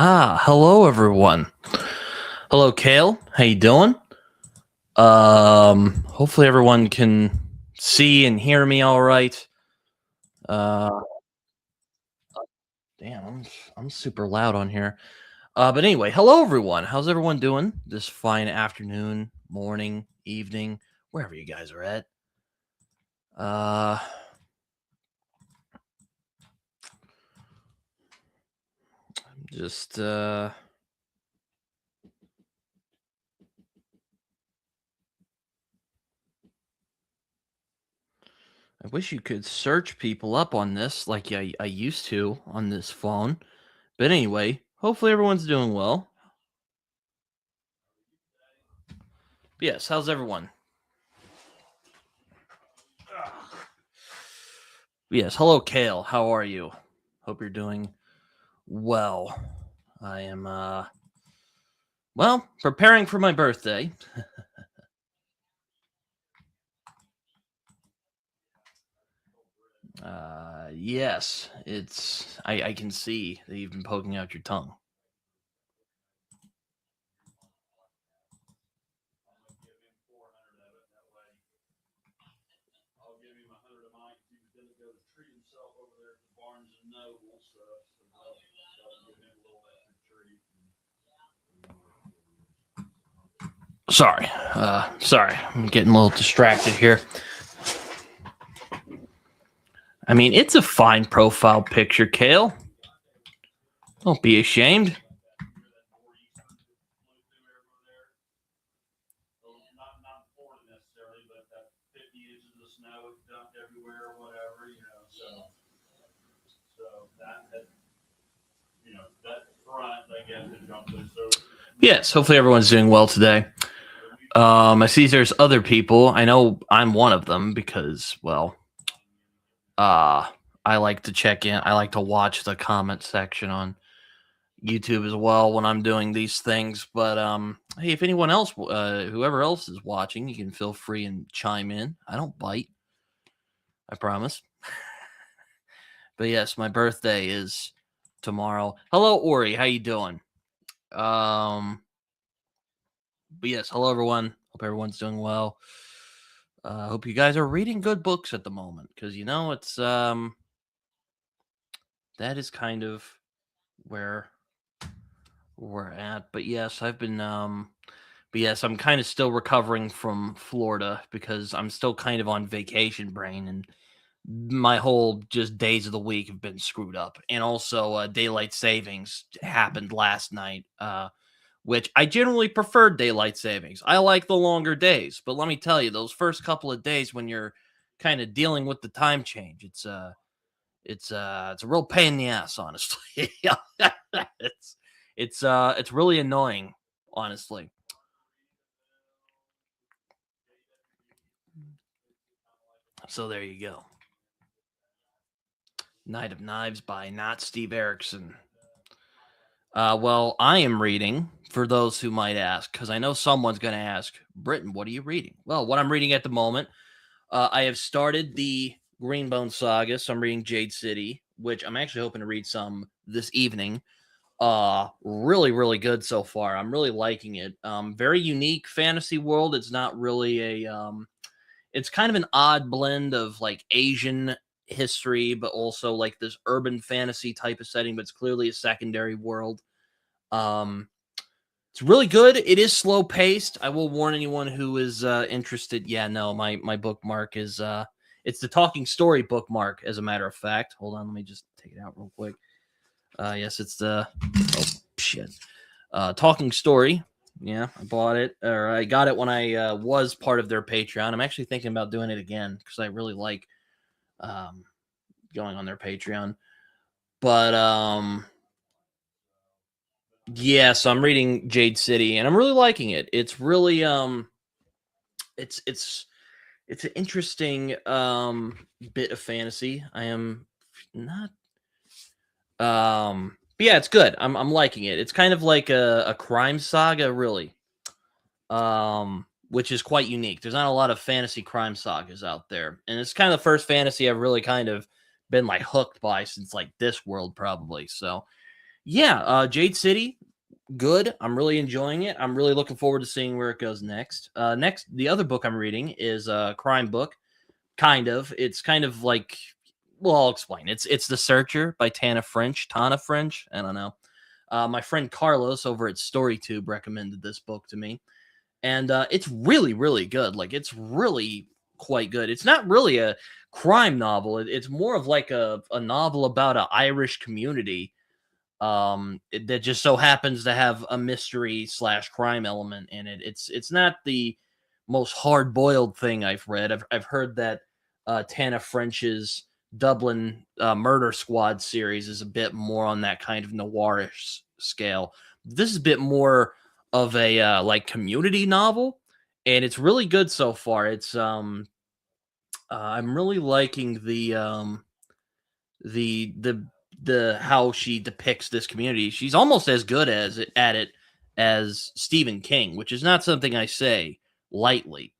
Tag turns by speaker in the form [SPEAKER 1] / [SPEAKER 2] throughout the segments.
[SPEAKER 1] Hello everyone. Hello, Kale. How you doing? Hopefully everyone can see and hear me all right. Uh, damn, I'm super loud on here. But anyway, hello everyone. How's everyone doing this fine afternoon, morning, evening, wherever you guys are at? Uh, just I wish you could search people up on this like I used to on this phone. But anyway, hopefully everyone's doing well. Yes, how's everyone? Yes, hello, Kale. How are you? Hope you're doing well. I am, well, preparing for my birthday. Yes, I can see that you've been poking out your tongue. Sorry, I'm getting a little distracted here. I mean, it's a fine profile picture, Kale. Don't be ashamed. Yes, hopefully everyone's doing well today. I see there's other people. I know I'm one of them because, well, uh, I like to check in. I like to watch the comment section on YouTube as well when I'm doing these things. But hey, if anyone else, whoever else is watching, you can feel free and chime in. I don't bite. I promise. But yes, my birthday is tomorrow. Hello, Ori. How you doing? Um, but yes, hello everyone. Hope everyone's doing well. Hope you guys are reading good books at the moment because it's that is kind of where we're at. But yes, I'm kind of still recovering from Florida because I'm still kind of on vacation brain and my whole just days of the week have been screwed up. And also daylight savings happened last night. Which I generally prefer daylight savings. I like the longer days, but let me tell you, those first couple of days when you're kind of dealing with the time change, it's a real pain in the ass, honestly. It's really annoying, honestly. So there you go. Knight of Knives by not Steve Erickson. Well, I am reading, for those who might ask, because I know someone's going to ask, Britton, what are you reading? Well, what I'm reading at the moment, I have started the Greenbone Saga, so I'm reading Jade City, which I'm actually hoping to read some this evening. Really, really good so far. I'm really liking it. Very unique fantasy world. It's not really it's kind of an odd blend of like Asian history, but also like this urban fantasy type of setting, but it's clearly a secondary world. Um, it's really good. It is slow paced. I will warn anyone who is interested. Yeah, no, my bookmark is it's the talking story bookmark, as a matter of fact. Hold on, let me just take it out real quick. Yes, it's the shit. Talking story. Yeah, I bought it, or I got it when I was part of their Patreon. I'm actually thinking about doing it again because I really like um, going on their Patreon. But yeah, so I'm reading Jade City, and I'm really liking it. It's really it's it's an interesting bit of fantasy. I am not but yeah, it's good. I'm liking it. It's kind of like a crime saga, really. Which is quite unique. There's not a lot of fantasy crime sagas out there. And it's kind of the first fantasy I've really kind of been like hooked by since like this world, probably. So Yeah, Jade City, good. I'm really enjoying it. I'm really looking forward to seeing where it goes next. Next, the other book I'm reading is a crime book. Kind of. It's kind of like, well, I'll explain. It's The Searcher by Tana French. Tana French. I don't know. My friend Carlos over at StoryTube recommended this book to me, and it's really, really good. Like, it's really quite good. It's not really a crime novel. It's more of like a novel about an Irish community that just so happens to have a mystery slash crime element in it. It's not the most hard boiled thing I've read. I've heard that Tana French's Dublin Murder Squad series is a bit more on that kind of noirish scale. This is a bit more of a like community novel, and it's really good so far. It's I'm really liking the the how she depicts this community. She's almost as good at it as Stephen King, which is not something I say lightly.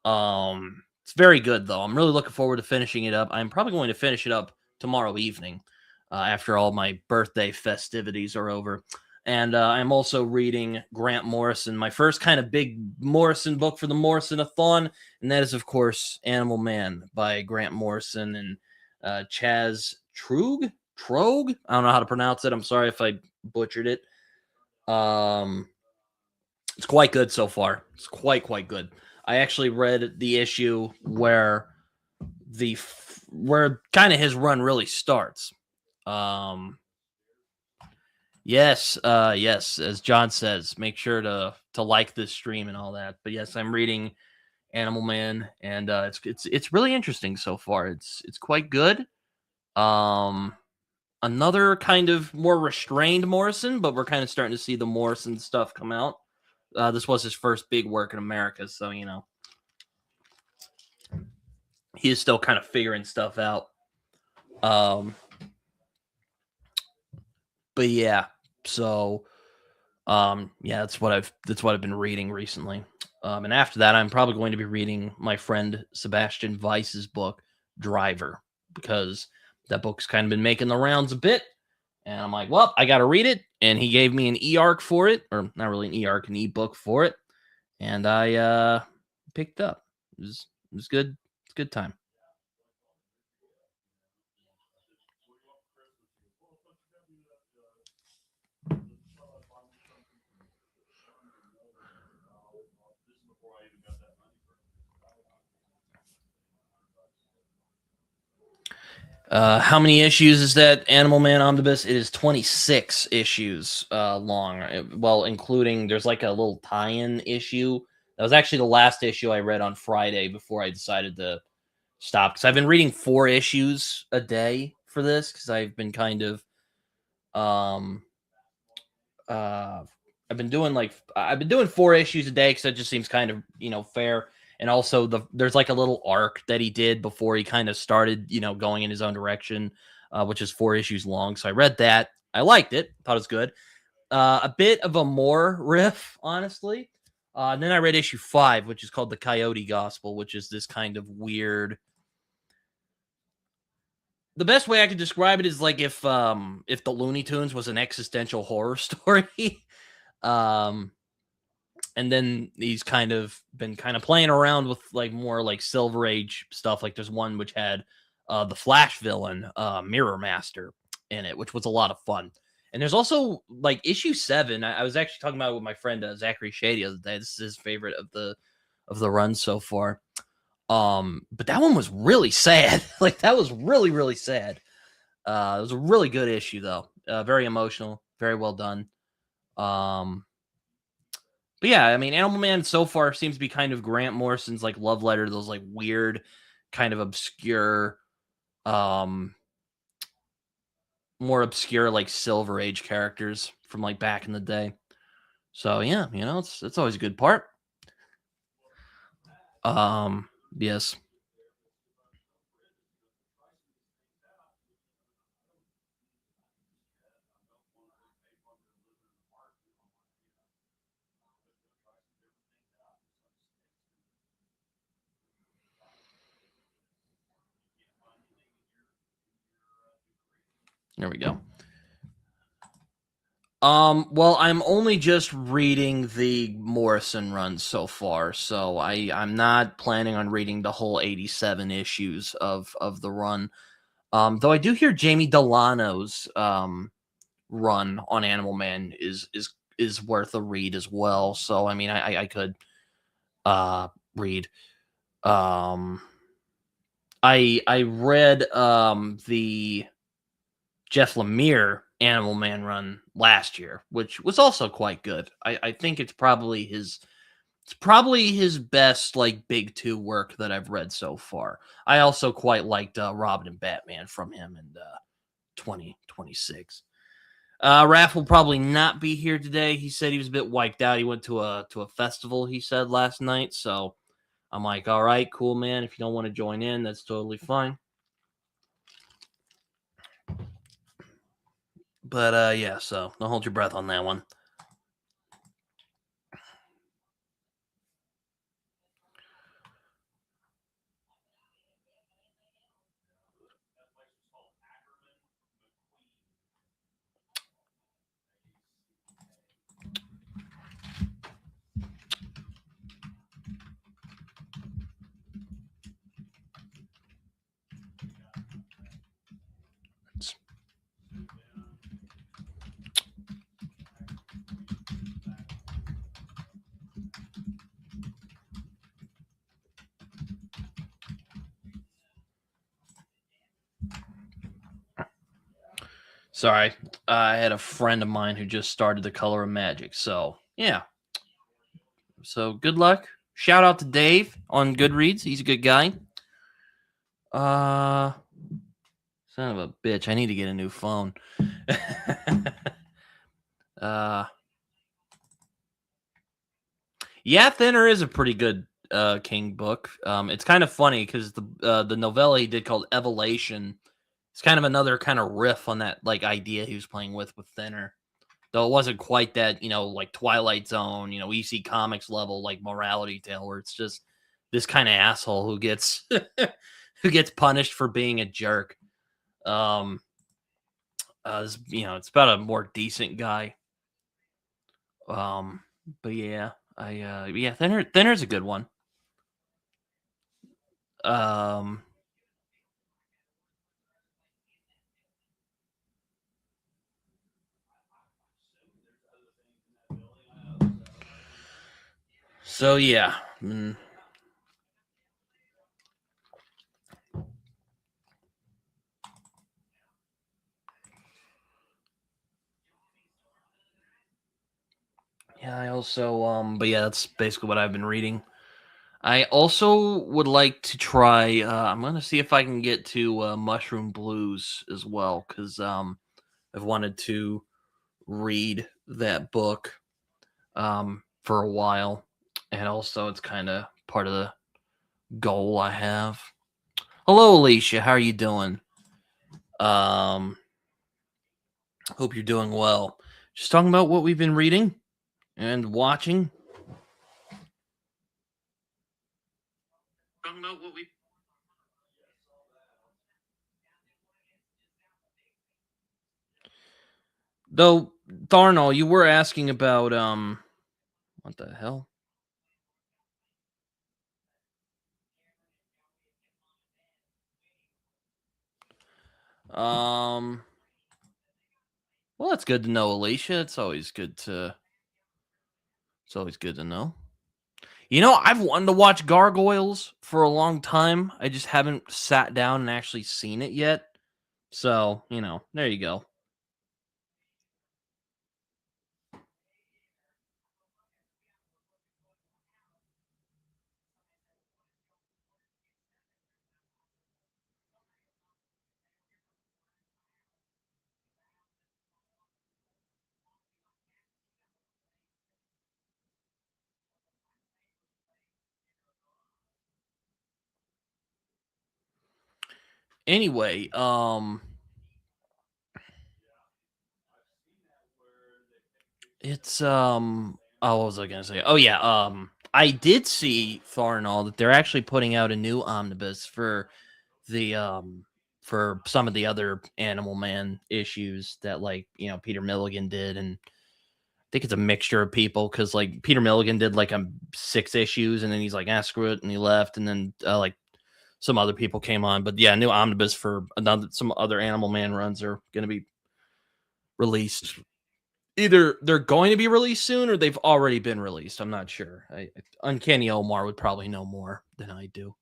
[SPEAKER 1] It's very good though. I'm really looking forward to finishing it up. I'm probably going to finish it up tomorrow evening, after all my birthday festivities are over. And I'm also reading Grant Morrison, my first kind of big Morrison book for the Morrison-a-thon, and that is, of course, Animal Man by Grant Morrison and Chaz Trug. Trogue? I don't know how to pronounce it. I'm sorry if I butchered it. Um, it's quite good so far. It's quite good. I actually read the issue where where kind of his run really starts. Um, yes, as John says, make sure to like this stream and all that. But yes, I'm reading Animal Man, and it's really interesting so far. It's quite good. Um, Another kind of more restrained Morrison, but we're kind of starting to see the Morrison stuff come out. This was his first big work in America, so he is still kind of figuring stuff out. Um, but yeah, so yeah, that's what I've been reading recently. And after that, I'm probably going to be reading my friend Sebastian Weiss's book Driver, because that book's kind of been making the rounds a bit. And I'm like, well, I got to read it. And he gave me an e-arc for it, or not really an e-arc, an ebook for it. And I picked up. It was good. It's a good time. How many issues is that Animal Man omnibus? It is 26 issues long. Well, including there's like a little tie-in issue. That was actually the last issue I read on Friday before I decided to stop, because I've been reading 4 issues a day for this, because I've been kind of um uh I've been doing 4 issues a day, because that just seems kind of fair. And also there's like a little arc that he did before he kind of started going in his own direction, which is 4 issues long. So I read that. I liked it. Thought it was good. A bit of a more riff, honestly. And then I read issue 5, which is called The Coyote Gospel, which is this kind of weird. The best way I could describe it is like if the Looney Tunes was an existential horror story. um and then he's kind of been kind of playing around with like more like Silver Age stuff. Like there's one which had the Flash villain, Mirror Master, in it, which was a lot of fun. And there's also like issue 7. I was actually talking about it with my friend Zachary Shady the other day. This is his favorite of the run so far. But that one was really sad. Like that was really, really sad. It was a really good issue though. Very emotional, very well done. Um, but yeah, I mean, Animal Man so far seems to be kind of Grant Morrison's like love letter to those like weird, kind of obscure, um, more obscure like Silver Age characters from like back in the day. So yeah, it's always a good part. Um, yes. There we go. Well, I'm only just reading the Morrison run so far, so I'm not planning on reading the whole 87 issues of the run. Though I do hear Jamie Delano's run on Animal Man is worth a read as well. So I mean, I could read. Um, I read the Jeff Lemire Animal Man run last year, which was also quite good. I think it's probably his best like big two work that I've read so far. I also quite liked Robin and Batman from him in 2026. Raph will probably not be here today. He said he was a bit wiped out. He went to a festival, he said last night. So I'm like, all right, cool, man. If you don't want to join in, that's totally fine. But yeah, so don't hold your breath on that one. Sorry, I had a friend of mine who just started The Color of Magic. So yeah, so good luck. Shout out to Dave on Goodreads. He's a good guy. Uh, Son of a bitch. I need to get a new phone. uh, yeah, Thinner is a pretty good King book. It's kind of funny because the novella he did called Evolution. It's kind of another kind of riff on that like idea he was playing with Thinner. Though it wasn't quite that, like Twilight Zone, EC Comics level, like morality tale, where it's just this kind of asshole who gets who gets punished for being a jerk. Um, it's about a more decent guy. Um, but yeah, yeah, Thinner's a good one. Um, so yeah, yeah, I also but yeah, that's basically what I've been reading. I also would like to try. I'm gonna see if I can get to Mushroom Blues as well, because I've wanted to read that book for a while, and also it's kind of part of the goal I have. Hello, Alicia. How are you doing? Um, Hope you're doing well. Just talking about what we've been reading and watching. Talking about what we. Though, Tharnall, you were asking about what the hell? Um, well, that's good to know, Alicia. It's always good to know. I've wanted to watch Gargoyles for a long time. I just haven't sat down and actually seen it yet. So, there you go. Anyway, it's oh, what was I gonna say? Oh yeah, I did see far and all that they're actually putting out a new omnibus the for some of the other Animal Man issues that like Peter Milligan did, and think it's a mixture of people because like Peter Milligan did like 6 issues and then he's like, ah, screw it, and he left, and then like some other people came on. But yeah, new omnibus for some other Animal Man runs are going to be released. Either they're going to be released soon or they've already been released. I'm not sure. Uncanny Omar would probably know more than I do.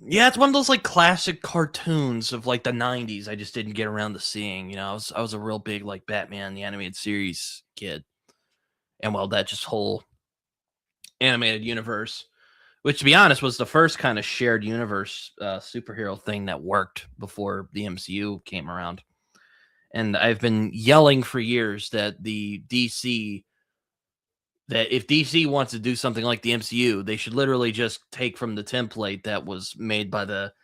[SPEAKER 1] Yeah, it's one of those like classic cartoons of like the '90s. I just didn't get around to seeing. You know, I was a real big like Batman the animated series kid, and well, that just whole animated universe, which to be honest was the first kind of shared universe superhero thing that worked before the MCU came around. And I've been yelling for years that if DC wants to do something like the MCU, they should literally just take from the template that was made by the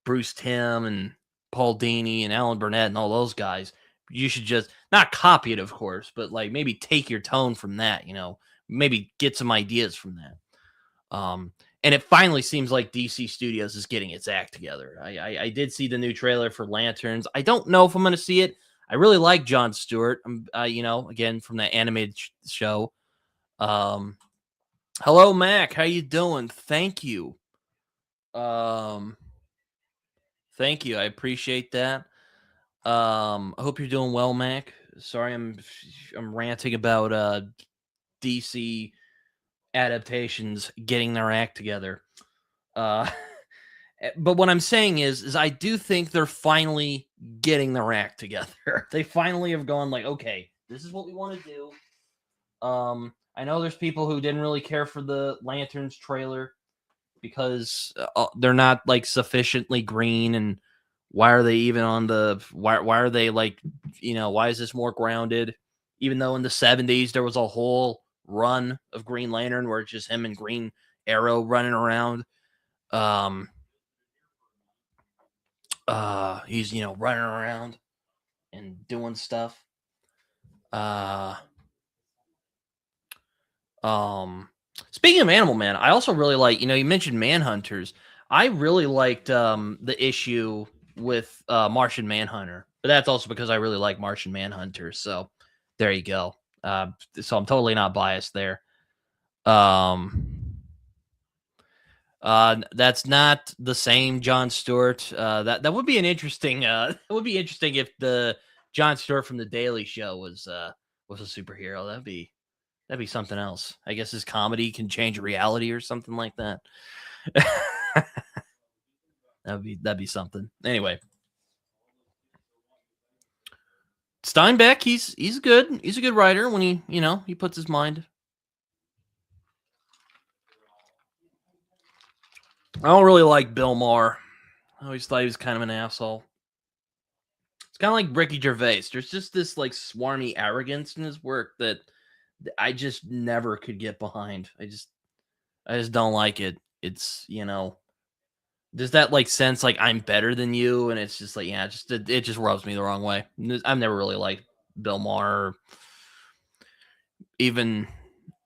[SPEAKER 1] Bruce Timm and Paul Dini and Alan Burnett and all those guys. You should just not copy it, of course, but like maybe take your tone from that, you know, maybe get some ideas from that. And it finally seems like DC Studios is getting its act together. I did see the new trailer for Lanterns. I don't know if I'm going to see it. I really like Jon Stewart, you know, again, from that animated show. Hello, Mac. How you doing? Thank you. Thank you. I appreciate that. I hope you're doing well, Mac. Sorry, I'm ranting about DC adaptations getting their act together. But what I'm saying is I do think they're finally getting their act together. They finally have gone like, okay, this is what we want to do. I know there's people who didn't really care for the Lanterns trailer because they're not like sufficiently green, and why are they even on the why are they like, you know, why is this more grounded, even though in the 70s there was a whole run of Green Lantern where it's just him and Green Arrow running around. He's, you know, running around and doing stuff. Speaking of Animal Man, I also really like, you know, you mentioned Manhunters. I really liked the issue with Martian Manhunter, but that's also because I really like Martian Manhunter. So there you go. So I'm totally not biased there. That's not the same Jon Stewart. That would be an interesting. It would be interesting if the Jon Stewart from the Daily Show was a superhero. That'd be something else. I guess his comedy can change reality or something like that. that'd be something. Anyway, Steinbeck, he's good. He's a good writer when he puts his mind. I don't really like Bill Maher. I always thought he was kind of an asshole. It's kind of like Ricky Gervais. There's just this like swarmy arrogance in his work that I just never could get behind. I just don't like it. It's, there's that like sense like I'm better than you, and it's just like, yeah, it just rubs me the wrong way. I've never really liked Bill Maher, even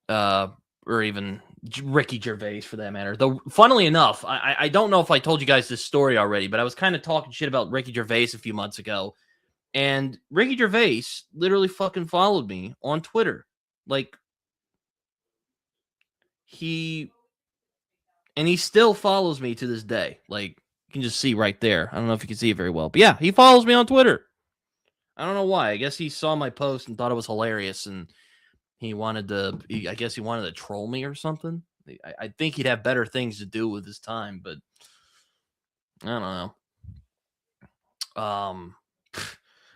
[SPEAKER 1] or even Ricky Gervais for that matter. Though, funnily enough, I don't know if I told you guys this story already, but I was kind of talking shit about Ricky Gervais a few months ago, and Ricky Gervais literally fucking followed me on Twitter, like he still follows me to this day. Like, you can just see right there. I don't know if you can see it very well, but yeah, he follows me on Twitter. I don't know why. I guess he saw my post and thought it was hilarious, and I guess he wanted to troll me or something. I think he'd have better things to do with his time, but I don't know.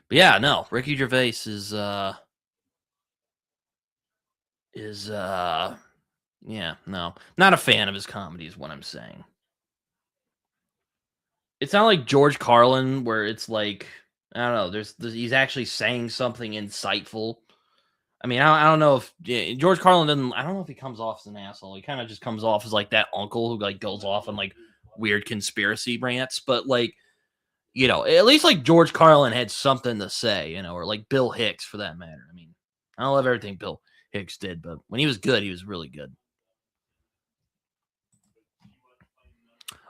[SPEAKER 1] But yeah, no, Ricky Gervais is yeah, no, not a fan of his comedy is what I'm saying. It's not like George Carlin where it's like, I don't know, he's actually saying something insightful. I mean, I don't know if George Carlin doesn't. I don't know if he comes off as an asshole. He kind of just comes off as like that uncle who like goes off on like weird conspiracy rants. But like, at least like George Carlin had something to say, or like Bill Hicks for that matter. I mean, I don't love everything Bill Hicks did, but when he was good, he was really good.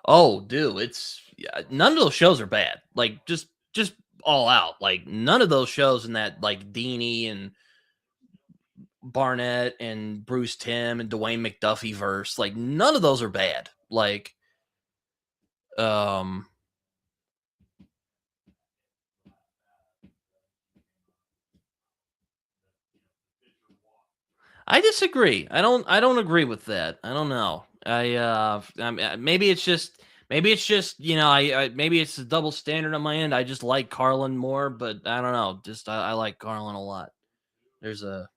[SPEAKER 1] Oh, dude, it's yeah, none of those shows are bad. Like just all out. Like none of those shows in that like Deanie and Barnett and Bruce Timm and Dwayne McDuffie verse. Like none of those are bad. Like um I disagree. I don't agree with that. I don't know. Maybe it's just maybe it's a double standard on my end. I just like Carlin more, but I don't know. Just I like Carlin a lot. There's a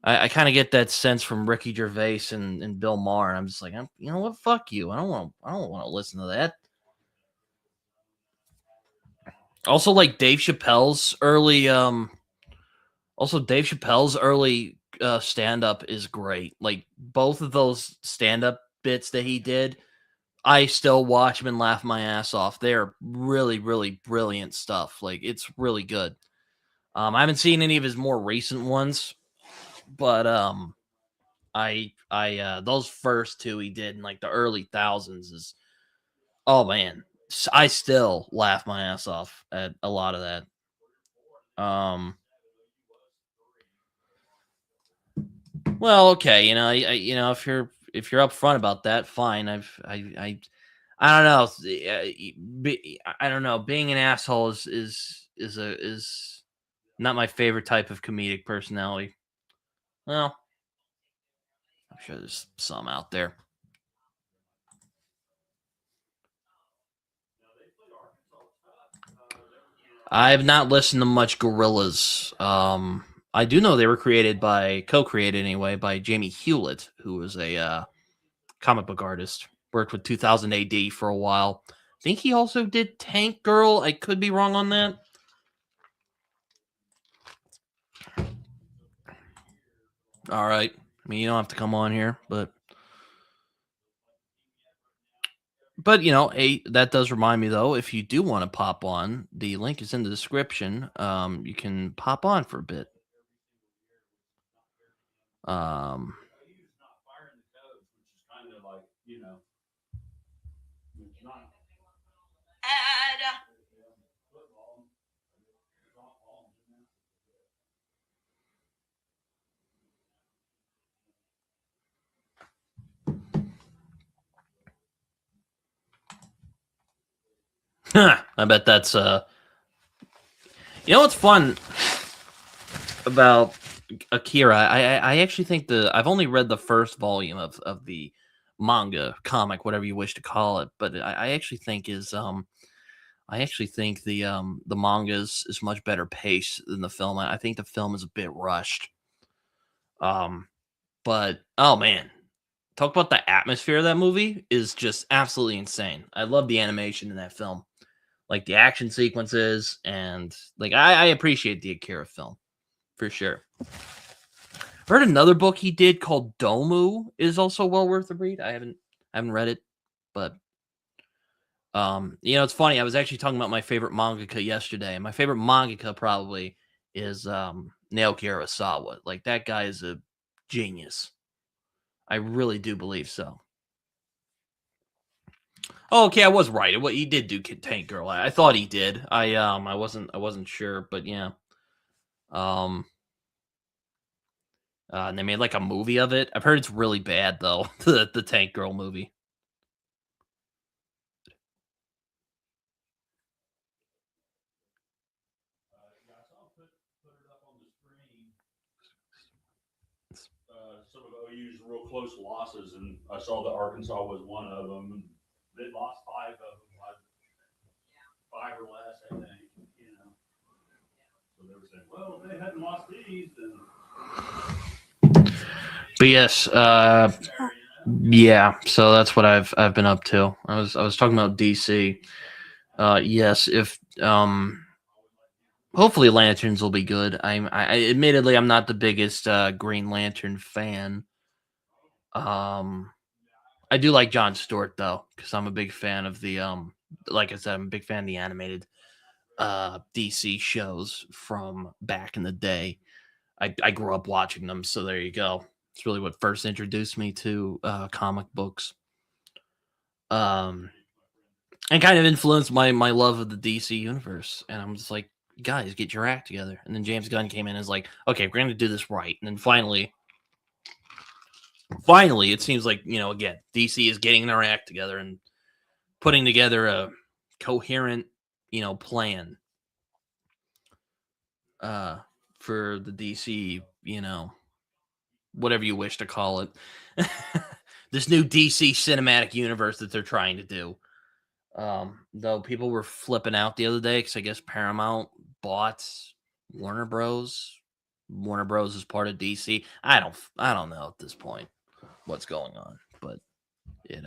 [SPEAKER 1] I kind of get that sense from Ricky Gervais and Bill Maher. And I'm just like, you know what? Fuck you. I don't want to listen to that. Also, like Dave Chappelle's early stand up is great. Like both of those stand up bits that he did, I still watch them and laugh my ass off. They're really, really brilliant stuff. Like it's really good. I haven't seen any of his more recent ones, but I those first two he did in like the early thousands is oh man, I still laugh my ass off at a lot of that. Um, well, okay, if you're upfront about that, fine. I don't know. I don't know. Being an asshole is not my favorite type of comedic personality. Well, I'm sure there's some out there. I've not listened to much Gorillas. I do know they were co-created anyway, by Jamie Hewlett, who was a comic book artist. Worked with 2000 AD for a while. I think he also did Tank Girl. I could be wrong on that. All right. I mean, you don't have to come on here, but hey, that does remind me though. If you do want to pop on, the link is in the description. You can pop on for a bit. Um, I bet that's what's fun about Akira. I actually think I've only read the first volume of the manga, comic, whatever you wish to call it, but I actually think the manga is much better paced than the film. I think the film is a bit rushed. Um, but oh man, talk about the atmosphere of that movie is just absolutely insane. I love the animation in that film, like the action sequences, and like I appreciate the Akira film for sure. Heard another book he did called Domu is also well worth a read. I haven't read it, but it's funny. I was actually talking about my favorite mangaka yesterday, and my favorite mangaka probably is Naoki Urasawa. Like that guy is a genius. I really do believe so. Oh, okay, I was right. What he did do Tank Girl. I thought he did. I wasn't sure, but yeah. Um, and they made like a movie of it. I've heard it's really bad though. The Tank Girl movie. But yes, yeah. So that's what I've been up to. I was talking about DC. Yes, if hopefully Lanterns will be good. Admittedly I'm not the biggest Green Lantern fan. Um, I do like John Stewart though, because I'm a big fan of the like I said, I'm a big fan of the animated DC shows from back in the day. I grew up watching them, so there you go. It's really what first introduced me to comic books. Um, and kind of influenced my love of the DC universe. And I'm just like, guys, get your act together. And then James Gunn came in and is like, okay, we're going to do this right. And then finally, it seems like, again, DC is getting their act together and putting together a coherent, plan uh for the DC, whatever you wish to call it. This new DC cinematic universe that they're trying to do. Though people were flipping out the other day because I guess Paramount bought Warner Bros. Warner Bros. Is part of DC. I don't know at this point what's going on, but it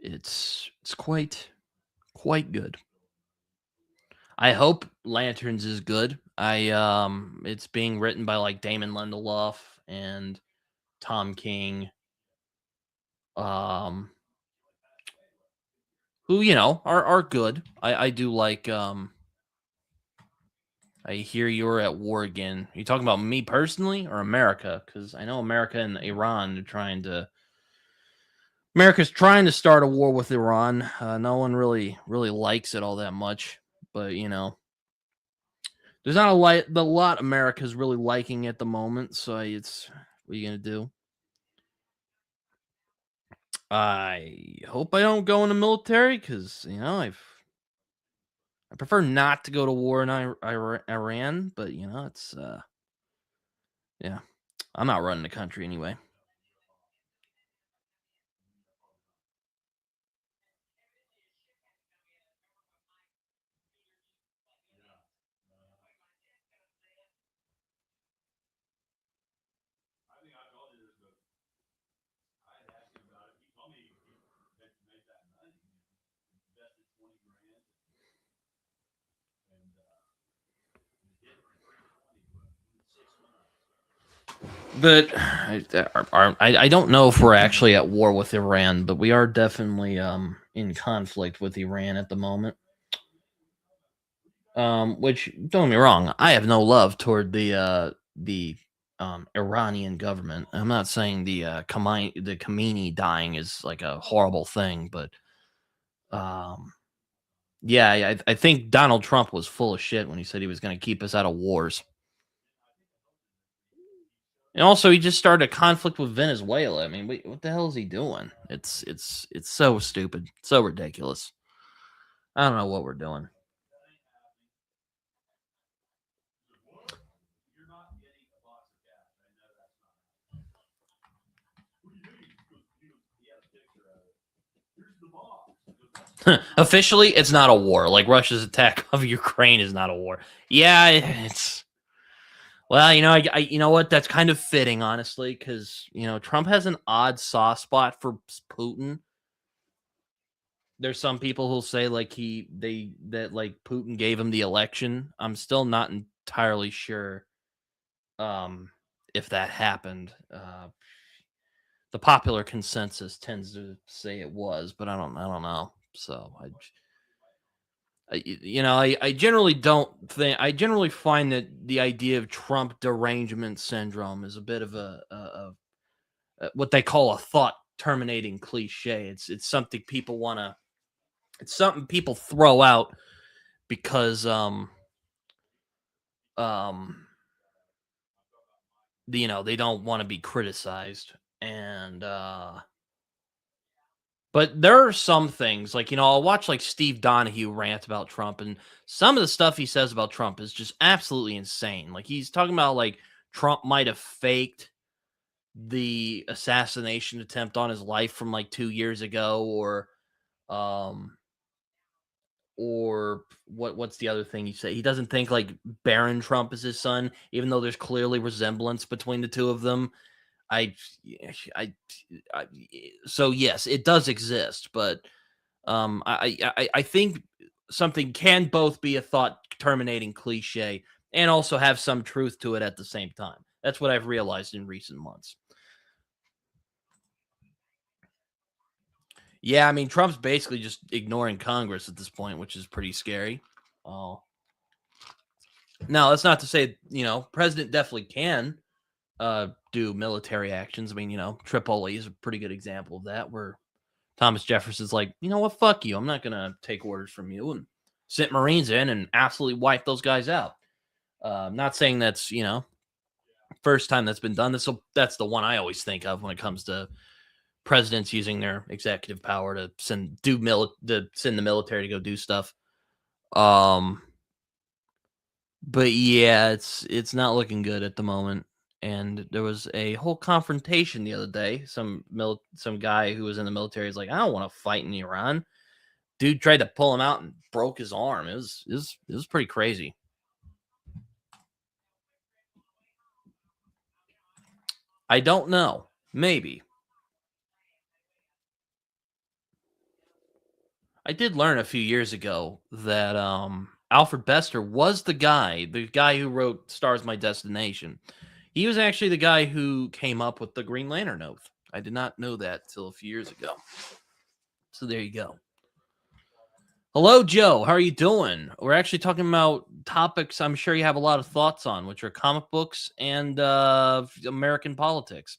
[SPEAKER 1] it's quite good. I hope Lanterns is good. It's being written by like Damon Lindelof and Tom King, um, who are good. I do like. I hear you're at war again. Are you talking about me personally or America? Because I know America and Iran are trying to. America's trying to start a war with Iran. No one really likes it all that much, but there's not a lot America's really liking at the moment. So it's what are you gonna do? I hope I don't go in the military because I prefer not to go to war in Iran, but it's yeah, I'm not running the country anyway. But I don't know if we're actually at war with Iran, but we are definitely in conflict with Iran at the moment. Which don't get me wrong, I have no love toward the Iranian government. I'm not saying the Khamenei dying is like a horrible thing, but um yeah, I think Donald Trump was full of shit when he said he was going to keep us out of wars. And also, he just started a conflict with Venezuela. I mean, what the hell is he doing? It's so stupid, so ridiculous. I don't know what we're doing. Officially, it's not a war. Like Russia's attack of Ukraine is not a war. Yeah, it's well, you know what? That's kind of fitting, honestly, because Trump has an odd soft spot for Putin. There's some people who'll say like that like Putin gave him the election. I'm still not entirely sure um if that happened. The popular consensus tends to say it was, but I don't know. So I generally don't think I generally find that the idea of Trump derangement syndrome is a bit of a what they call a thought terminating cliche. It's something people want to it's something people throw out because um they don't want to be criticized and but there are some things like I'll watch like Steve Donahue rant about Trump, and some of the stuff he says about Trump is just absolutely insane. Like he's talking about like Trump might have faked the assassination attempt on his life from like 2 years ago, um or what's the other thing you say? He doesn't think like Barron Trump is his son, even though there's clearly resemblance between the two of them. I, I, I so yes, it does exist, but I think something can both be a thought terminating cliche and also have some truth to it at the same time. That's what I've realized in recent months. Yeah, I mean Trump's basically just ignoring Congress at this point, which is pretty scary. Oh, now that's not to say president definitely can do military actions. I mean Tripoli is a pretty good example of that, where Thomas Jefferson's like, you know what? Fuck you. I'm not gonna take orders from you, and sent Marines in and absolutely wipe those guys out. I'm not saying that's first time that's been done. That's the one I always think of when it comes to presidents using their executive power to send the military to go do stuff. Um, but yeah, it's not looking good at the moment. And there was a whole confrontation the other day. Some guy who was in the military is like, I don't want to fight in Iran. Dude tried to pull him out and broke his arm. It was pretty crazy. I don't know. Maybe. I did learn a few years ago that Alfred Bester was the guy who wrote Stars My Destination. He was actually the guy who came up with the Green Lantern Oath. I did not know that till a few years ago. So there you go. Hello, Joe. How are you doing? We're actually talking about topics I'm sure you have a lot of thoughts on, which are comic books and American politics.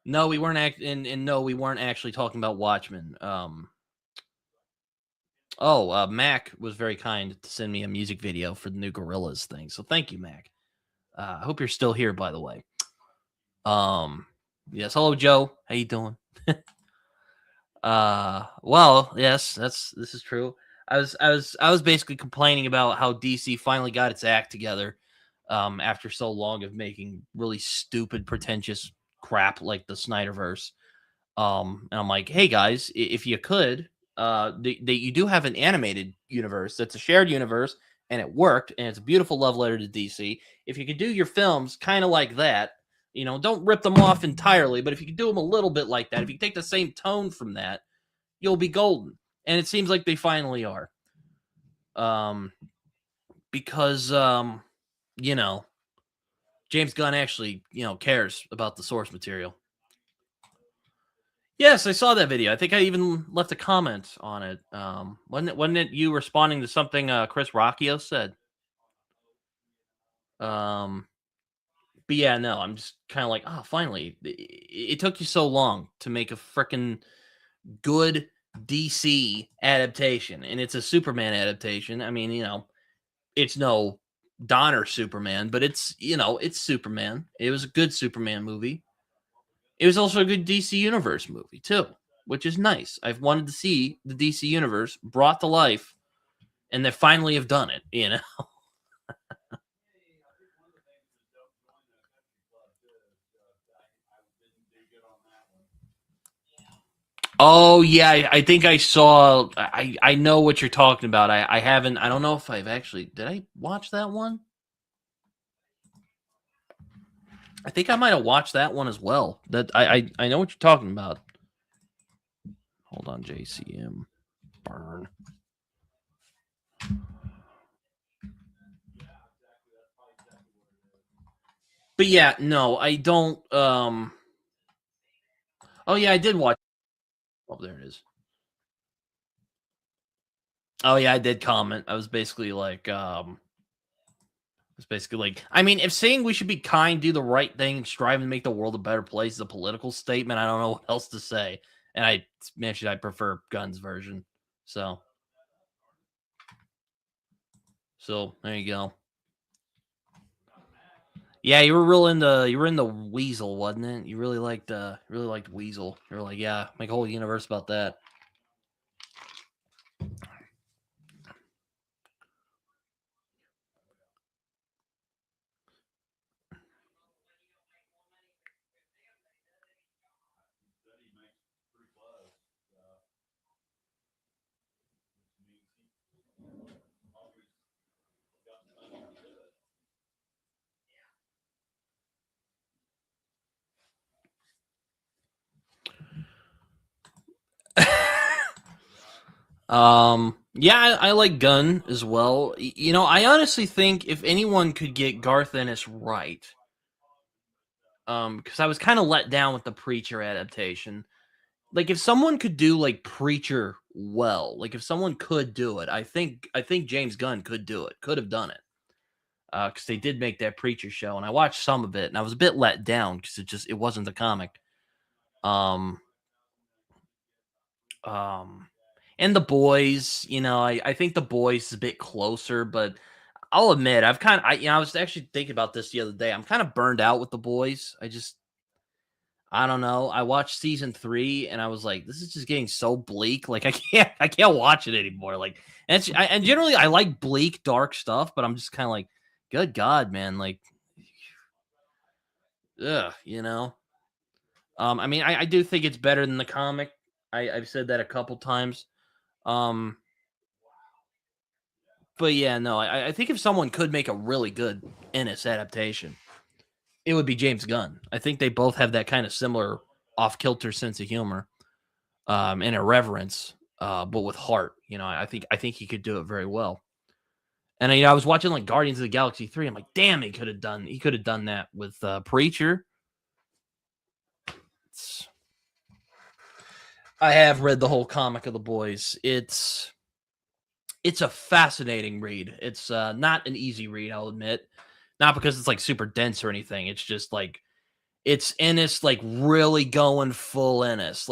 [SPEAKER 1] No, we weren't and no, we weren't actually talking about Watchmen. Mac was very kind to send me a music video for the new Gorillaz thing. So thank you, Mac. I hope you're still here, by the way. Yes, hello, Joe. How you doing? Well, yes, this is true. I was basically complaining about how DC finally got its act together, after so long of making really stupid, pretentious crap like the Snyderverse. And I'm like, hey guys, if you could, you do have an animated universe that's a shared universe, and it worked, and it's a beautiful love letter to DC. If you could do your films kind of like that, don't rip them off entirely, but if you could do them a little bit like that, if you take the same tone from that, you'll be golden. And it seems like they finally are. Because you know, James Gunn actually, cares about the source material. Yes, I saw that video. I think I even left a comment on it. Wasn't it you responding to something Chris Rocchio said? Um, but yeah, no, I'm just kind of like, oh, finally, it took you so long to make a freaking good DC adaptation, and it's a Superman adaptation. I mean, it's no Donner Superman, but it's Superman. It was a good Superman movie. It was also a good DC Universe movie too, which is nice. I've wanted to see the DC Universe brought to life, and they finally have done it. Oh yeah, I think I saw. I know what you're talking about. I haven't. I don't know if I've actually. Did I watch that one? I think I might have watched that one as well. That I know what you're talking about. Hold on, JCM burn. But yeah, no, I don't. Oh yeah, I did watch. Oh, there it is. Oh yeah, I did comment. I mean, if saying we should be kind, do the right thing, and strive and make the world a better place is a political statement, I don't know what else to say. And I mentioned I prefer Gunn's version. So there you go. Yeah, you were in the Weasel, wasn't it? You really liked Weasel. You were like, yeah, make a whole universe about that. Yeah, I like Gunn as well. I honestly think if anyone could get Garth Ennis right, because I was kind of let down with the Preacher adaptation. Like if someone could do like Preacher well, like if someone could do it, I think James Gunn could do it, could have done it. Because they did make that Preacher show, and I watched some of it, and I was a bit let down because it wasn't the comic. Um, um, and the boys, I think the boys is a bit closer, but I'll admit I was actually thinking about this the other day. I'm kind of burned out with the boys. I don't know. I watched season 3 and I was like, this is just getting so bleak. Like I can't watch it anymore. Like and generally I like bleak, dark stuff, but I'm just kind of like, good God, man. Like, ugh, I mean, I do think it's better than the comic. I've said that a couple times. Um, but yeah, no, I think if someone could make a really good Ennis adaptation, it would be James Gunn. I think they both have that kind of similar off kilter sense of humor. And irreverence, but with heart. I think he could do it very well. And I was watching like Guardians of the Galaxy 3. I'm like, damn, he could have done that with Preacher. It's, I have read the whole comic of the boys. It's a fascinating read. It's not an easy read, I'll admit. Not because it's like super dense or anything. It's just like it's Ennis like really going full Ennis.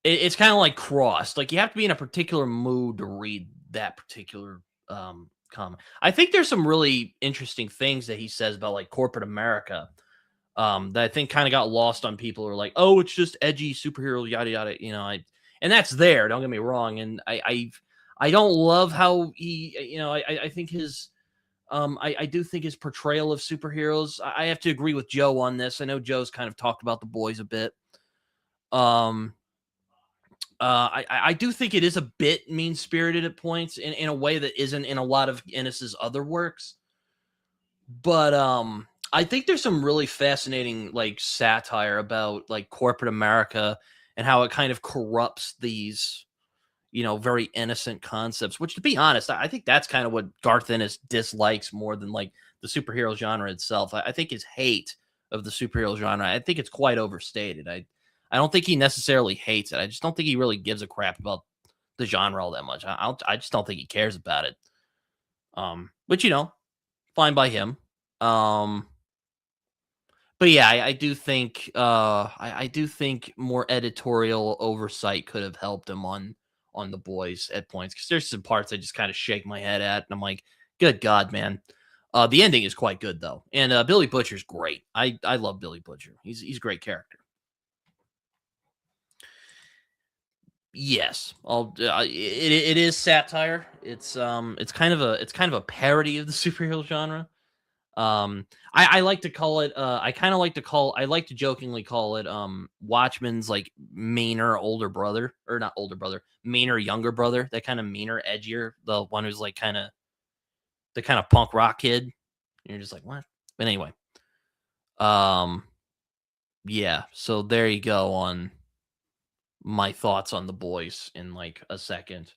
[SPEAKER 1] It's kind of like crossed. Like you have to be in a particular mood to read that particular comic. I think there's some really interesting things that he says about like corporate America that I think kind of got lost on people who are like, oh, it's just edgy superhero yada yada. And that's there. Don't get me wrong. And I don't love how he. I think his. I do think his portrayal of superheroes. I have to agree with Joe on this. I know Joe's kind of talked about the boys a bit. Um, I do think it is a bit mean spirited at points in a way that isn't in a lot of Ennis's other works. But I think there's some really fascinating like satire about like corporate America and how it kind of corrupts these very innocent concepts. Which, to be honest, I think that's kind of what Garth Ennis dislikes more than like the superhero genre itself. I think his hate of the superhero genre, I think it's quite overstated. I don't think he necessarily hates it. I just don't think he really gives a crap about the genre all that much. I just don't think he cares about it. But fine by him. Um, but yeah, I do think I do think more editorial oversight could have helped him on the boys at points, because there's some parts I just kind of shake my head at, and I'm like, good God, man. The ending is quite good though, and Billy Butcher's great. I love Billy Butcher. He's a great character. Yes, it is satire. It's kind of a parody of the superhero genre. I like to call it. I like to jokingly call it Watchmen's like meaner older brother, or not older brother, meaner younger brother. That kind of meaner, edgier, the one who's like the kind of punk rock kid. And you're just like, what? But anyway, um, yeah. So there you go on my thoughts on the boys in like a second.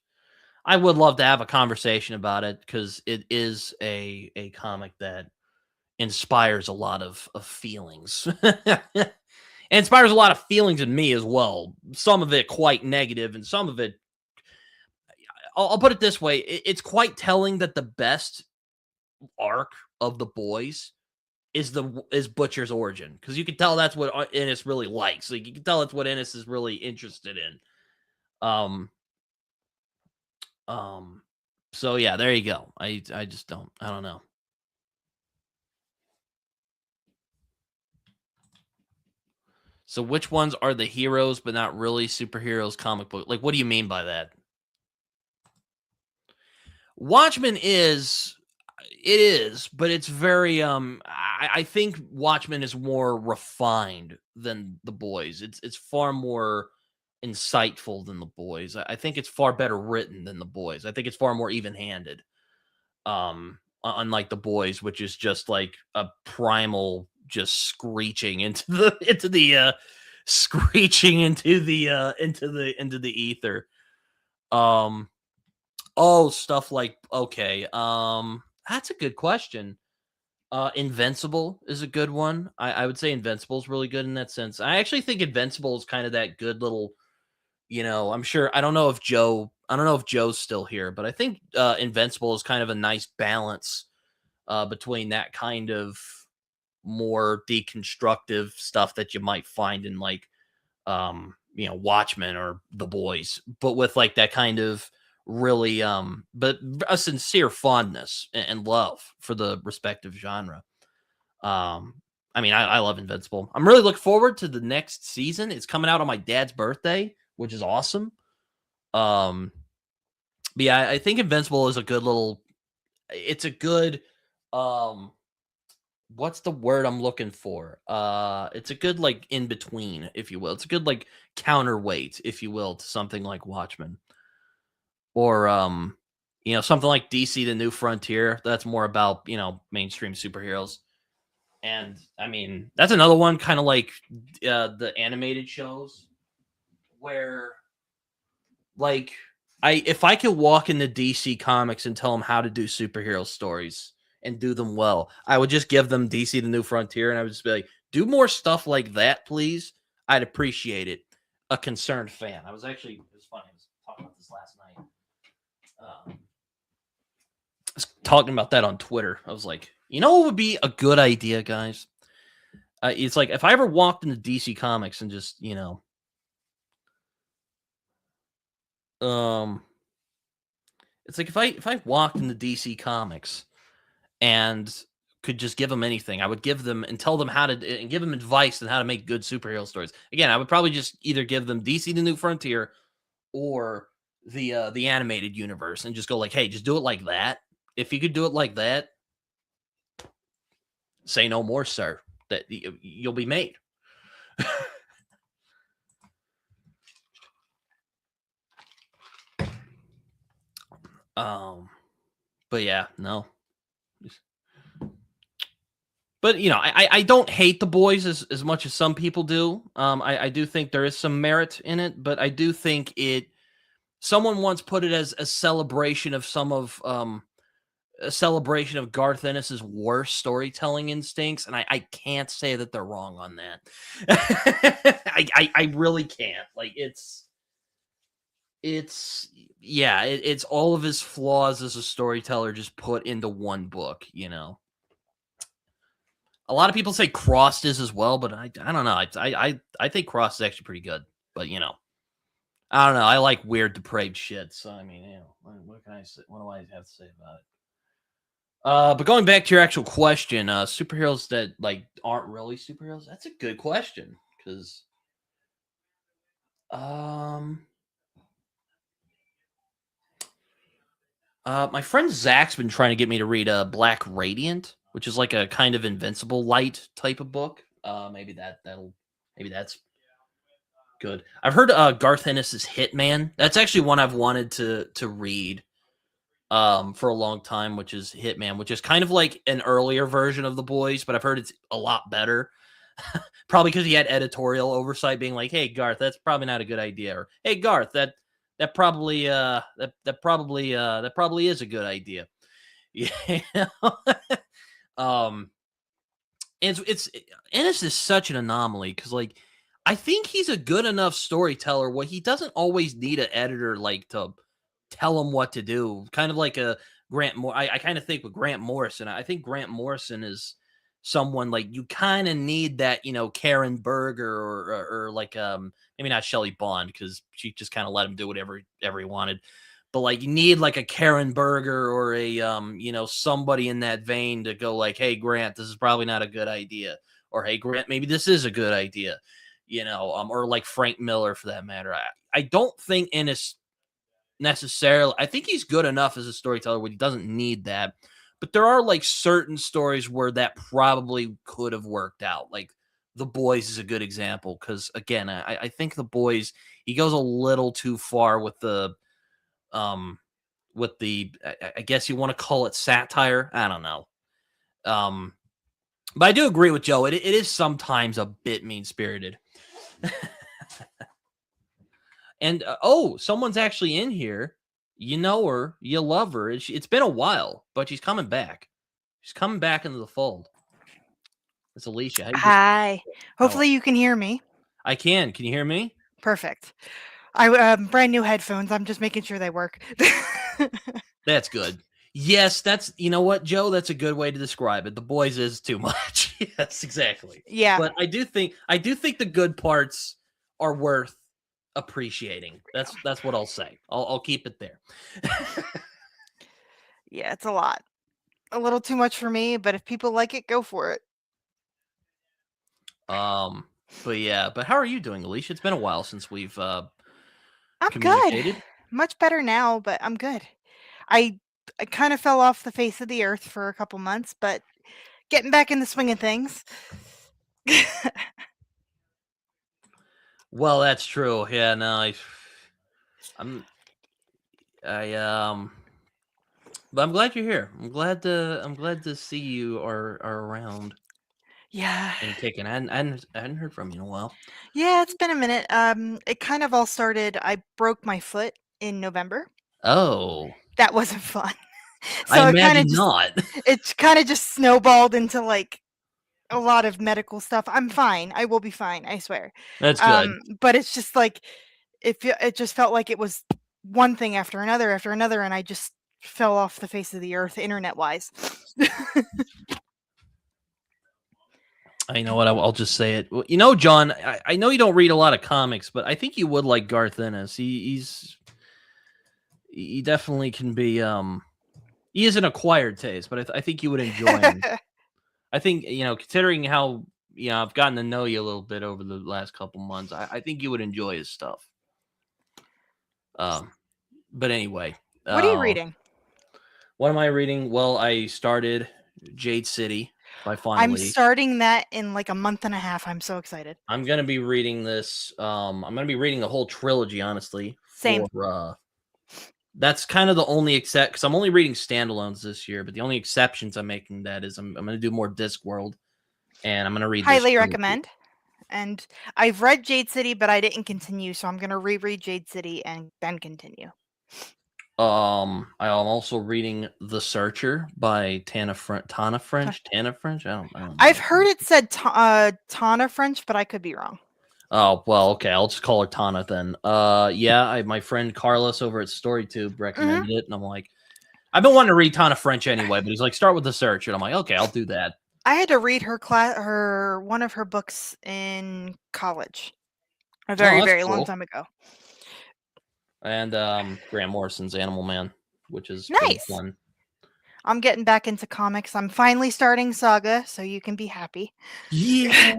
[SPEAKER 1] I would love to have a conversation about it because it is a comic that inspires a lot of feelings. It inspires a lot of feelings in me as well. Some of it quite negative, and some of it, I'll put it this way: it's quite telling that the best arc of the boys is Butcher's origin, because you can tell that's what Ennis really likes. Like you can tell that's what Ennis is really interested in. Um, um. So yeah, there you go. I just don't. I don't know. So which ones are the heroes but not really superheroes comic book? Like, what do you mean by that? Watchmen is it is, but it's very I think Watchmen is more refined than the boys. It's far more insightful than the boys. I think it's far better written than the boys. I think it's far more even-handed. Unlike the boys, which is just like a primal just screeching into the screeching into the ether. Um Oh, stuff like okay, that's a good question. Invincible is a good one. I would say Invincible is really good in that sense. I actually think Invincible is kind of that good little, I'm sure I don't know if Joe's still here, but I think Invincible is kind of a nice balance between that kind of more deconstructive stuff that you might find in like Watchmen or The Boys, but with like that kind of really but a sincere fondness and love for the respective genre. I love Invincible. I'm really looking forward to the next season. It's coming out on my dad's birthday, which is awesome. But yeah, I think Invincible is a good little. It's a good. What's the word I'm looking for? It's a good like in between, if you will. It's a good like counterweight, if you will, to something like Watchmen, or something like DC: The New Frontier. That's more about mainstream superheroes. And I mean, that's another one kind of like the animated shows where like if I could walk into DC Comics and tell them how to do superhero stories and do them well, I would just give them DC: The New Frontier and I would just be like, do more stuff like that, please. I'd appreciate it. A concerned fan. It was funny. I was talking about this last night. I was talking about that on Twitter. I was like, you know what would be a good idea, guys? It's like if I ever walked into DC Comics and just, it's like if I walked into DC Comics and could just give them anything, I would give them and tell them how to and give them advice on how to make good superhero stories. Again, I would probably just either give them DC: The New Frontier or the animated universe and just go like, hey, just do it like that. If you could do it like that, say no more, sir. That you'll be made. But yeah, no. But I don't hate The Boys as much as some people do. I do think there is some merit in it, but I do think someone once put it as a celebration of a celebration of Garth Ennis's worst storytelling instincts, and I can't say that they're wrong on that. I really can't. Like it's all of his flaws as a storyteller just put into one book. A lot of people say Crossed is as well, but I don't know. I think Crossed is actually pretty good, but I don't know. I like weird, depraved shit. So I mean, what can I say? What do I have to say about it? But going back to your actual question, superheroes that like aren't really superheroes. That's a good question because, my friend Zach's been trying to get me to read Black Radiant, which is like a kind of Invincible light type of book. Maybe that's good. I've heard Garth Ennis's Hitman. That's actually one I've wanted to read for a long time, which is Hitman, which is kind of like an earlier version of The Boys, but I've heard it's a lot better. Probably because he had editorial oversight being like, hey Garth, that's probably not a good idea, or hey Garth, that probably is a good idea. Yeah. It's Ennis is such an anomaly because like I think he's a good enough storyteller where he doesn't always need an editor like to tell him what to do. Kind of like a Grant Moore. I kind of think with Grant Morrison. I think Grant Morrison is someone like you kind of need that, Karen Berger or like maybe not Shelley Bond because she just kind of let him do whatever he wanted. But like you need like a Karen Berger or a somebody in that vein to go like, hey Grant, this is probably not a good idea, or hey Grant, maybe this is a good idea, or like Frank Miller for that matter. I don't think Ennis necessarily. I think he's good enough as a storyteller where he doesn't need that. But there are like certain stories where that probably could have worked out. Like The Boys is a good example because again, I think The Boys he goes a little too far with the I guess you want to call it satire. I don't know. But I do agree with Joe. It is sometimes a bit mean spirited. And someone's actually in here. You know her, you love her. It's been a while, but she's coming back. She's coming back into the fold. It's Alicia.
[SPEAKER 2] Hi. Hopefully you can hear me.
[SPEAKER 1] I can. Can you hear me?
[SPEAKER 2] Perfect. I brand new headphones. I'm just making sure they work.
[SPEAKER 1] That's good. Yes, that's you know what, Joe. That's a good way to describe it. The boys is too much. Yes, exactly.
[SPEAKER 2] Yeah.
[SPEAKER 1] But I do think the good parts are worth appreciating. That's what I'll say. I'll keep it there.
[SPEAKER 2] Yeah, it's a lot. A little too much for me, but if people like it, go for it.
[SPEAKER 1] um, but yeah, but how are you doing, Alicia? It's been a while since we've
[SPEAKER 2] I'm good.
[SPEAKER 1] communicated.
[SPEAKER 2] Much better now, but I'm good. I I kind of fell off the face of the earth for a couple months, but getting back in the swing of things.
[SPEAKER 1] Well, that's true. Yeah, no, I'm, I but I'm glad you're here. I'm glad to see you are around
[SPEAKER 2] Yeah.
[SPEAKER 1] and kicking. I hadn't heard from you in a while.
[SPEAKER 2] Yeah, it's been a minute. It kind of all started I broke my foot in November.
[SPEAKER 1] Oh,
[SPEAKER 2] That wasn't fun.
[SPEAKER 1] I
[SPEAKER 2] So
[SPEAKER 1] imagine not.
[SPEAKER 2] it kind of just snowballed into like a lot of medical stuff. I'm fine. I will be fine, I swear.
[SPEAKER 1] That's good.
[SPEAKER 2] But it's just like it just felt like it was one thing after another, and I just fell off the face of the earth internet-wise.
[SPEAKER 1] You know what? I'll just say it. Well, you know, John, I know you don't read a lot of comics, but I think you would like Garth Ennis. He definitely can be. He is an acquired taste, but I think you would enjoy him. I think considering how I've gotten to know you a little bit over the last couple months, I think you would enjoy his stuff. Um, but anyway,
[SPEAKER 2] What are you
[SPEAKER 1] uh,
[SPEAKER 2] reading?
[SPEAKER 1] what am I reading? Well, I started Jade City by Fawn
[SPEAKER 2] I'm
[SPEAKER 1] Lee.
[SPEAKER 2] starting that in like a month and a half. I'm so excited.
[SPEAKER 1] I'm gonna be reading this. I'm gonna be reading the whole trilogy, honestly.
[SPEAKER 2] Same.
[SPEAKER 1] That's kind of the only except because I'm only reading standalones this year. But the only exceptions I'm making that is I'm gonna do more Discworld, and I'm gonna read this
[SPEAKER 2] Highly
[SPEAKER 1] trilogy.
[SPEAKER 2] recommend. And I've read Jade City, but I didn't continue, so I'm gonna reread Jade City and then continue.
[SPEAKER 1] I am also reading The Searcher by Tana French. Tana French. I don't
[SPEAKER 2] I've
[SPEAKER 1] know.
[SPEAKER 2] heard it said Tana French, but I could be wrong.
[SPEAKER 1] Oh well, okay. I'll just call her Tana then. Yeah. My friend Carlos over at StoryTube recommended it, and I'm like, I've been wanting to read Tana French anyway, but he's like, start with The Searcher, and I'm like, okay, I'll do that.
[SPEAKER 2] I had to read one of her books in college a
[SPEAKER 1] Oh,
[SPEAKER 2] very,
[SPEAKER 1] that's
[SPEAKER 2] very long
[SPEAKER 1] cool.
[SPEAKER 2] time ago.
[SPEAKER 1] And Grant Morrison's Animal Man, which is pretty
[SPEAKER 2] Nice.
[SPEAKER 1] fun.
[SPEAKER 2] I'm getting back into comics. I'm finally starting Saga, so you can be happy.
[SPEAKER 1] Yeah.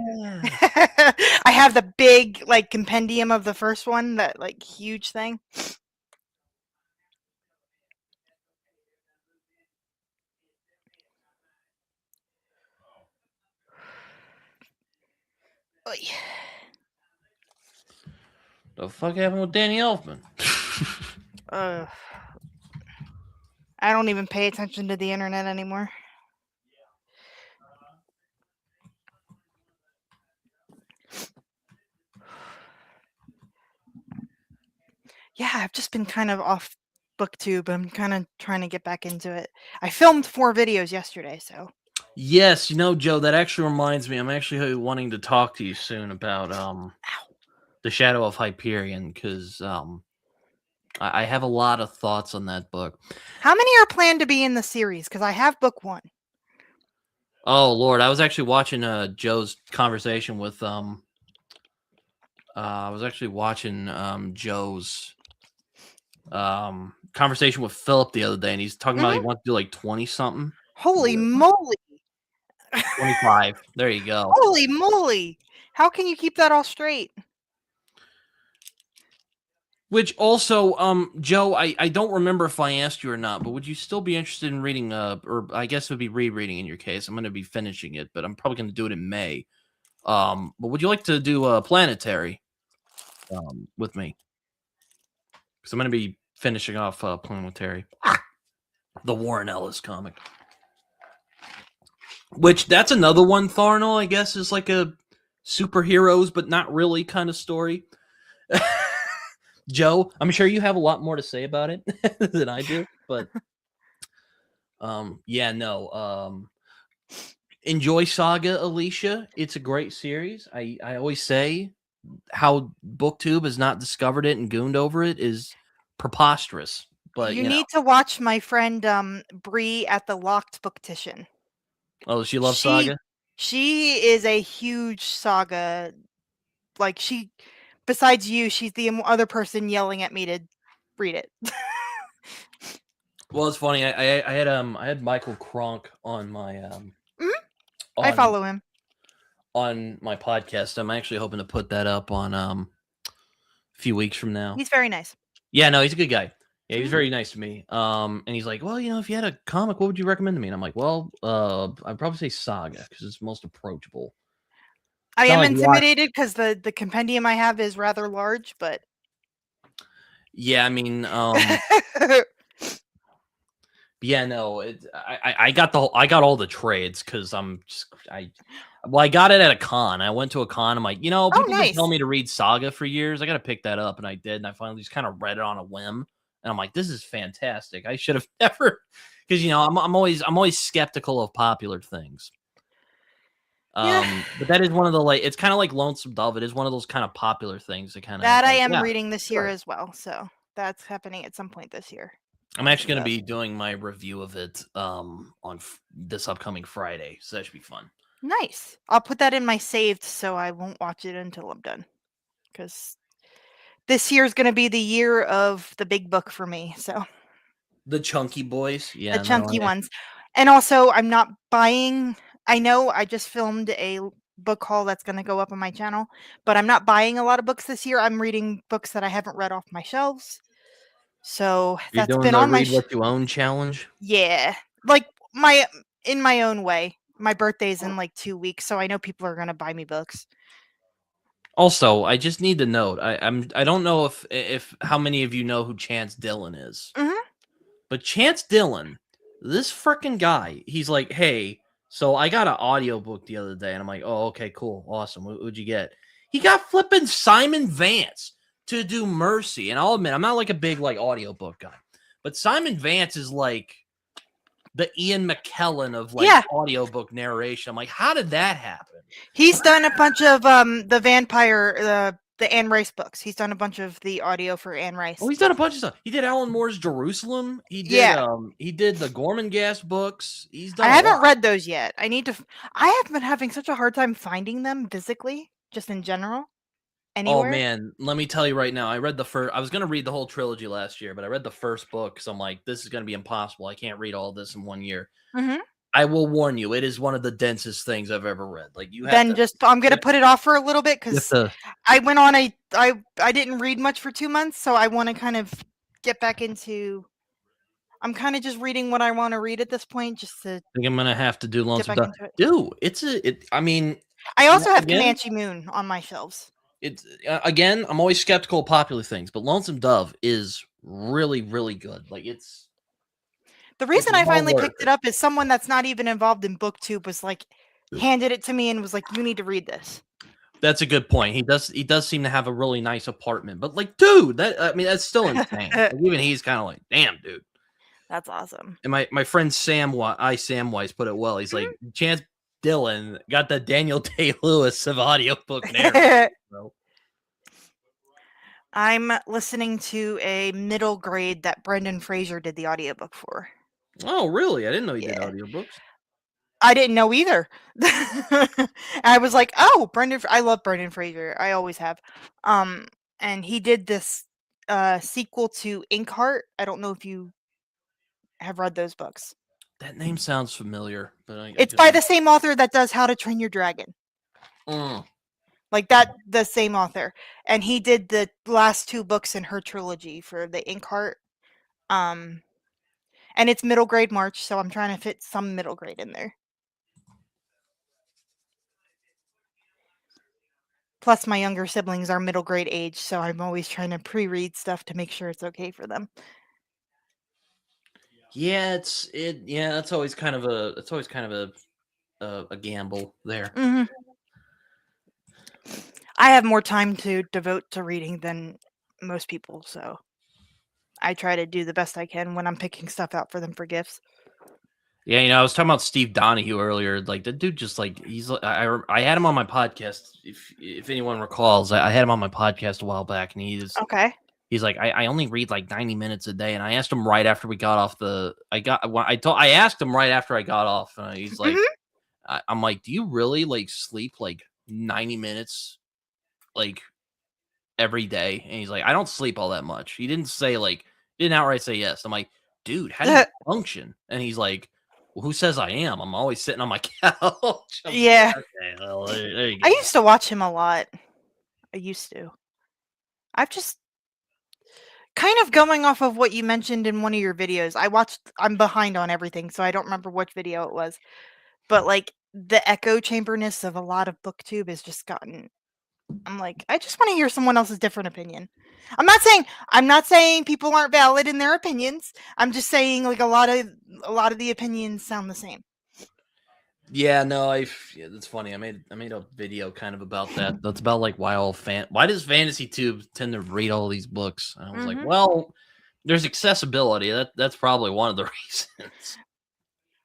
[SPEAKER 2] I have the big like compendium of the first one, that like huge thing. Oy.
[SPEAKER 1] The fuck happened with Danny Elfman?
[SPEAKER 2] I don't even pay attention to the internet anymore. Yeah, I've just been kind of off BookTube. I'm kind of trying to get back into it. I filmed 4 videos yesterday, so.
[SPEAKER 1] Yes, Joe, that actually reminds me. I'm actually wanting to talk to you soon about The Shadow of Hyperion, because I have a lot of thoughts on that book.
[SPEAKER 2] How many are planned to be in the series? Because I have book 1.
[SPEAKER 1] Oh Lord, I was actually watching Joe's conversation with I was actually watching Joe's conversation with Philip the other day, and he's talking about he wants to do like 20 something.
[SPEAKER 2] Holy moly!
[SPEAKER 1] 25. There you go.
[SPEAKER 2] Holy moly! How can you keep that all straight?
[SPEAKER 1] Which also, Joe, I don't remember if I asked you or not, but would you still be interested in reading, or I guess it would be rereading in your case. I'm going to be finishing it, but I'm probably going to do it in May. But would you like to do Planetary with me? Because I'm going to be finishing off Planetary, the Warren Ellis comic. Which that's another one, Tharnell, I guess, is like a superheroes, but not really kind of story. Joe, I'm sure you have a lot more to say about it than I do, but yeah, no. Enjoy Saga, Alicia. It's a great series. I always say how BookTube has not discovered it and gooned over it is preposterous. but
[SPEAKER 2] You need to watch my friend Bree at the Locked Booktition.
[SPEAKER 1] Oh, does she love Saga?
[SPEAKER 2] She is a huge Saga. Like besides you, she's the other person yelling at me to read it.
[SPEAKER 1] Well, it's funny. I had Michael Kronk on my
[SPEAKER 2] I follow him
[SPEAKER 1] on my podcast. I'm actually hoping to put that up on a few weeks from now.
[SPEAKER 2] He's very nice.
[SPEAKER 1] Yeah, no, he's a good guy. Yeah, he's very nice to me. And he's like, well, if you had a comic, what would you recommend to me? And I'm like, well, I'd probably say Saga because it's most approachable.
[SPEAKER 2] I am intimidated because the compendium I have is rather large, but
[SPEAKER 1] yeah, I mean, yeah, no, I got all the trades because I got it at a con. I went to a con. I'm like, people been telling me to read Saga for years. I got to pick that up, and I did. And I finally just kind of read it on a whim, and I'm like, this is fantastic. I should have never, because I'm always skeptical of popular things. But that is one of the it's kind of like Lonesome Dove. It is one of those kind of popular things that
[SPEAKER 2] I am reading this year as well. So that's happening at some point this year.
[SPEAKER 1] I'm actually going to be doing my review of it on this upcoming Friday, so that should be fun.
[SPEAKER 2] Nice. I'll put that in my saved so I won't watch it until I'm done. Because this year is going to be the year of the big book for me. So
[SPEAKER 1] the chunky boys,
[SPEAKER 2] the chunky ones, and also I'm not buying. I know I just filmed a book haul that's going to go up on my channel, but I'm not buying a lot of books this year. I'm reading books that I haven't read off my shelves. So
[SPEAKER 1] you're
[SPEAKER 2] that's
[SPEAKER 1] doing
[SPEAKER 2] been
[SPEAKER 1] the
[SPEAKER 2] on my
[SPEAKER 1] read what you own challenge.
[SPEAKER 2] Yeah, like in my own way. My birthday's in like 2 weeks, so I know people are gonna buy me books.
[SPEAKER 1] Also, I just need to note. I don't know if how many of you know who Chance Dillon is, but Chance Dillon, this freaking guy, he's like, hey, so I got an audiobook the other day, and I'm like, oh, okay, cool, awesome. What'd you get? He got flipping Simon Vance to do Mercy. And I'll admit, I'm not like a big audiobook guy, but Simon Vance is like the Ian McKellen of audiobook narration. I'm like, how did that happen?
[SPEAKER 2] He's done a bunch of the vampire, the Anne Rice books. He's done a bunch of the audio for Anne Rice.
[SPEAKER 1] Oh, he's done a bunch of stuff. He did Alan Moore's Jerusalem. He did the Gormenghast books. He's done.
[SPEAKER 2] I haven't read those yet. I need to. I have been having such a hard time finding them physically, just in general. Anywhere.
[SPEAKER 1] Oh man, let me tell you right now. I read the first. I was gonna read the whole trilogy last year, but I read the first book, so I'm like, this is gonna be impossible. I can't read all this in 1 year. I will warn you, it is one of the densest things I've ever read. Like you have
[SPEAKER 2] I'm gonna put it off for a little bit because I went on I didn't read much for 2 months, so I want to kind of get back into. I'm kind of just reading what I want to read at this point, just to.
[SPEAKER 1] I think I'm gonna have to do Lonesome Dove. Dude, I mean,
[SPEAKER 2] I also have Comanche Moon on my shelves.
[SPEAKER 1] It's again, I'm always skeptical of popular things, but Lonesome Dove is really, really good. Like it's.
[SPEAKER 2] The reason I finally picked it up is someone that's not even involved in BookTube was like, handed it to me and was like, "You need to read this."
[SPEAKER 1] That's a good point. He does seem to have a really nice apartment, but like, dude, that's still insane. Like, even he's kind of like, damn, dude.
[SPEAKER 2] That's awesome.
[SPEAKER 1] And my friend Samwise put it well. He's like, Chance Dillon got the Daniel Day-Lewis of audiobook narrative.
[SPEAKER 2] I'm listening to a middle grade that Brendan Fraser did the audiobook for.
[SPEAKER 1] Oh, really? I didn't know he did audiobooks.
[SPEAKER 2] I didn't know either. I was like, oh, I love Brendan Fraser. I always have. And he did this sequel to Inkheart. I don't know if you have read those books.
[SPEAKER 1] That name sounds familiar, but
[SPEAKER 2] it's by the same author that does How to Train Your Dragon. Like that, the same author. And he did the last 2 books in her trilogy for the Inkheart. And it's middle grade March, so I'm trying to fit some middle grade in there. Plus, my younger siblings are middle grade age, so I'm always trying to pre-read stuff to make sure it's okay for them.
[SPEAKER 1] Yeah, that's always kind of a gamble there.
[SPEAKER 2] I have more time to devote to reading than most people, so I try to do the best I can when I'm picking stuff out for them for gifts.
[SPEAKER 1] Yeah, I was talking about Steve Donahue earlier. Like the dude, just like I had him on my podcast. If anyone recalls, I had him on my podcast a while back, and he's he's like, I only read like 90 minutes a day. And I asked him right after we got off the, I asked him right after I got off, and he's like,
[SPEAKER 2] Mhm.
[SPEAKER 1] I'm like, do you really like sleep like 90 minutes like every day? And he's like, I don't sleep all that much. He didn't say like, he didn't outright say yes. I'm like, dude, how do you function? And he's like, well, who says I am? I'm always sitting on my couch. I'm like,
[SPEAKER 2] Yeah.
[SPEAKER 1] okay, well, there you
[SPEAKER 2] I
[SPEAKER 1] go.
[SPEAKER 2] used to watch him a lot. I used to. I've just kind of going off of what you mentioned in one of your videos. I'm behind on everything, so I don't remember which video it was. But like the echo chamberness of a lot of booktube has just gotten I'm like, I just want to hear someone else's different opinion. I'm not saying people aren't valid in their opinions. I'm just saying like a lot of the opinions sound the same.
[SPEAKER 1] Yeah, no, yeah, that's funny. I made a video kind of about that. That's about like why does fantasy tube tend to read all these books? And I was like,
[SPEAKER 2] Mhm.
[SPEAKER 1] well, there's accessibility. That's probably one of the reasons.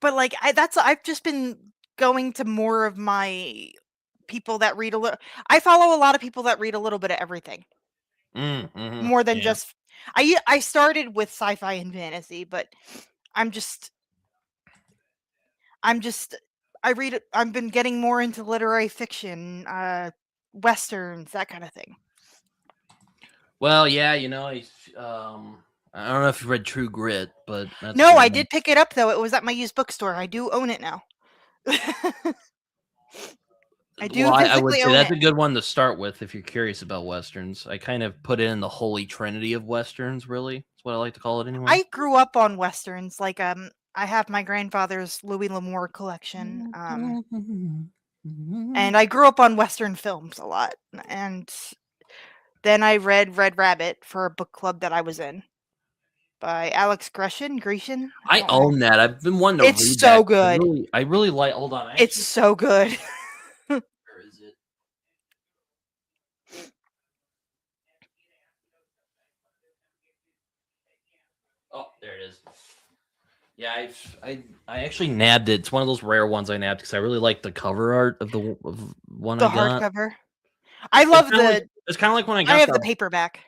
[SPEAKER 2] But like I've just been going to more of my people that read a little I follow a lot of people that read a little bit of everything. More than
[SPEAKER 1] Yeah.
[SPEAKER 2] just I started with sci-fi and fantasy, but I'm just I'm just I've been getting more into literary fiction, westerns, that kind of thing.
[SPEAKER 1] Well, yeah, I don't know if you read True Grit, but that's a
[SPEAKER 2] No,
[SPEAKER 1] good
[SPEAKER 2] I
[SPEAKER 1] one.
[SPEAKER 2] did pick it up though. It was at my used bookstore. I do own it now. I
[SPEAKER 1] Well,
[SPEAKER 2] do
[SPEAKER 1] I would
[SPEAKER 2] physically
[SPEAKER 1] say
[SPEAKER 2] own
[SPEAKER 1] that's
[SPEAKER 2] it.
[SPEAKER 1] a good one to start with if you're curious about westerns. I kind of put it in the holy trinity of westerns. Really, that's what I like to call it anyway.
[SPEAKER 2] I grew up on westerns. Like I have my grandfather's Louis L'Amour collection. And I grew up on western films a lot. And then I read Red Rabbit for a book club that I was in by Alex Grecian. I
[SPEAKER 1] I
[SPEAKER 2] don't remember.
[SPEAKER 1] own that. I've been wanting to
[SPEAKER 2] It's
[SPEAKER 1] read
[SPEAKER 2] so
[SPEAKER 1] that.
[SPEAKER 2] good.
[SPEAKER 1] I really like. Hold on, I
[SPEAKER 2] It's
[SPEAKER 1] actually.
[SPEAKER 2] so good.
[SPEAKER 1] Where is it? Oh, there it is. Yeah, I actually nabbed it. It's one of those rare ones I nabbed because I really like the cover art of of one I
[SPEAKER 2] The
[SPEAKER 1] got.
[SPEAKER 2] hardcover. I
[SPEAKER 1] It's
[SPEAKER 2] love
[SPEAKER 1] kind of like
[SPEAKER 2] the
[SPEAKER 1] it's kind of like when I
[SPEAKER 2] I
[SPEAKER 1] got
[SPEAKER 2] have the
[SPEAKER 1] the.
[SPEAKER 2] paperback.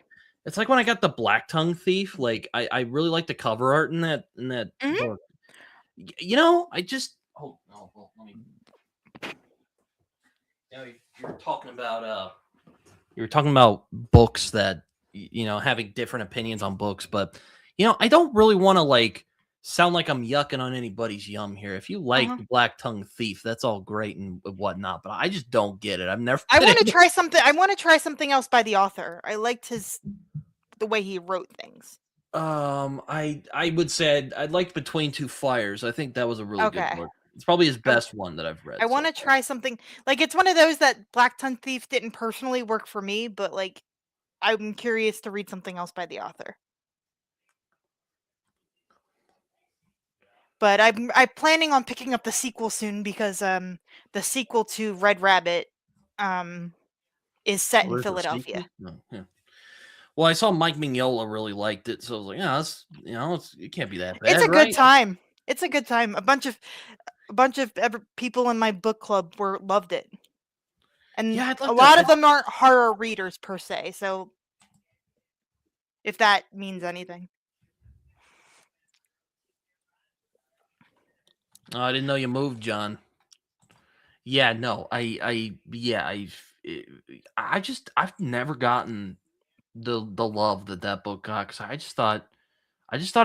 [SPEAKER 1] It's like when I got the Black Tongue Thief. Like I really like the cover art in that
[SPEAKER 2] Mhm.
[SPEAKER 1] book. You know, I just let me. You know, you were talking about books that having different opinions on books, but I don't really want to like sound like I'm yucking on anybody's yum here. If you like
[SPEAKER 2] Uh-huh.
[SPEAKER 1] the Black Tongue Thief, that's all great and whatnot, but I just don't get it. I've never
[SPEAKER 2] I
[SPEAKER 1] been
[SPEAKER 2] wanna
[SPEAKER 1] able.
[SPEAKER 2] try something I wanna try something else by the author. I liked the way he wrote things.
[SPEAKER 1] I would say I'd like Between Two Fires. I think that was a really good
[SPEAKER 2] Okay.
[SPEAKER 1] book. It's probably his
[SPEAKER 2] I
[SPEAKER 1] best one that I've
[SPEAKER 2] I
[SPEAKER 1] read so
[SPEAKER 2] wanna
[SPEAKER 1] far.
[SPEAKER 2] try something like, it's one of those that Black Tongue Thief didn't personally work for me, but, like, I'm curious to read something else by the author. But I'm planning on picking up the sequel soon because, the sequel to Red Rabbit, um, is set in
[SPEAKER 1] Where's the
[SPEAKER 2] Philadelphia.
[SPEAKER 1] sequel? No, yeah. Well, I saw Mike Mignola really liked it, so I was like, yeah, it can't be that
[SPEAKER 2] It's
[SPEAKER 1] bad,
[SPEAKER 2] a good
[SPEAKER 1] right?
[SPEAKER 2] time. It's a good time. A bunch of people in my book club were loved it, and
[SPEAKER 1] Yeah, I'd
[SPEAKER 2] a
[SPEAKER 1] like to.
[SPEAKER 2] lot of them aren't horror readers per se. So if that means anything,
[SPEAKER 1] Oh, I didn't know you moved, John. Yeah, no, I've never gotten the love that book got because I just thought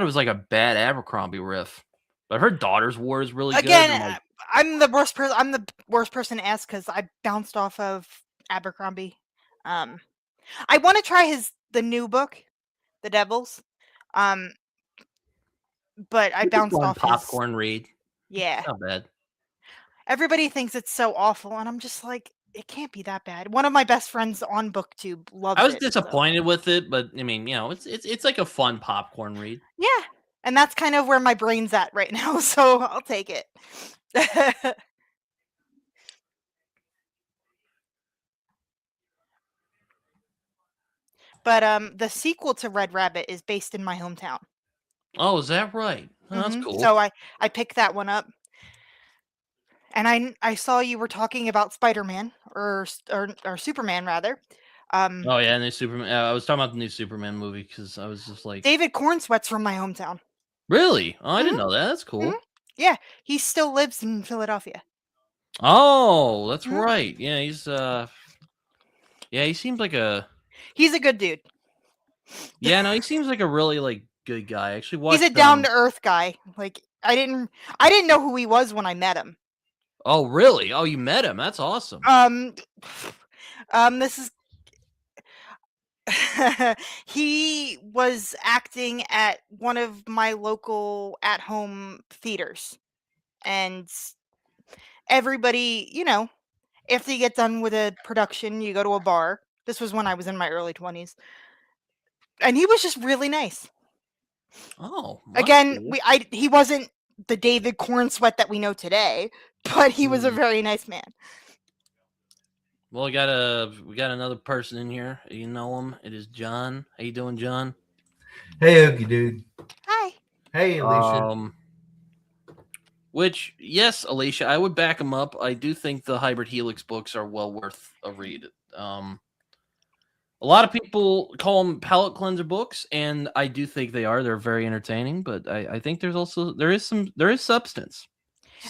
[SPEAKER 1] it was like a bad Abercrombie riff. But I heard Daughter's War is really good.
[SPEAKER 2] again,
[SPEAKER 1] And like,
[SPEAKER 2] I'm the worst person to ask because I bounced off of Abercrombie. Um, I want to try the new book, The Devils. Um, but I
[SPEAKER 1] it's a
[SPEAKER 2] bounced
[SPEAKER 1] fun
[SPEAKER 2] off his.
[SPEAKER 1] popcorn read.
[SPEAKER 2] Yeah,
[SPEAKER 1] Not bad.
[SPEAKER 2] everybody thinks it's so awful, and I'm just like, it can't be that bad. One of my best friends on BookTube
[SPEAKER 1] I
[SPEAKER 2] loves
[SPEAKER 1] was
[SPEAKER 2] it. So
[SPEAKER 1] disappointed with it, but I mean, it's like a fun popcorn read.
[SPEAKER 2] yeah, and that's kind of where my brain's at right now. So I'll take it. But the sequel to Red Rabbit is based in my hometown.
[SPEAKER 1] Oh, is that right? Oh, that's cool.
[SPEAKER 2] So I picked that one up, and I saw you were talking about Spider-Man or Superman rather. Um,
[SPEAKER 1] Oh yeah, new Superman. I was talking about the new Superman movie because I was just like,
[SPEAKER 2] David Cornsweat's from my hometown.
[SPEAKER 1] really? Oh, I didn't
[SPEAKER 2] Mhm,
[SPEAKER 1] know that. That's
[SPEAKER 2] mhm.
[SPEAKER 1] cool.
[SPEAKER 2] Yeah, he still lives in Philadelphia.
[SPEAKER 1] Oh, that's
[SPEAKER 2] Mhm.
[SPEAKER 1] right. Yeah, yeah, he seems like a
[SPEAKER 2] He's a good dude.
[SPEAKER 1] yeah, no, he seems like a really like good guy. I actually
[SPEAKER 2] He's a
[SPEAKER 1] watched
[SPEAKER 2] down to earth guy. Like I didn't know who he was when I met him.
[SPEAKER 1] Oh, really? Oh, you met him. That's awesome.
[SPEAKER 2] Um, this is he was acting at one of my local at-home theaters, and everybody, after you get done with a production, you go to a bar. This was when I was in my early 20s, and he was just really nice.
[SPEAKER 1] Oh, well, that's
[SPEAKER 2] Again,
[SPEAKER 1] cool.
[SPEAKER 2] he wasn't the David Cornsweat that we know today, but he was a
[SPEAKER 1] Mm.
[SPEAKER 2] very nice man.
[SPEAKER 1] Well, we got another person in here. You know him. It is John. How you doing, John?
[SPEAKER 3] Hey, Ookie dude.
[SPEAKER 2] Hi.
[SPEAKER 3] Hey, Alicia.
[SPEAKER 1] Which, yes, Alicia, I would back him up. I do think the Hybrid Helix books are well worth a read. A lot of people call them palate cleanser books, and I do think they are. They're very entertaining, but I think there is substance.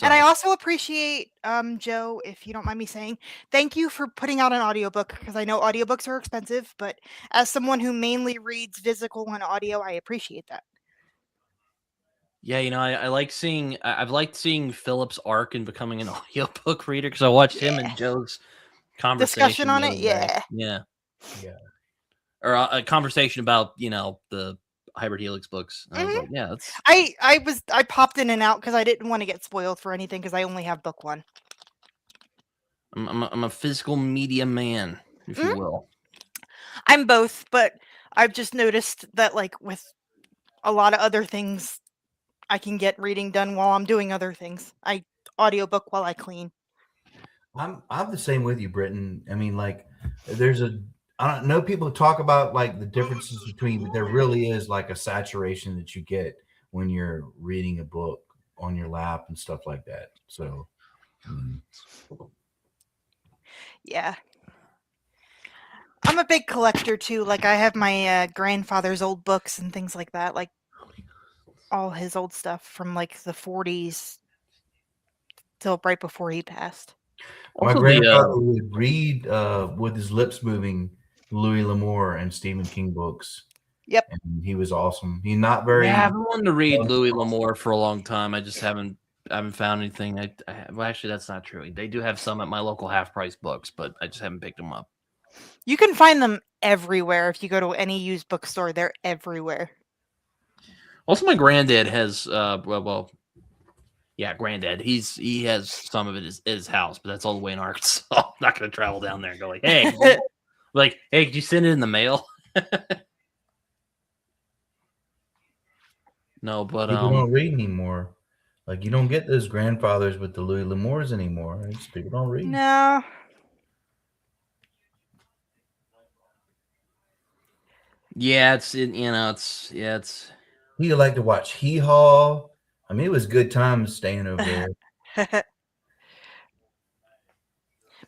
[SPEAKER 2] And I
[SPEAKER 1] So
[SPEAKER 2] also appreciate, Joe, if you don't mind me saying, thank you for putting out an audiobook, because I know audiobooks are expensive, but as someone who mainly reads physical and audio, I appreciate that.
[SPEAKER 1] yeah, I like seeing. I've liked seeing Philip's arc in becoming an audiobook reader because I watched him
[SPEAKER 2] Yeah.
[SPEAKER 1] and Joe's
[SPEAKER 2] Discussion
[SPEAKER 1] conversation
[SPEAKER 2] on
[SPEAKER 1] the
[SPEAKER 2] it?
[SPEAKER 1] other day.
[SPEAKER 2] Yeah.
[SPEAKER 1] Yeah,
[SPEAKER 3] Yeah.
[SPEAKER 1] or a conversation about the Hybrid Helix books. And I was
[SPEAKER 2] Mhm.
[SPEAKER 1] like, yeah, that's
[SPEAKER 2] I popped in and out because I didn't want to get spoiled for anything because I only have book one.
[SPEAKER 1] I'm a physical media man, if you
[SPEAKER 2] Mhm.
[SPEAKER 1] will.
[SPEAKER 2] I'm both, but I've just noticed that, like, with a lot of other things, I can get reading done while I'm doing other things. I audiobook while I clean.
[SPEAKER 3] I'm the same with you, Britton. I mean, like, there's a I don't know people talk about like the differences between, but there really is like a saturation that you get when you're reading a book on your lap and stuff like that. So, I mean,
[SPEAKER 2] Yeah. I'm a big collector too. Like I have my grandfather's old books and things like that, like all his old stuff from like the 40s till right before he passed.
[SPEAKER 3] my
[SPEAKER 1] Also,
[SPEAKER 3] grandfather would read with his lips moving Louis L'Amour and Stephen King books,
[SPEAKER 2] Yep.
[SPEAKER 3] and he was awesome. He's not
[SPEAKER 1] yeah,
[SPEAKER 3] very
[SPEAKER 1] I've been wanting to read Louis L'Amour for a long time. I just haven't found anything. Well, actually, that's not true. They do have some at my local half price books, but I just haven't picked them up.
[SPEAKER 2] You can find them everywhere if you go to any used bookstore. They're everywhere.
[SPEAKER 1] Also, my granddad has yeah, granddad. He has some of it at his house, but that's all the way in Arkansas. I'm not gonna travel down there and go like, hey, could you send it in the mail? No, but
[SPEAKER 3] people don't read anymore. Like you don't get those grandfathers with the Louis L'Amours anymore. Just people don't read.
[SPEAKER 2] No.
[SPEAKER 1] yeah, it's
[SPEAKER 3] He like to watch Hee Haw. I mean, it was good times staying over there.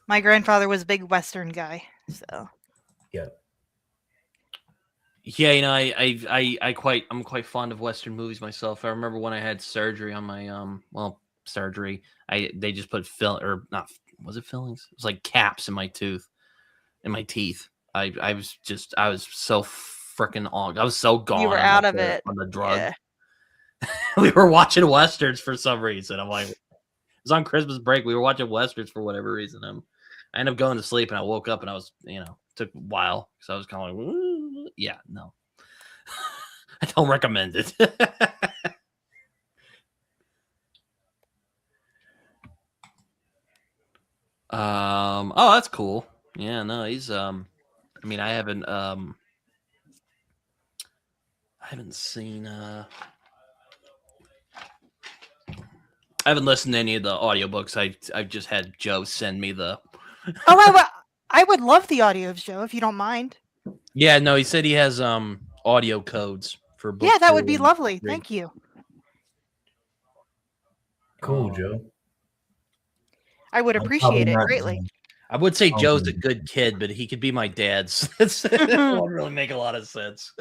[SPEAKER 2] My grandfather was a big Western guy, so
[SPEAKER 3] Yeah.
[SPEAKER 1] yeah, I'm quite fond of Western movies myself. I remember when I had surgery on my surgery. They just put or not was it fillings? It was like caps in my teeth. I was so freaking I was so
[SPEAKER 2] you were
[SPEAKER 1] gone
[SPEAKER 2] out of it.
[SPEAKER 1] on the drug.
[SPEAKER 2] Yeah.
[SPEAKER 1] We were watching westerns for some reason. I'm like, it was on Christmas break. We were watching westerns for whatever reason. I ended up going to sleep and I woke up and I was, took a while because I was kind of like, yeah, no, I don't recommend it. Oh, that's cool. Yeah, no, he's I mean, I haven't seen I haven't listened to any of the audiobooks. I've just had Joe send me the
[SPEAKER 2] Oh, I would love the audio show if you don't mind.
[SPEAKER 1] Yeah, no, he said he has audio codes for book.
[SPEAKER 2] Yeah, that would
[SPEAKER 1] 2
[SPEAKER 2] be
[SPEAKER 1] and
[SPEAKER 2] lovely.
[SPEAKER 1] 3.
[SPEAKER 2] Thank you.
[SPEAKER 3] Cool, Joe.
[SPEAKER 2] I would
[SPEAKER 3] I'm probably
[SPEAKER 2] appreciate it
[SPEAKER 3] not
[SPEAKER 2] greatly.
[SPEAKER 1] I would say Joe's a good kid, but he could be my dad's. That won't really make a lot of sense.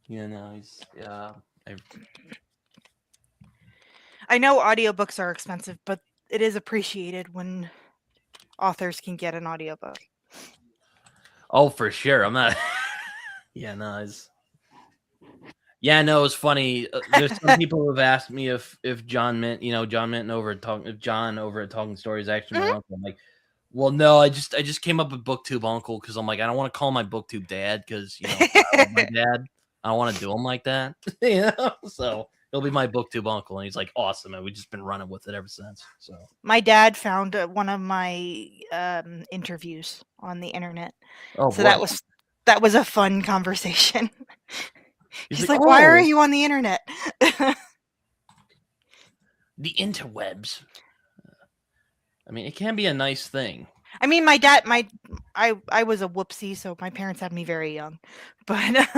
[SPEAKER 1] Yeah, no, he's
[SPEAKER 2] I know audiobooks are expensive, but it is appreciated when authors can get an audiobook.
[SPEAKER 1] Oh, for sure. I'm not. Yeah, no, it's. Yeah, no, it's funny. There's some people who have asked me if John Minton over at Talking Stories actually my uncle. I'm like, well, no, I just came up with BookTube uncle because I'm like, I don't want to call my BookTube dad because I love my dad. I don't want to do him like that, So he'll be my BookTube uncle, and he's like awesome, and we've just been running with it ever since. So
[SPEAKER 2] my dad found one of my interviews on the internet,
[SPEAKER 1] oh,
[SPEAKER 2] so
[SPEAKER 1] boy.
[SPEAKER 2] that was a fun conversation. He's like,
[SPEAKER 1] oh,
[SPEAKER 2] why are you on the internet?
[SPEAKER 1] The interwebs. I mean, it can be a nice thing.
[SPEAKER 2] I mean, my dad, I was a whoopsie, so my parents had me very young, but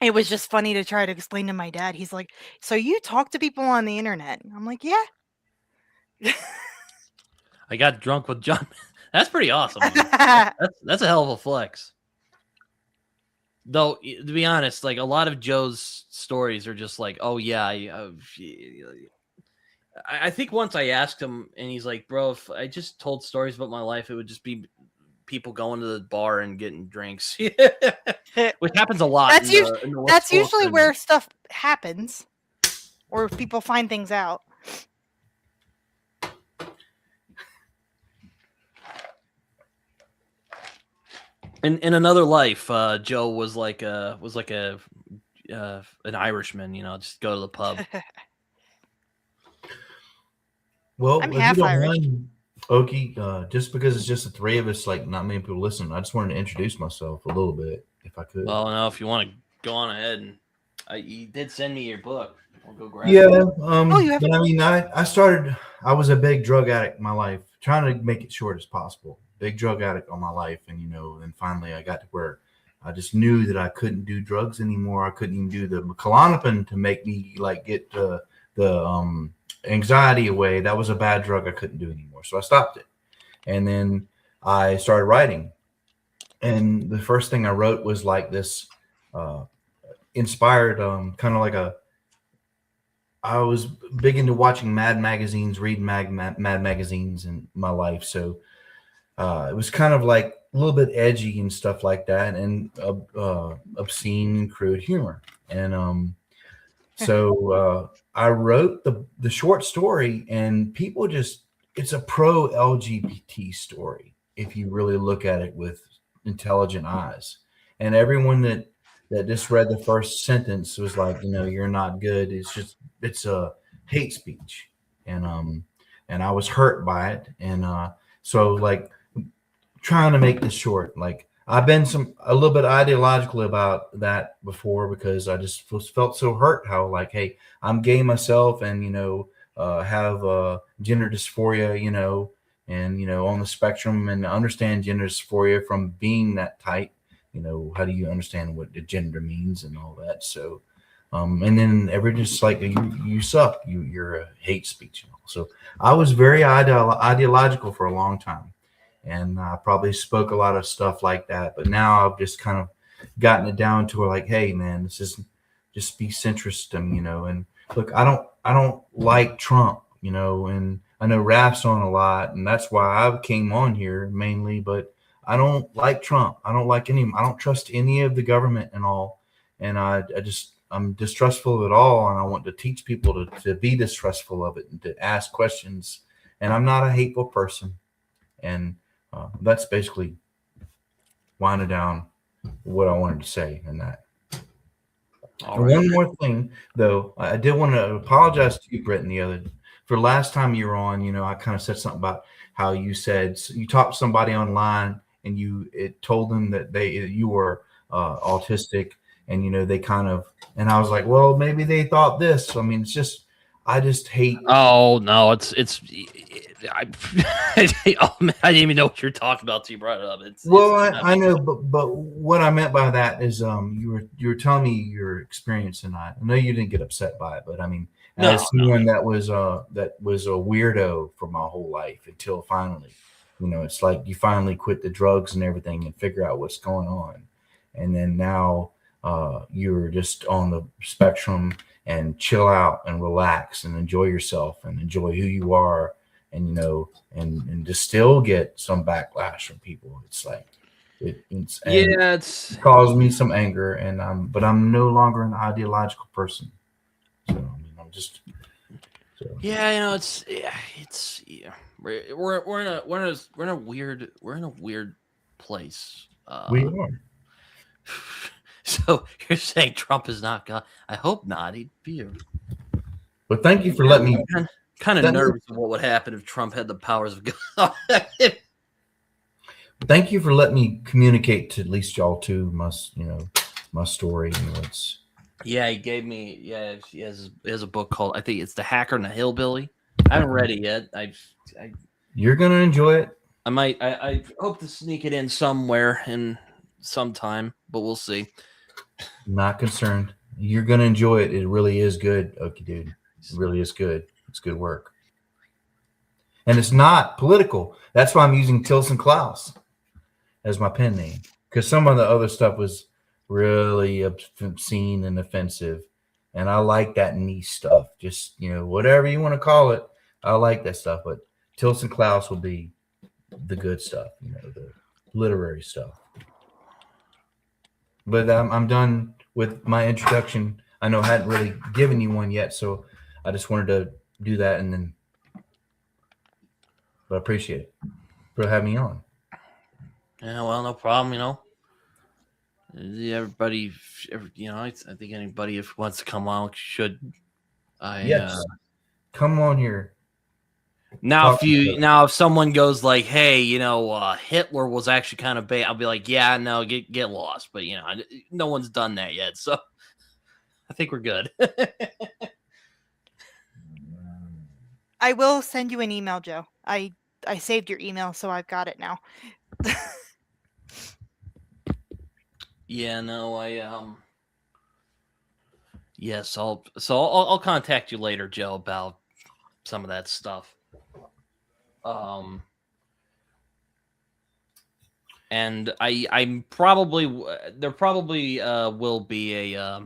[SPEAKER 2] it was just funny to try to explain to my dad. He's like, so you talk to people on the internet? I'm like, yeah.
[SPEAKER 1] I got drunk with John. That's pretty awesome. That's a hell of a flex. Though, to be honest, like a lot of Joe's stories are just like, oh yeah, I think once I asked him, and he's like, bro, if I just told stories about my life, it would just be people going to the bar and getting drinks, which happens a lot.
[SPEAKER 2] That's usually where stuff happens, or people find things out.
[SPEAKER 1] In another life, Joe was like an Irishman, just go to the pub.
[SPEAKER 3] Well,
[SPEAKER 2] I'm
[SPEAKER 3] if
[SPEAKER 2] half
[SPEAKER 3] you don't
[SPEAKER 2] Irish.
[SPEAKER 3] mind, Okie, just because it's just the three of us, like not many people listen, I just wanted to introduce myself a little bit, if I could.
[SPEAKER 1] Well, no, if you want to go on ahead, and you did send me your book. I'll go grab it.
[SPEAKER 3] Yeah, but I mean, I was a big drug addict in my life, trying to make it short as possible. Big drug addict all my life, and and finally I got to where I just knew that I couldn't do drugs anymore. I couldn't even do the Klonopin to make me like get the anxiety away. That was a bad drug I couldn't do anymore, so I stopped it. And then I started writing, and the first thing I wrote was like this inspired, kind of like I was big into watching Mad magazines, reading Mad magazines in my life. So it was kind of like a little bit edgy and stuff like that, and obscene and crude humor. And so I wrote the short story, and people it's a pro LGBT story if you really look at it with intelligent eyes. And everyone that just read the first sentence was like, you're not good. It's a hate speech. And I was hurt by it. And so like trying to make this short, like I've been a little bit ideological about that before, because I just felt so hurt how like, hey, I'm gay myself, and have gender dysphoria, and on the spectrum, and understand gender dysphoria from being that type. How do you understand what the gender means and all that? So, and then just like you suck, you're a hate speech. So I was very ideological for a long time. And I probably spoke a lot of stuff like that, but now I've just kind of gotten it down to where like, hey man, this is just be centrist, and look, I don't like Trump, and I know Raph's on a lot, and that's why I came on here mainly, but I don't like Trump. I don't like I don't trust any of the government and all. And I'm distrustful of it all. And I want to teach people to be distrustful of it and to ask questions. And I'm not a hateful person. And that's basically winding down what I wanted to say in that. One more thing, though, I did want to apologize to you, Britton, for last time you were on. I kind of said something about how you said you talked to somebody online and it told them that you were autistic, and they kind of, and I was like, well, maybe they thought this. I mean, it's just I just hate.
[SPEAKER 1] Oh no, it's I, oh, man, I didn't even know what you're talking about till you brought it up.
[SPEAKER 3] Well, I know, but what I meant by that is you were telling me your experience, and I know you didn't get upset by it, but I mean, as someone that was a weirdo for my whole life until finally, it's like you finally quit the drugs and everything and figure out what's going on, and then now you're just on the spectrum and chill out and relax and enjoy yourself and enjoy who you are, and and to still get some backlash from people. It's like it's caused me some anger, but I'm no longer an ideological person. So I'm just
[SPEAKER 1] yeah, we're in a weird place.
[SPEAKER 3] We are.
[SPEAKER 1] So you're saying Trump is not God? I hope not. He'd be.
[SPEAKER 3] But thank you for letting me.
[SPEAKER 1] Kind of nervous of what would happen if Trump had the powers of God.
[SPEAKER 3] Thank you for letting me communicate to at least y'all too. My story. It's.
[SPEAKER 1] Yeah, he gave me. Yeah, he has a book called, I think it's The Hacker and the Hillbilly. I haven't read it yet.
[SPEAKER 3] You're gonna enjoy it.
[SPEAKER 1] I might. I hope to sneak it in somewhere in sometime, but we'll see.
[SPEAKER 3] Not concerned. You're gonna enjoy it. It really is good. Okay, dude. It really is good. It's good work. And it's not political. That's why I'm using Tilson Klaus as my pen name, because some of the other stuff was really obscene and offensive, and I like that niche stuff. Just whatever you want to call it, I like that stuff. But Tilson Klaus will be the good stuff, the literary stuff. But I'm done with my introduction. I know I hadn't really given you one yet, so I just wanted to do that, and then. But I appreciate it for having me on.
[SPEAKER 1] Yeah, well, no problem. Everybody, I think anybody if wants to come on should.
[SPEAKER 3] Yes, come on here.
[SPEAKER 1] Now, if someone goes like, "Hey, Hitler was actually kind of bad," I'll be like, "Yeah, no, get lost." But no one's done that yet, so I think we're good.
[SPEAKER 2] I will send you an email, Joe. I saved your email, so I've got it now.
[SPEAKER 1] Yeah, no, yes, I'll contact you later, Joe, about some of that stuff. And I'm probably there probably will be a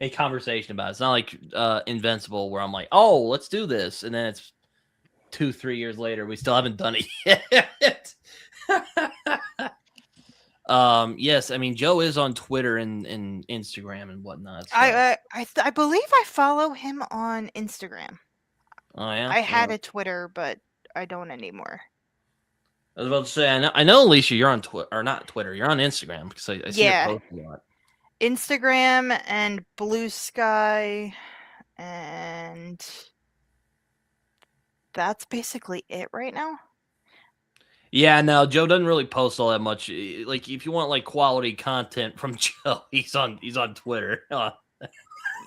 [SPEAKER 1] a conversation about it. It's not like Invincible where I'm like, oh, let's do this, and then it's 2-3 years later we still haven't done it yet. Yes, I mean Joe is on Twitter and Instagram and whatnot. So.
[SPEAKER 2] I believe I follow him on Instagram.
[SPEAKER 1] Oh yeah,
[SPEAKER 2] I had a Twitter, but I don't anymore.
[SPEAKER 1] I was about to say, I know, Alicia, you're on Twitter, or not Twitter, you're on Instagram, because I see your post a lot.
[SPEAKER 2] Instagram and Blue Sky, and that's basically it right now.
[SPEAKER 1] Yeah, no, Joe doesn't really post all that much. Like, if you want like quality content from Joe, he's on Twitter.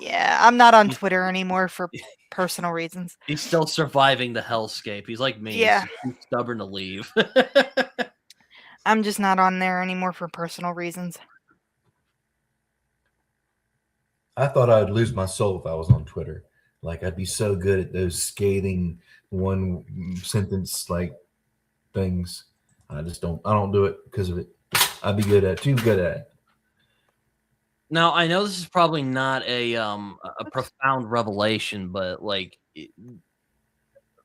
[SPEAKER 2] Yeah, I'm not on Twitter anymore for personal reasons.
[SPEAKER 1] He's still surviving the hellscape. He's like me.
[SPEAKER 2] Yeah.
[SPEAKER 1] He's too stubborn to leave.
[SPEAKER 2] I'm just not on there anymore for personal reasons.
[SPEAKER 3] I thought I'd lose my soul if I was on Twitter. Like, I'd be so good at those scathing one sentence like things. I don't do it because of it. I'd be too good at it.
[SPEAKER 1] Now, I know this is probably not a profound revelation, but like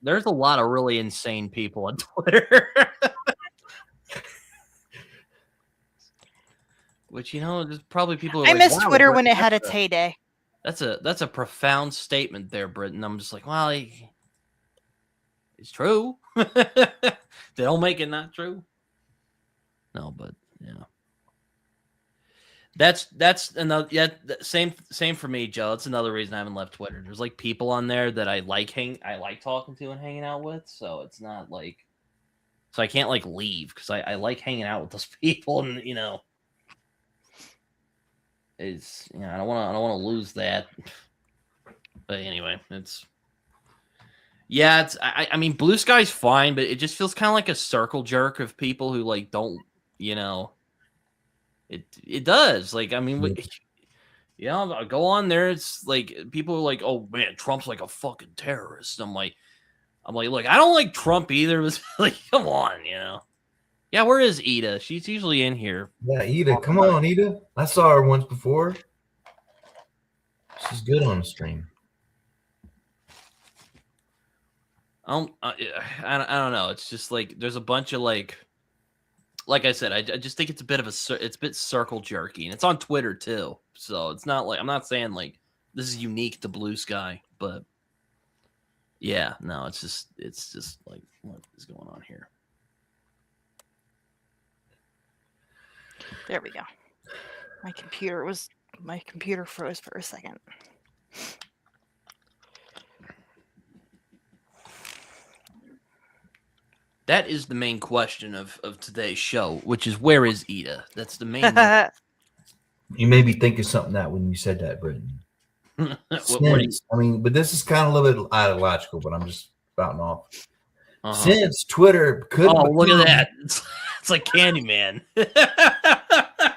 [SPEAKER 1] there's a lot of really insane people on Twitter. Which there's probably people.
[SPEAKER 2] I miss Twitter when it had its heyday.
[SPEAKER 1] That's a profound statement there, Britton. I'm just like, well, it's true. They don't make it not true. No, but yeah. That's another same for me, Joe. That's another reason I haven't left Twitter. There's like people on there that I like talking to and hanging out with, so it's not like I can't like leave because I like hanging out with those people, and it's I don't want to lose that. But anyway, it's Yeah, it's. I mean, Blue Sky's fine, but it just feels kind of like a circle jerk of people who like don't. You know, it does. Like, I mean, I go on there. It's like people are like, "Oh man, Trump's like a fucking terrorist." I'm like, look, I don't like Trump either. But like, come on, you know. Yeah, where is Ida? She's usually in here.
[SPEAKER 3] Yeah, Ida, come on, Ida. I saw her once before. She's good on the stream.
[SPEAKER 1] I don't know. It's just like there's a bunch of like I said, I just think it's a bit circle jerky, and it's on Twitter too. So it's not like I'm not saying like this is unique to Blue Sky, but yeah, no, it's just like what is going on here?
[SPEAKER 2] There we go. My computer froze for a second.
[SPEAKER 1] That is the main question of today's show, which is where is Ida? That's the main.
[SPEAKER 3] You made me think of something that when you said that, Britton. I mean, but this is kind of a little bit ideological, but I'm just spouting off. Since Twitter couldn't.
[SPEAKER 1] Oh, look at that! It's like Candyman. There's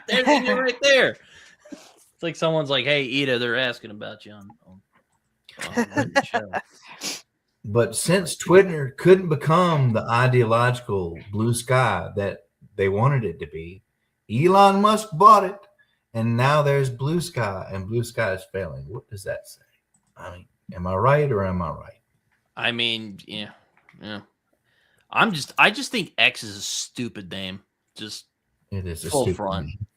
[SPEAKER 1] it right there. It's like someone's like, "Hey, Ida, they're asking about you on the show."
[SPEAKER 3] But since Twitter couldn't become the ideological Blue Sky that they wanted it to be, Elon Musk bought it, and now there's Blue Sky, and Blue Sky is failing. What does that say? I mean, am I right or am I right?
[SPEAKER 1] I mean, yeah. I just think X is a stupid name. Just
[SPEAKER 3] it is a
[SPEAKER 1] full
[SPEAKER 3] stupid
[SPEAKER 1] front.
[SPEAKER 3] name.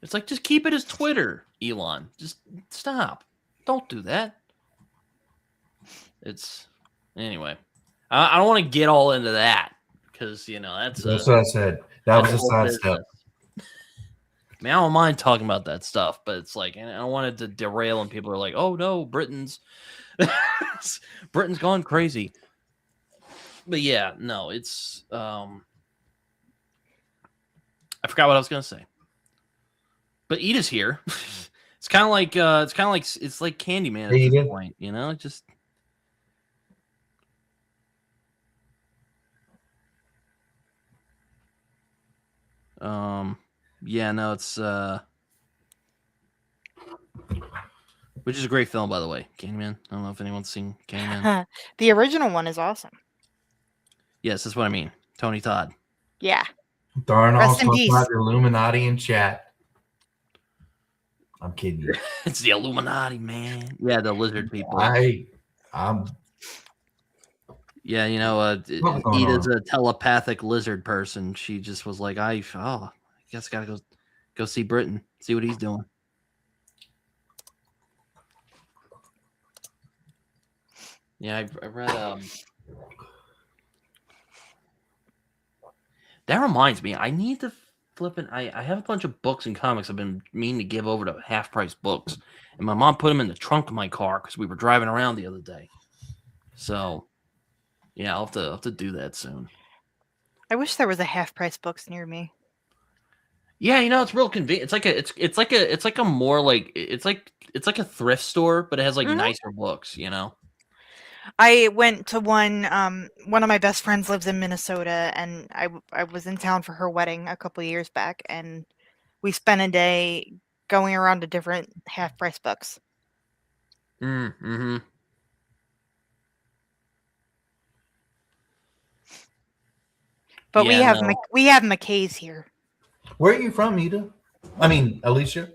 [SPEAKER 1] It's like just keep it as Twitter, Elon. Just stop. Don't do that. It's anyway. I don't want to get all into that because that's
[SPEAKER 3] what I said. That was a side step.
[SPEAKER 1] I mean, I don't mind talking about that stuff, but it's like I don't want it to derail, and people are like, "Oh no, Britain's gone crazy." But yeah, no, it's I forgot what I was gonna say. But Ida's here. It's kind of like it's like Candyman at this point, just. Yeah, no, it's which is a great film, by the way. Candyman. I don't know if anyone's seen Candyman.
[SPEAKER 2] The original one is awesome.
[SPEAKER 1] Yes, that's what I mean. Tony Todd.
[SPEAKER 2] Yeah.
[SPEAKER 3] Darn all talking about the Illuminati in chat. I'm kidding you.
[SPEAKER 1] It's the Illuminati, man. Yeah, the lizard people. Yeah, Ida's a telepathic lizard person. She just was like, I guess I gotta go see Britton, see what he's doing. Yeah, I read. That reminds me, I need to I have a bunch of books and comics I've been meaning to give over to Half Price Books, and my mom put them in the trunk of my car because we were driving around the other day. So, yeah, I'll have to do that soon.
[SPEAKER 2] I wish there was a Half Price Books near me.
[SPEAKER 1] Yeah, it's real convenient. It's like a thrift store, but it has like nicer books.
[SPEAKER 2] I went to one of my best friends lives in Minnesota, and I was in town for her wedding a couple of years back, and we spent a day going around to different Half Price Books.
[SPEAKER 1] Mm-hmm.
[SPEAKER 2] But we have McKay's here.
[SPEAKER 3] Where are you from, Ida? I mean, Alicia?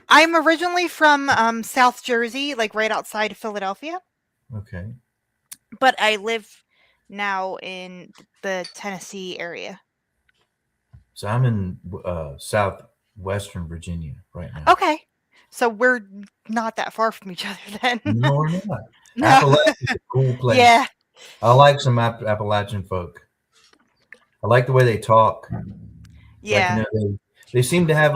[SPEAKER 2] I'm originally from South Jersey, like right outside of Philadelphia.
[SPEAKER 3] Okay.
[SPEAKER 2] But I live now in the Tennessee area.
[SPEAKER 3] So I'm in southwestern Virginia right now.
[SPEAKER 2] Okay. So we're not that far from each other then.
[SPEAKER 3] No, we're not. No. Appalachia's a cool place. Yeah. I like some Appalachian folk. I like the way they talk.
[SPEAKER 2] Yeah.
[SPEAKER 3] Like, they seem to have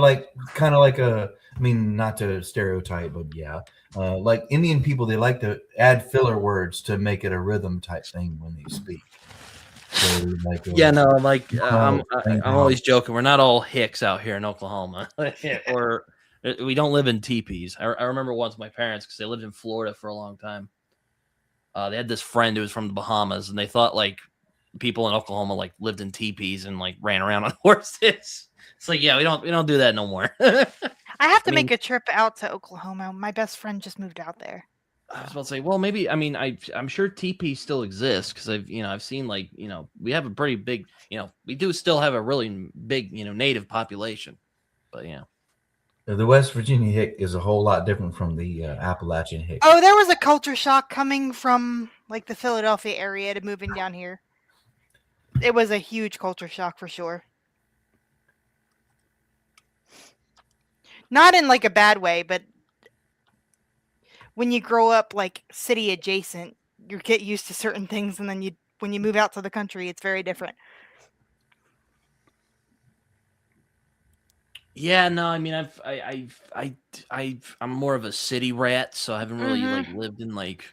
[SPEAKER 3] kind of like a, I mean, not to stereotype, but yeah. Like Indian people, they like to add filler words to make it a rhythm type thing when they speak. So
[SPEAKER 1] I'm always joking. We're not all hicks out here in Oklahoma, or we don't live in teepees. I remember once my parents, because they lived in Florida for a long time. They had this friend who was from the Bahamas, and they thought like people in Oklahoma like lived in teepees and like ran around on horses. It's like, yeah, we don't do that no more.
[SPEAKER 2] I have to
[SPEAKER 1] I mean-
[SPEAKER 2] make a trip out to Oklahoma. My best friend just moved out there.
[SPEAKER 1] I was about to say, well, maybe. I mean, I'm sure TP still exists because I've seen like we have a pretty big we do still have a really big native population, but yeah.
[SPEAKER 3] The West Virginia hick is a whole lot different from the Appalachian hick.
[SPEAKER 2] Oh, there was a culture shock coming from like the Philadelphia area to moving down here. It was a huge culture shock for sure. Not in like a bad way, but when you grow up like city adjacent, you get used to certain things, and then when you move out to the country, it's very different.
[SPEAKER 1] Yeah, no, I mean, I'm more of a city rat, so I haven't really like lived in like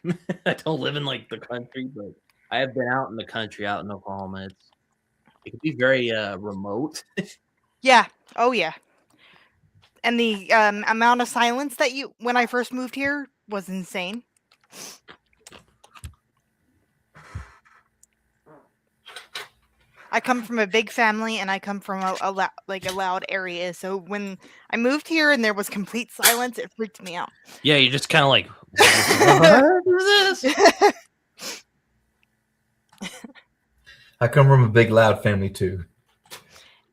[SPEAKER 1] I don't live in like the country, but I have been out in the country, out in Oklahoma. It can be very remote.
[SPEAKER 2] Yeah. Oh yeah. And the amount of silence that when I first moved here was insane. I come from a big family, and I come from a loud area. So when I moved here and there was complete silence, it freaked me out.
[SPEAKER 1] Yeah, you're just kind of like, what is this?
[SPEAKER 3] I come from a big, loud family too.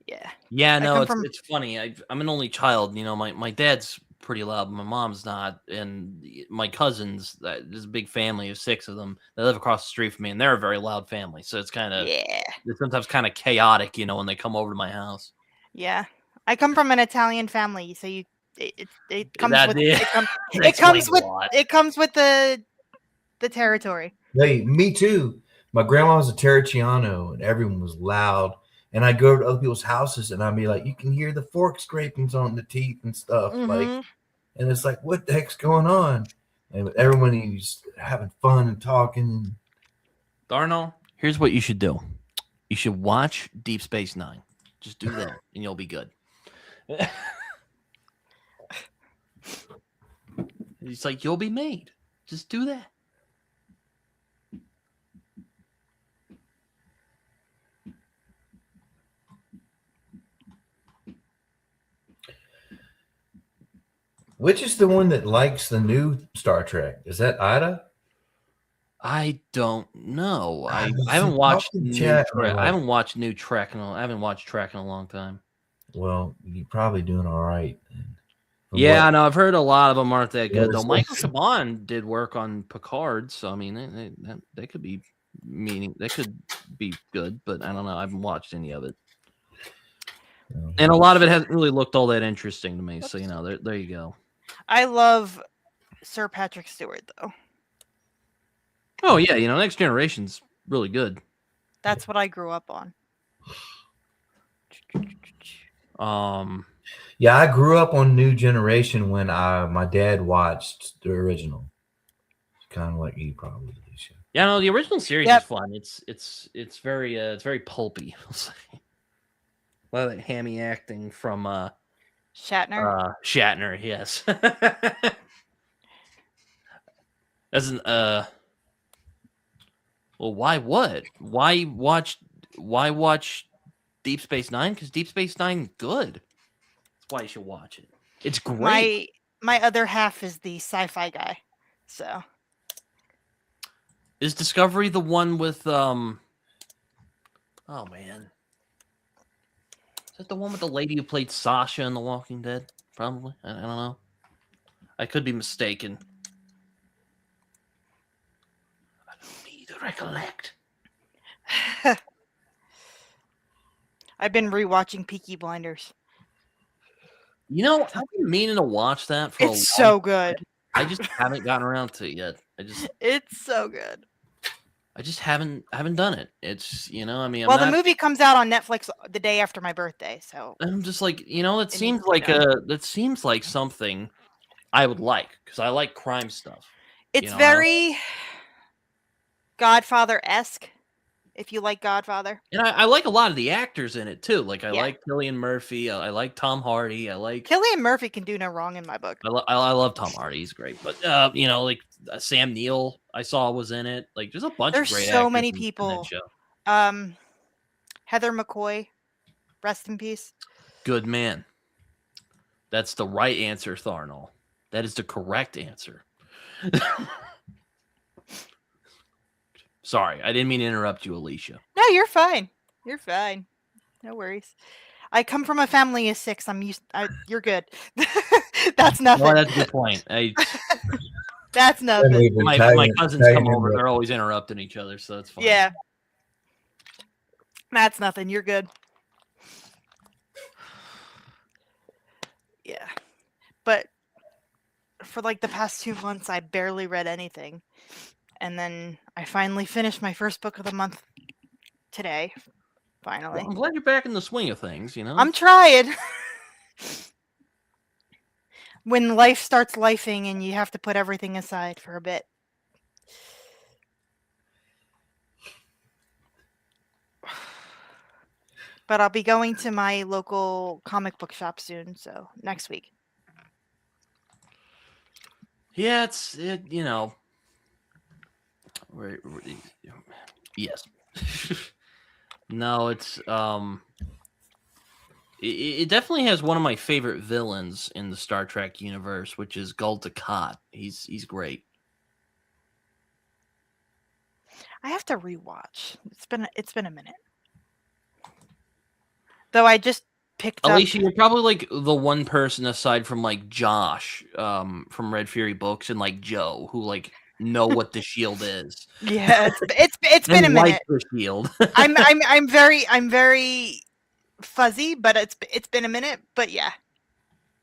[SPEAKER 2] Yeah.
[SPEAKER 1] Yeah, no, it's funny. I'm an only child. My dad's pretty loud, but my mom's not. And my cousins, there's a big family of 6 of them. They live across the street from me, and they're a very loud family. So it's kind of it's sometimes kind of chaotic, when they come over to my house.
[SPEAKER 2] Yeah, I come from an Italian family, so it comes
[SPEAKER 1] That-
[SPEAKER 2] with
[SPEAKER 1] yeah,
[SPEAKER 2] it comes with
[SPEAKER 1] a lot.
[SPEAKER 2] it comes with the territory.
[SPEAKER 3] Hey, me too. My grandma was a Terracciano, and everyone was loud. And I'd go to other people's houses, and I'd be like, you can hear the fork scrapings on the teeth and stuff. Like, and it's like, what the heck's going on? And everyone is having fun and talking.
[SPEAKER 1] Darnell, here's what you should do. You should watch Deep Space Nine. Just do that, and you'll be good. It's like, you'll be made. Just do that.
[SPEAKER 3] Which is the one that likes the new Star Trek? Is that Ida?
[SPEAKER 1] I don't know. I
[SPEAKER 3] There's
[SPEAKER 1] haven't
[SPEAKER 3] some
[SPEAKER 1] watched
[SPEAKER 3] talk in
[SPEAKER 1] new
[SPEAKER 3] chat
[SPEAKER 1] Trek.
[SPEAKER 3] about-
[SPEAKER 1] I haven't watched new Trek. I haven't watched Trek in a long time.
[SPEAKER 3] Well, you're probably doing all right. From
[SPEAKER 1] Yeah,
[SPEAKER 3] what-
[SPEAKER 1] no, I've heard a lot of them aren't that
[SPEAKER 3] Yeah,
[SPEAKER 1] good though.
[SPEAKER 3] it's-
[SPEAKER 1] Michael Chabon did work on Picard, so I mean, they could be they could be good, but I don't know. I haven't watched any of it, and a lot of it hasn't really looked all that interesting to me. So there you go.
[SPEAKER 2] I love Sir Patrick Stewart, though.
[SPEAKER 1] Oh yeah, Next Generation's really good.
[SPEAKER 2] That's what I grew up on.
[SPEAKER 3] Yeah, I grew up on New Generation when my dad watched the original. Kind of like you probably, Alicia.
[SPEAKER 1] Yeah, no, the original series
[SPEAKER 2] Yep.
[SPEAKER 1] is fun. It's very pulpy. A lot of that hammy acting from
[SPEAKER 2] Shatner.
[SPEAKER 1] Shatner, yes. Doesn't well, why what? Why watch Deep Space Nine? Because Deep Space Nine good. That's why you should watch it. It's great.
[SPEAKER 2] My other half is the sci-fi guy. So
[SPEAKER 1] Is Discovery the one with oh man. Is that the one with the lady who played Sasha in The Walking Dead? Probably. I don't know. I could be mistaken. I don't need to recollect.
[SPEAKER 2] I've been rewatching Peaky Blinders.
[SPEAKER 1] I've been meaning to watch that for a long
[SPEAKER 2] It's so good.
[SPEAKER 1] I just haven't gotten around to it yet.
[SPEAKER 2] It's so good.
[SPEAKER 1] I just haven't done it. It's I mean,
[SPEAKER 2] Well, the movie comes out on Netflix the day after my birthday, so
[SPEAKER 1] I'm just like, it seems
[SPEAKER 2] needs to be
[SPEAKER 1] like
[SPEAKER 2] done.
[SPEAKER 1] that seems like something I would like because I like crime stuff.
[SPEAKER 2] it's
[SPEAKER 1] know,
[SPEAKER 2] very Godfather-esque. if you like Godfather.
[SPEAKER 1] And I like a lot of the actors in it too. Like I
[SPEAKER 2] Yeah.
[SPEAKER 1] like Cillian Murphy. I like Tom Hardy. I like
[SPEAKER 2] Cillian Murphy can do no wrong in my book.
[SPEAKER 1] I love Tom Hardy. He's great. But you know, like Sam Neill, I saw was in it. Like there's a bunch
[SPEAKER 2] There's
[SPEAKER 1] of great
[SPEAKER 2] so
[SPEAKER 1] actors
[SPEAKER 2] many
[SPEAKER 1] in that
[SPEAKER 2] people.
[SPEAKER 1] show.
[SPEAKER 2] Heather McCoy, rest in peace.
[SPEAKER 1] Good man. That's the right answer, Tharnall. That is the correct answer. Sorry, I didn't mean to interrupt you, Alicia.
[SPEAKER 2] No, you're fine. You're fine. No worries. I come from a family of 6. You're good. That's nothing.
[SPEAKER 1] Well, that's a good point.
[SPEAKER 2] That's nothing.
[SPEAKER 1] My cousins come over. They're always interrupting each other, so that's fine.
[SPEAKER 2] Yeah. That's nothing. You're good. Yeah. But for like the past 2 months, I barely read anything. And then I finally finished my first book of the month today. Finally.
[SPEAKER 1] Well, I'm glad you're back in the swing of things, you know?
[SPEAKER 2] I'm trying. When life starts lifing and you have to put everything aside for a bit. But I'll be going to my local comic book shop soon, so next week.
[SPEAKER 1] Yeah, you know. Yes. No, it's it definitely has one of my favorite villains in the Star Trek universe, which is Gul Dukat. He's great.
[SPEAKER 2] I have to rewatch. It's been a minute. Though I just picked
[SPEAKER 1] Alicia,
[SPEAKER 2] up.
[SPEAKER 1] you're probably like the one person aside from like Josh from Red Fury Books and like Joe who like know what the shield is.
[SPEAKER 2] Yeah, it's been a minute.
[SPEAKER 1] The shield.
[SPEAKER 2] I'm very fuzzy, but it's been a minute. But yeah,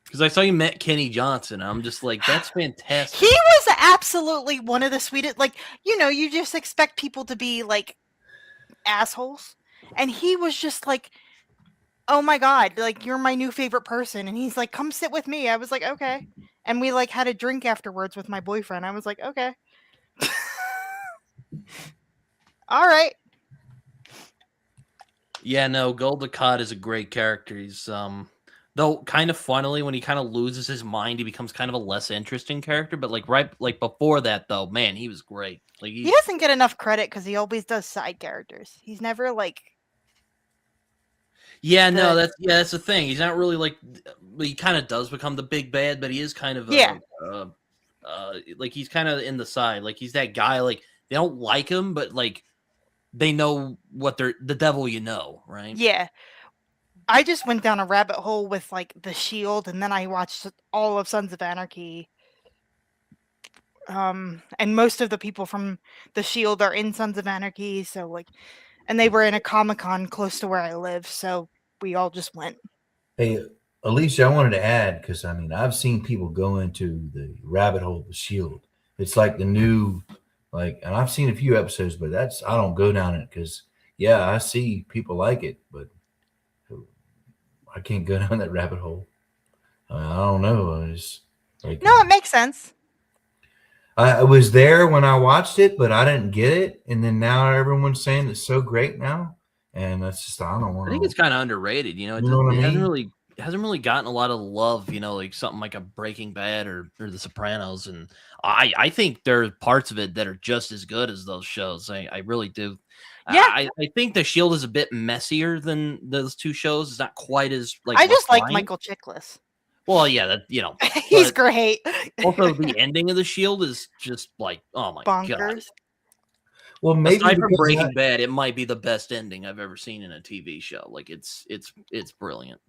[SPEAKER 1] because I saw you met Kenny Johnson. I'm just like, that's fantastic.
[SPEAKER 2] He was absolutely one of the sweetest. Like, you know, you just expect people to be like assholes, and he was just like, oh my god, like you're my new favorite person. And he's like, come sit with me. I was like, okay. And we like had a drink afterwards with my boyfriend. I was like, okay. All right.
[SPEAKER 1] Yeah, no, Gul Dukat is a great character. He's though kind of funnily when he kind of loses his mind, he becomes kind of a less interesting character. But like before that though, man, he was great. Like
[SPEAKER 2] he doesn't get enough credit because he always does side characters. He's never like.
[SPEAKER 1] Yeah, no, that's the thing. He's not really like. He kind of does become the big bad, but he is kind of like he's kind of in the side. Like he's that guy. Like they don't like him, but like they know what they're the devil, you know, right?
[SPEAKER 2] Yeah. I just went down a rabbit hole with like the Shield, and then I watched all of Sons of Anarchy. And most of the people from the Shield are in Sons of Anarchy, so like, and they were in a Comic-Con close to where I live, so we all just went.
[SPEAKER 3] Hey, Alicia, I wanted to add, because I mean, I've seen people go into the rabbit hole of the Shield. It's like the new, like, and I've seen a few episodes, but I don't go down it because, yeah, I see people like it, but I can't go down that rabbit hole. I don't know. It's like,
[SPEAKER 2] no, it makes sense.
[SPEAKER 3] I was there when I watched it, but I didn't get it. And then now everyone's saying it's so great now. And that's just, I don't want to.
[SPEAKER 1] I think it's kind of underrated. You know, it hasn't really gotten a lot of love, you know, like something like a Breaking Bad or The Sopranos. And I think there are parts of it that are just as good as those shows. I really do.
[SPEAKER 2] Yeah.
[SPEAKER 1] I think The Shield is a bit messier than those two shows. It's not quite as like.
[SPEAKER 2] I just like Michael Chiklis.
[SPEAKER 1] Well, yeah, that you know,
[SPEAKER 2] he's great.
[SPEAKER 1] Also, the ending of The Shield is just like, oh my
[SPEAKER 2] bonkers.
[SPEAKER 1] God.
[SPEAKER 3] Well, maybe
[SPEAKER 1] aside from Breaking Bad, it might be the best ending I've ever seen in a TV show. Like it's brilliant.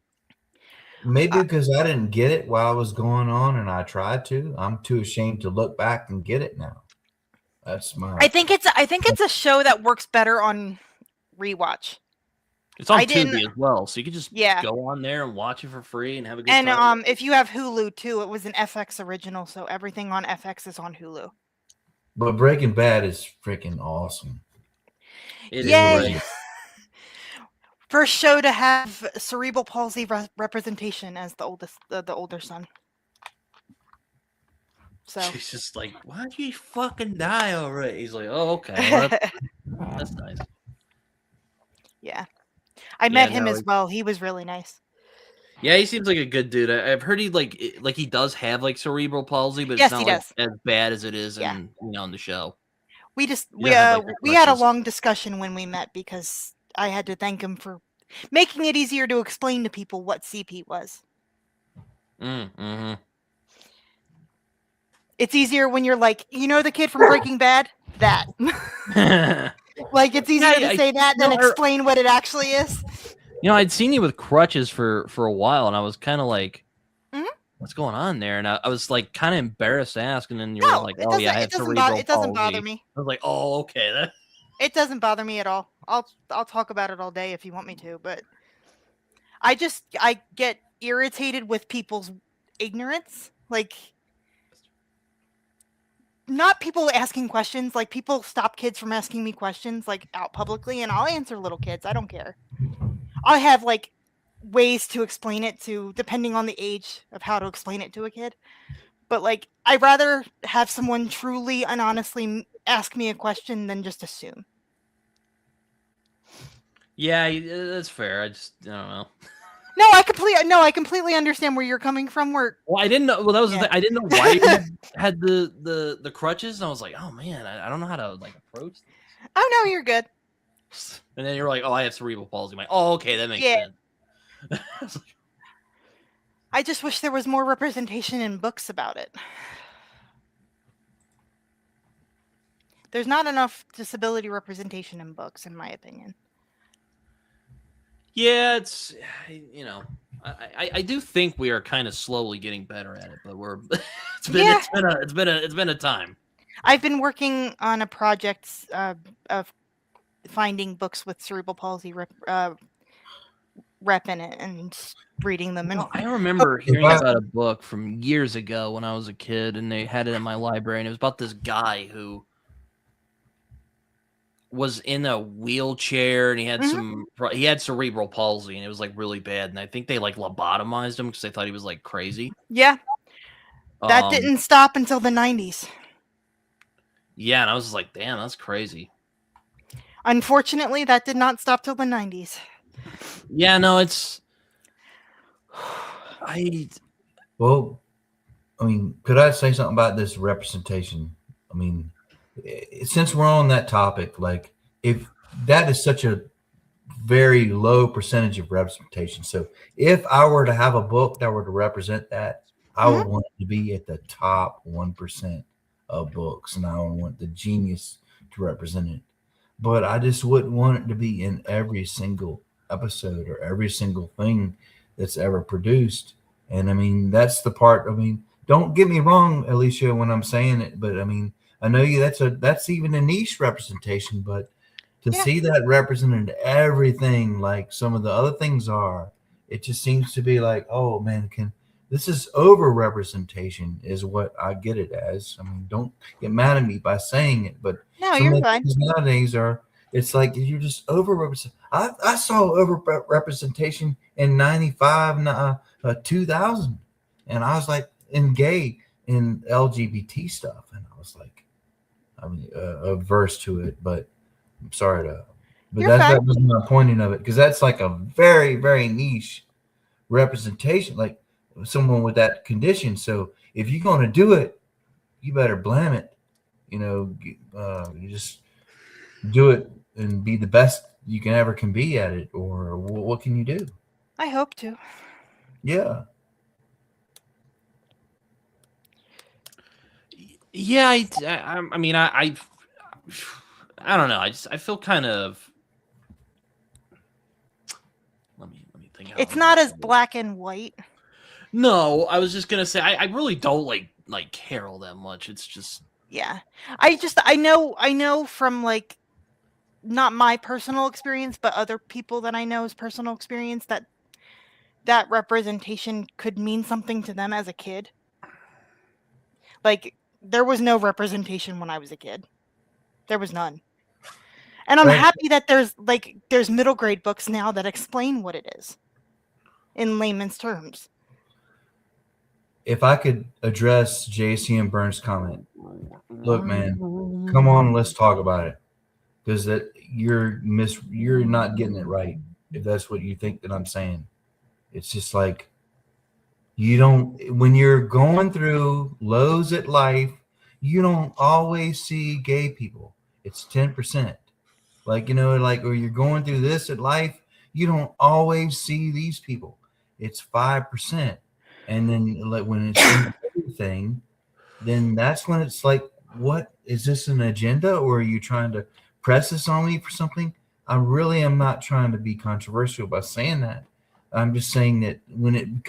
[SPEAKER 3] Maybe because I didn't get it while it was going on, and I tried to. I'm too ashamed to look back and get it now. That's my.
[SPEAKER 2] I think it's a show that works better on rewatch.
[SPEAKER 1] It's on Tubi as well, so you can just go on there and watch it for free and have a good time.
[SPEAKER 2] And if you have Hulu too, it was an FX original, so everything on FX is on Hulu.
[SPEAKER 3] But Breaking Bad is freaking awesome.
[SPEAKER 1] It is great.
[SPEAKER 2] First show to have cerebral palsy representation as the older son. So
[SPEAKER 1] she's just like, why'd you fucking die already? He's like, oh, okay. Well, that's nice.
[SPEAKER 2] Yeah. I
[SPEAKER 1] Yeah,
[SPEAKER 2] met him
[SPEAKER 1] no,
[SPEAKER 2] as well. He was really nice.
[SPEAKER 1] yeah, he seems like a good dude. I've heard he like he does have like cerebral palsy, but it's
[SPEAKER 2] Yes,
[SPEAKER 1] not
[SPEAKER 2] he
[SPEAKER 1] like
[SPEAKER 2] does.
[SPEAKER 1] as bad as it is
[SPEAKER 2] Yeah.
[SPEAKER 1] in the show.
[SPEAKER 2] We just
[SPEAKER 1] He doesn't have like the
[SPEAKER 2] we had a
[SPEAKER 1] crutches.
[SPEAKER 2] long discussion when we met because I had to thank him for making it easier to explain to people what CP was.
[SPEAKER 1] Mm-hmm.
[SPEAKER 2] It's easier when you're like, you know, the kid from Breaking Bad? That. Like, it's easier to say that than explain what it actually is.
[SPEAKER 1] I'd seen you with crutches for a while, and I was kind of like,
[SPEAKER 2] Mhm.
[SPEAKER 1] "What's going on there?" And I was like, kind of embarrassed to ask, and then you were
[SPEAKER 2] No,
[SPEAKER 1] like, "Oh yeah, I have
[SPEAKER 2] it
[SPEAKER 1] cerebral
[SPEAKER 2] doesn't bother
[SPEAKER 1] palsy."
[SPEAKER 2] me.
[SPEAKER 1] I was like, "Oh, okay."
[SPEAKER 2] It doesn't bother me at all. I'll talk about it all day if you want me to, but I get irritated with people's ignorance. Like, not people asking questions, like people stop kids from asking me questions like out publicly, and I'll answer little kids. I don't care. I have like ways to explain it to depending on the age of how to explain it to a kid. But like I'd rather have someone truly and honestly ask me a question than just assume.
[SPEAKER 1] Yeah, that's fair. I don't know.
[SPEAKER 2] No, I completely understand where you're coming from.
[SPEAKER 1] Well, I didn't know. Well, that was the
[SPEAKER 2] Yeah.
[SPEAKER 1] thing. I didn't know why you had the crutches, and I was like, "Oh man, I don't know how to like approach this."
[SPEAKER 2] Oh no, you're good.
[SPEAKER 1] And then you're like, "Oh, I have cerebral palsy." I'm like, "Oh, okay, that makes
[SPEAKER 2] Yeah.
[SPEAKER 1] sense."
[SPEAKER 2] I just wish there was more representation in books about it. There's not enough disability representation in books, in my opinion.
[SPEAKER 1] Yeah, it's I do think we are kind of slowly getting better at it, but we're it's been a time.
[SPEAKER 2] I've been working on a project of finding books with cerebral palsy rep in it and reading them. And
[SPEAKER 1] I remember hearing about a book from years ago when I was a kid, and they had it in my library, and it was about this guy who was in a wheelchair, and he had cerebral palsy, and it was like really bad, and I think they like lobotomized him because they thought he was like crazy.
[SPEAKER 2] Yeah, that didn't stop until the 90s.
[SPEAKER 1] Yeah, and I was just like, damn, that's crazy.
[SPEAKER 2] Unfortunately, that did not stop till the 90s.
[SPEAKER 1] Yeah, no, it's
[SPEAKER 3] Well, I mean, could I say something about this representation? I mean, since we're on that topic, like if that is such a very low percentage of representation. So if I were to have a book that were to represent that, I would want it to be at the top 1% of books, and I would want the genius to represent it. But I just wouldn't want it to be in every single episode or every single thing that's ever produced. And I mean, that's the part. I mean, don't get me wrong, Alicia, when I'm saying it, but I mean, I know that's even a niche representation, but to see that represented everything like some of the other things are, it just seems to be like, oh man, this is over representation is what I get it as. I mean, don't get mad at me by saying it, but
[SPEAKER 2] no,
[SPEAKER 3] some
[SPEAKER 2] you're
[SPEAKER 3] of the
[SPEAKER 2] fine.
[SPEAKER 3] things nowadays it's like you're just over represented. I saw over representation in 95, 2000, and I was like in gay in LGBT stuff, and I was like, I mean, averse to it, but I'm sorry but that was my pointing of it, because that's like a very, very niche representation, like someone with that condition. So if you're going to do it, you better blam it. You just do it and be the best you can be at it, or what can you do?
[SPEAKER 2] I hope to.
[SPEAKER 3] Yeah.
[SPEAKER 1] Yeah, I mean, I don't know. I feel kind of. Let me think.
[SPEAKER 2] It's not as black and white.
[SPEAKER 1] No, I was just gonna say I really don't like Carol that much. It's just
[SPEAKER 2] I know from like not my personal experience, but other people that I know's personal experience that representation could mean something to them as a kid. Like there was no representation when I was a kid. There was none. And I'm happy that there's middle grade books now that explain what it is in layman's terms.
[SPEAKER 3] If I could address JC and Burns' comment, look, man, come on, let's talk about it. because that you're not getting it right if that's what you think that I'm saying. It's just like you don't when you're going through lows at life, you don't always see gay people. It's 10%. Like, like, or you're going through this at life, you don't always see these people. It's 5%. And then, like, when it's in everything, then that's when it's like, what is this, an agenda, or are you trying to press this on me for something? I really am not trying to be controversial by saying that. I'm just saying that when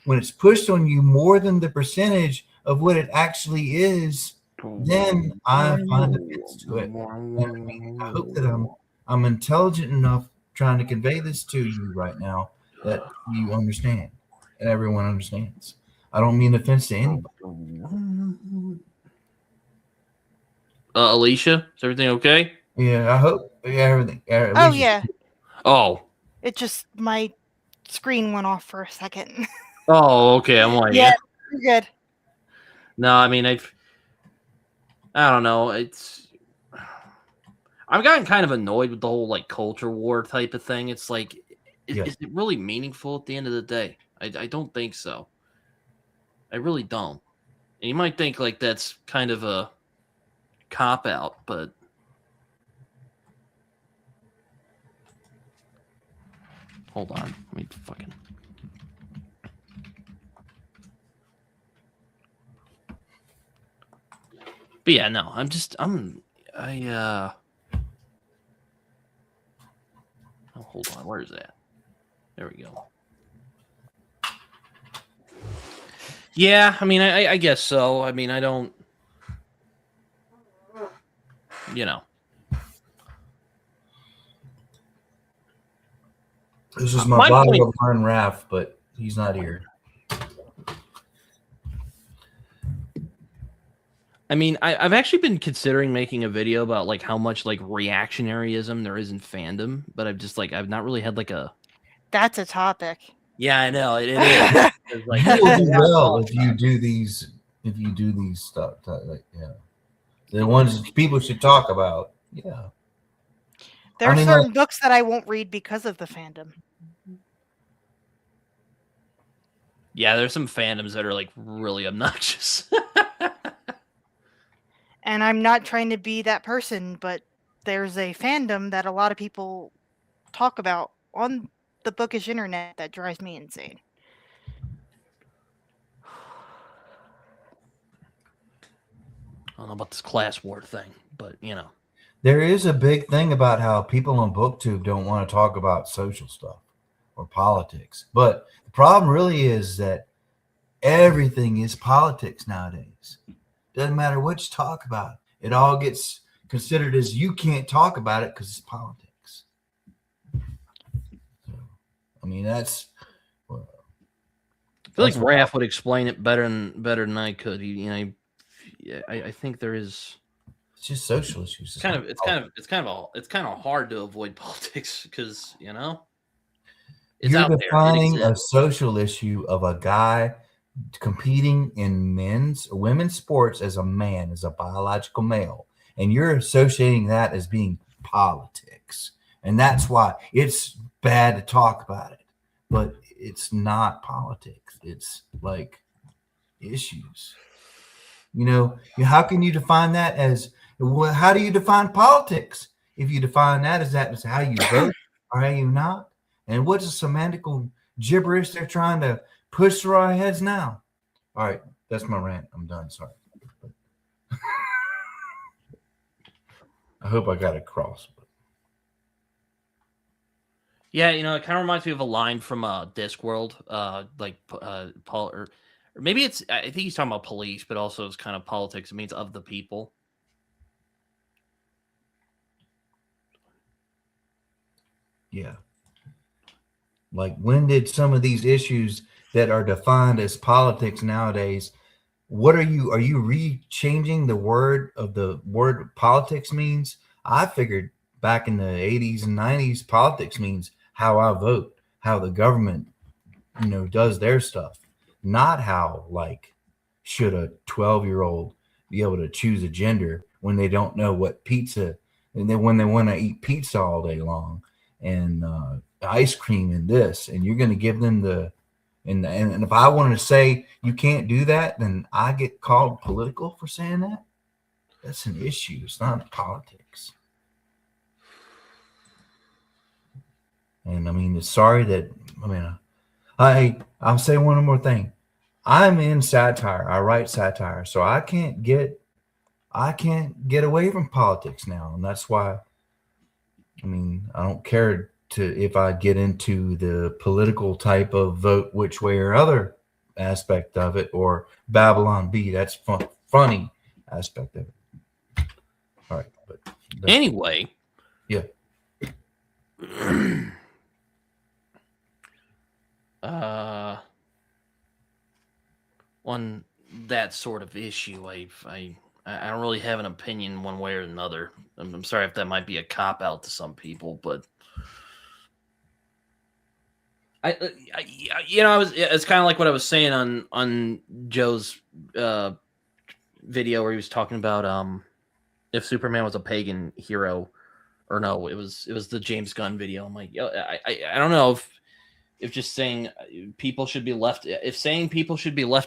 [SPEAKER 3] it's pushed on you more than the percentage of what it actually is, then I find offense to it. And I mean, I hope that I'm intelligent enough trying to convey this to you right now that you understand and everyone understands. I don't mean offense to anybody.
[SPEAKER 1] Alicia, is everything okay?
[SPEAKER 3] Yeah, I hope. Yeah, everything.
[SPEAKER 2] Oh yeah,
[SPEAKER 1] Oh.
[SPEAKER 2] it just my screen went off for a second.
[SPEAKER 1] Oh, okay. I'm like,
[SPEAKER 2] yeah, you're good.
[SPEAKER 1] No, I mean, I don't know. I've gotten kind of annoyed with the whole like culture war type of thing. It's like, is it really meaningful at the end of the day? I don't think so. I really don't. And you might think like that's kind of a cop out, but hold on. Let me fucking. But yeah, no, oh, hold on, where is that? There we go. Yeah, I mean, I guess so. I mean, I don't,
[SPEAKER 3] This is my bottle of Burn Raff, but he's not here.
[SPEAKER 1] I mean, I've actually been considering making a video about like how much like reactionaryism there is in fandom, but I've not really had like a.
[SPEAKER 2] That's a topic.
[SPEAKER 1] Yeah, I know it is.
[SPEAKER 3] Like, you will do well if you do these stuff. Like, yeah, the ones people should talk about. Yeah,
[SPEAKER 2] there are certain books that I won't read because of the fandom.
[SPEAKER 1] Yeah, there's some fandoms that are like really obnoxious.
[SPEAKER 2] And I'm not trying to be that person, but there's a fandom that a lot of people talk about on the bookish internet that drives me insane.
[SPEAKER 1] I don't know about this class war thing, but
[SPEAKER 3] there is a big thing about how people on BookTube don't want to talk about social stuff or politics. But the problem really is that everything is politics nowadays. Doesn't matter what you talk about. It all gets considered as you can't talk about it because it's politics. So, I mean, that's. Well,
[SPEAKER 1] I feel like Raph would explain it better than I could. I think there is.
[SPEAKER 3] It's just social issues.
[SPEAKER 1] It's kind of hard to avoid politics because it's
[SPEAKER 3] you're
[SPEAKER 1] out there.
[SPEAKER 3] defining a social issue of a guy competing in women's sports as a man, as a biological male, and you're associating that as being politics, and that's why it's bad to talk about it. But it's not politics. It's like issues. How can you define that as? How do you define politics? If you define that as how you vote or how you not, and what's the semantical gibberish they're trying to push through our heads now? All right, that's my rant. I'm done. Sorry. I hope I got it across.
[SPEAKER 1] Yeah, it kind of reminds me of a line from Discworld, Paul, or maybe it's. I think he's talking about police, but also it's kind of politics. It means of the people.
[SPEAKER 3] Yeah. Like, when did some of these issues that are defined as politics nowadays, are you re-changing the word politics means? I figured back in the 80s and 90s, politics means how I vote, how the government, does their stuff, not how, like, should a 12-year-old be able to choose a gender when they don't know what pizza and then when they want to eat pizza all day long and ice cream and this, and you're going to give them the and if I wanted to say you can't do that, then I get called political for saying that. That's an issue. It's not politics. And I mean, it's sorry that I'll say one more thing. I'm in satire. I write satire, so I can't get away from politics now, and that's why. I mean, I don't care if I get into the political type of vote which way or other aspect of it, or Babylon B. That's funny aspect of it. All right, but
[SPEAKER 1] anyway,
[SPEAKER 3] yeah.
[SPEAKER 1] On that sort of issue, I don't really have an opinion one way or another. I'm sorry if that might be a cop out to some people, but it's kind of like what I was saying on Joe's video where he was talking about if Superman was a pagan hero, or no, it was the James Gunn video. I'm like, I don't know if just saying people should be left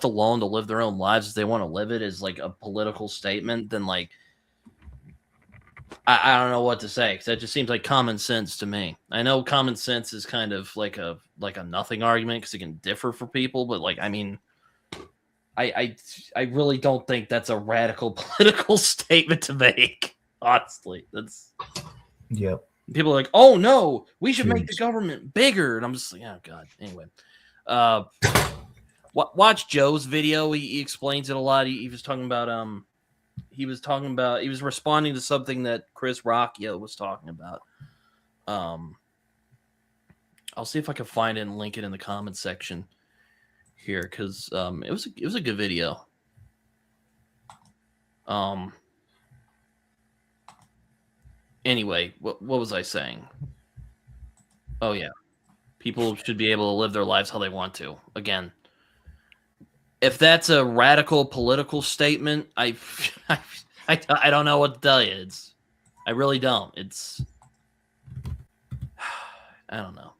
[SPEAKER 1] alone to live their own lives as they want to live it is like a political statement, then like I don't know what to say, because that just seems like common sense to me. I know common sense is kind of like a nothing argument because it can differ for people, but like I mean, I really don't think that's a radical political statement to make. Honestly, that's
[SPEAKER 3] yep.
[SPEAKER 1] People are like, oh no, we should make the government bigger, and I'm just like, oh god. Anyway, watch Joe's video. He explains it a lot. He was talking about he was responding to something that Chris Rockio was talking about. I'll see if I can find it and link it in the comment section here, because it was a good video. Anyway, what was I saying? Oh yeah, people should be able to live their lives how they want to. Again, if that's a radical political statement, I don't know what to tell you. I really don't. I don't know.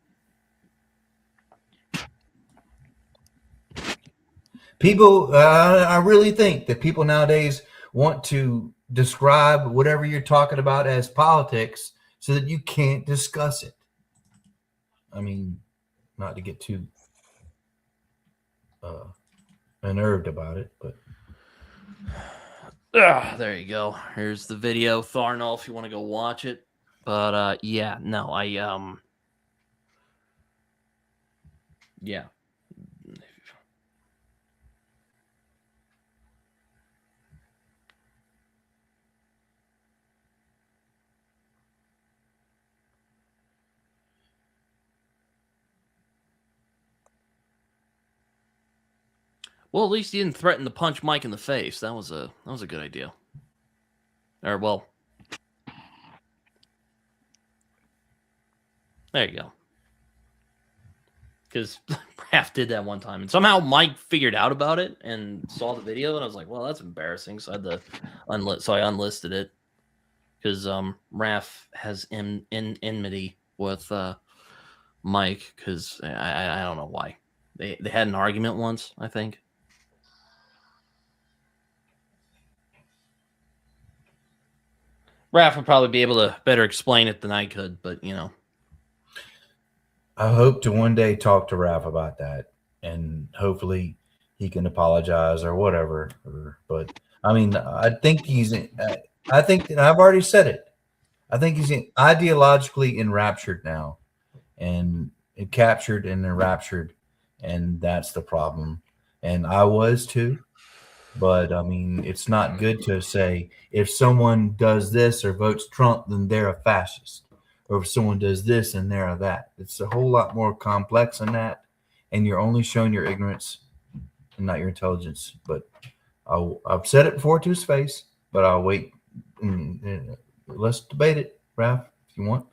[SPEAKER 3] People, I really think that people nowadays want to describe whatever you're talking about as politics so that you can't discuss it. I mean, not to get too unnerved about it, but
[SPEAKER 1] there you go. Here's the video, Tharnall, if you want to go watch it. But yeah, no, yeah. Well, at least he didn't threaten to punch Mike in the face. That was a good idea. Or well, there you go. Because Raph did that one time, and somehow Mike figured out about it and saw the video, and I was like, "Well, that's embarrassing." So I had to so I unlisted it, because Raph has enmity with Mike, because I don't know why they had an argument once, I think. Raph would probably be able to better explain it than I could, but you know.
[SPEAKER 3] I hope to one day talk to Raph about that, and hopefully he can apologize or whatever. But I mean, I think I think that I've already said it. I think he's ideologically enraptured now, and captured and enraptured, and that's the problem. And I was too. But I mean, it's not good to say if someone does this or votes Trump, then they're a fascist. Or if someone does this and they're that. It's a whole lot more complex than that. And you're only showing your ignorance and not your intelligence. But I've said it before to his face, but I'll wait. Let's debate it, Raph, if you want.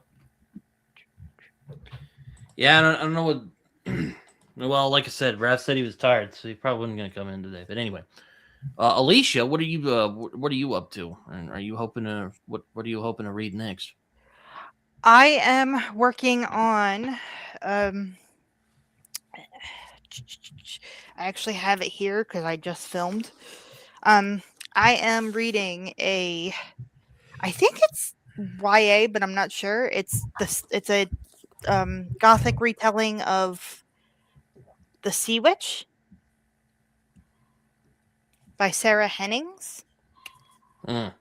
[SPEAKER 1] Yeah, I don't know what. Well, like I said, Raph said he was tired, so he probably wasn't going to come in today. But anyway, Alicia, what are you up to? And are you hoping to what are you hoping to read next?
[SPEAKER 2] I am working on. Um, I actually have it here because I just filmed. Um, I am reading a. I think it's YA, but I'm not sure. It's a gothic retelling of The Sea Witch by Sarah Hennings,
[SPEAKER 1] Mm.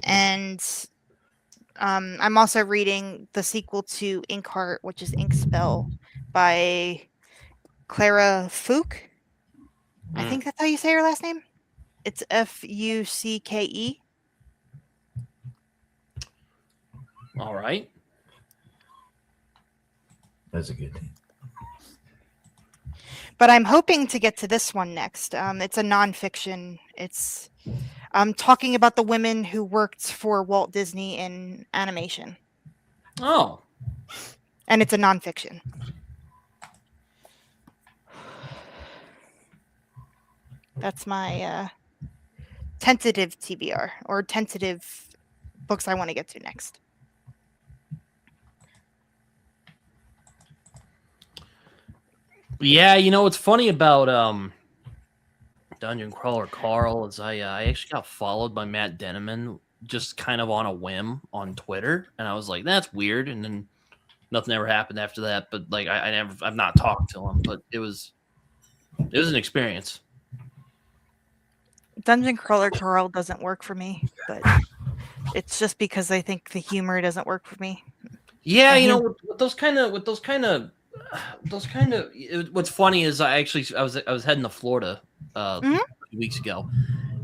[SPEAKER 2] and I'm also reading the sequel to Inkheart, which is Inkspell by Clara Fuke. I think that's how you say her last name. It's Fucke.
[SPEAKER 1] All right.
[SPEAKER 3] That's a good name.
[SPEAKER 2] But I'm hoping to get to this one next. It's a nonfiction. It's talking about the women who worked for Walt Disney in animation,
[SPEAKER 1] Oh.
[SPEAKER 2] and it's a nonfiction. That's my tentative TBR, or tentative books I want to get to next.
[SPEAKER 1] Yeah, you know what's funny about Dungeon Crawler Carl is I actually got followed by Matt Denneman just kind of on a whim on Twitter, and I was like, that's weird, and then nothing ever happened after that. But like I've not talked to him, but it was an experience.
[SPEAKER 2] Dungeon Crawler Carl doesn't work for me, but it's just because I think the humor doesn't work for me.
[SPEAKER 1] Yeah, you know, with those kind of what's funny is I was heading to Florida a few weeks ago,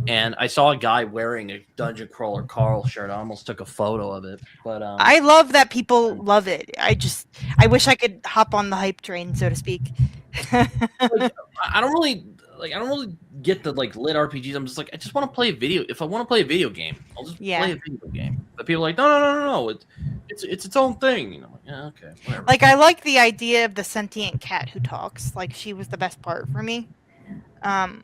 [SPEAKER 1] and I saw a guy wearing a Dungeon Crawler Carl shirt. I almost took a photo of it, but
[SPEAKER 2] I love that people love it. I wish I could hop on the hype train, so to speak.
[SPEAKER 1] like, I don't really get the like lit RPGs. I'm just like, I just want to play a video. If I want to play a video game, I'll just play a video game. But people are like, no, it's its own thing. You know, like, yeah, okay, whatever.
[SPEAKER 2] Like, I like the idea of the sentient cat who talks. Like, she was the best part for me. Again,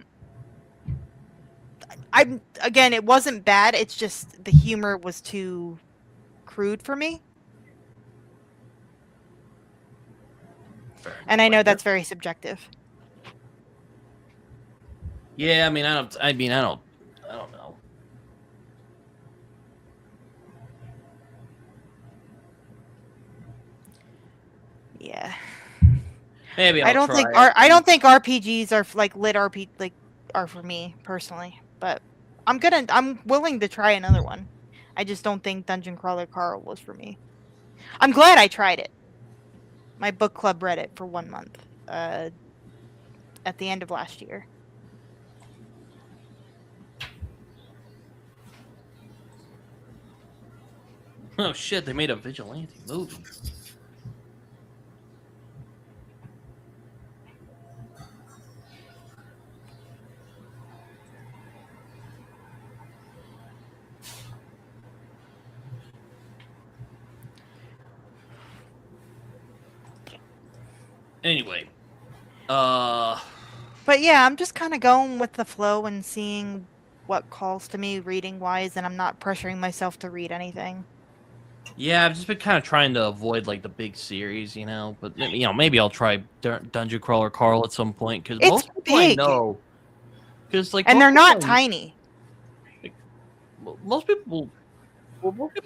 [SPEAKER 2] it wasn't bad. It's just the humor was too crude for me. And I know that's very subjective.
[SPEAKER 1] Yeah, I mean, I don't know.
[SPEAKER 2] Yeah.
[SPEAKER 1] Maybe
[SPEAKER 2] I don't think RPGs are like lit RP like are for me personally, but I'm willing to try another one. I just don't think Dungeon Crawler Carl was for me. I'm glad I tried it. My book club read it for 1 month at the end of last year.
[SPEAKER 1] Oh shit, they made a vigilante movie. Anyway,
[SPEAKER 2] but yeah, I'm just kind of going with the flow and seeing what calls to me reading wise, and I'm not pressuring myself to read anything.
[SPEAKER 1] Yeah, I've just been kind of trying to avoid like the big series, you know. But you know, maybe I'll try Dungeon Crawler Carl at some point because most people I know,
[SPEAKER 2] and they're not tiny.
[SPEAKER 1] Most people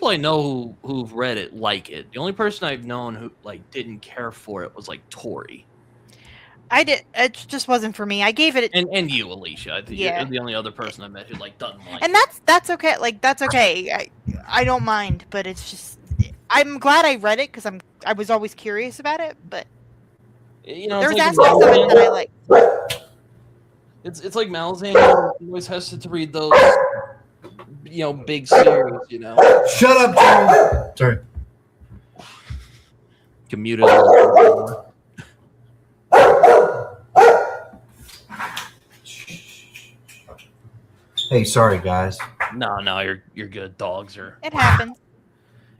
[SPEAKER 1] I know who've read it like it. The only person I've known who like didn't care for it was like Tori.
[SPEAKER 2] It just wasn't for me. I gave it
[SPEAKER 1] and you, Alicia. I think you're the only other person I met who like doesn't like.
[SPEAKER 2] And that's okay. Like that's okay. I don't mind, but it's just I'm glad I read it because I was always curious about it. But
[SPEAKER 1] you know,
[SPEAKER 2] there's aspects of it that I like.
[SPEAKER 1] It's like Malazan always has to read those, you know, big series. You know.
[SPEAKER 3] Shut up, Charlie. Sorry.
[SPEAKER 1] Commuted.
[SPEAKER 3] Hey, sorry guys.
[SPEAKER 1] No, you're good. Dogs are.
[SPEAKER 2] It happens.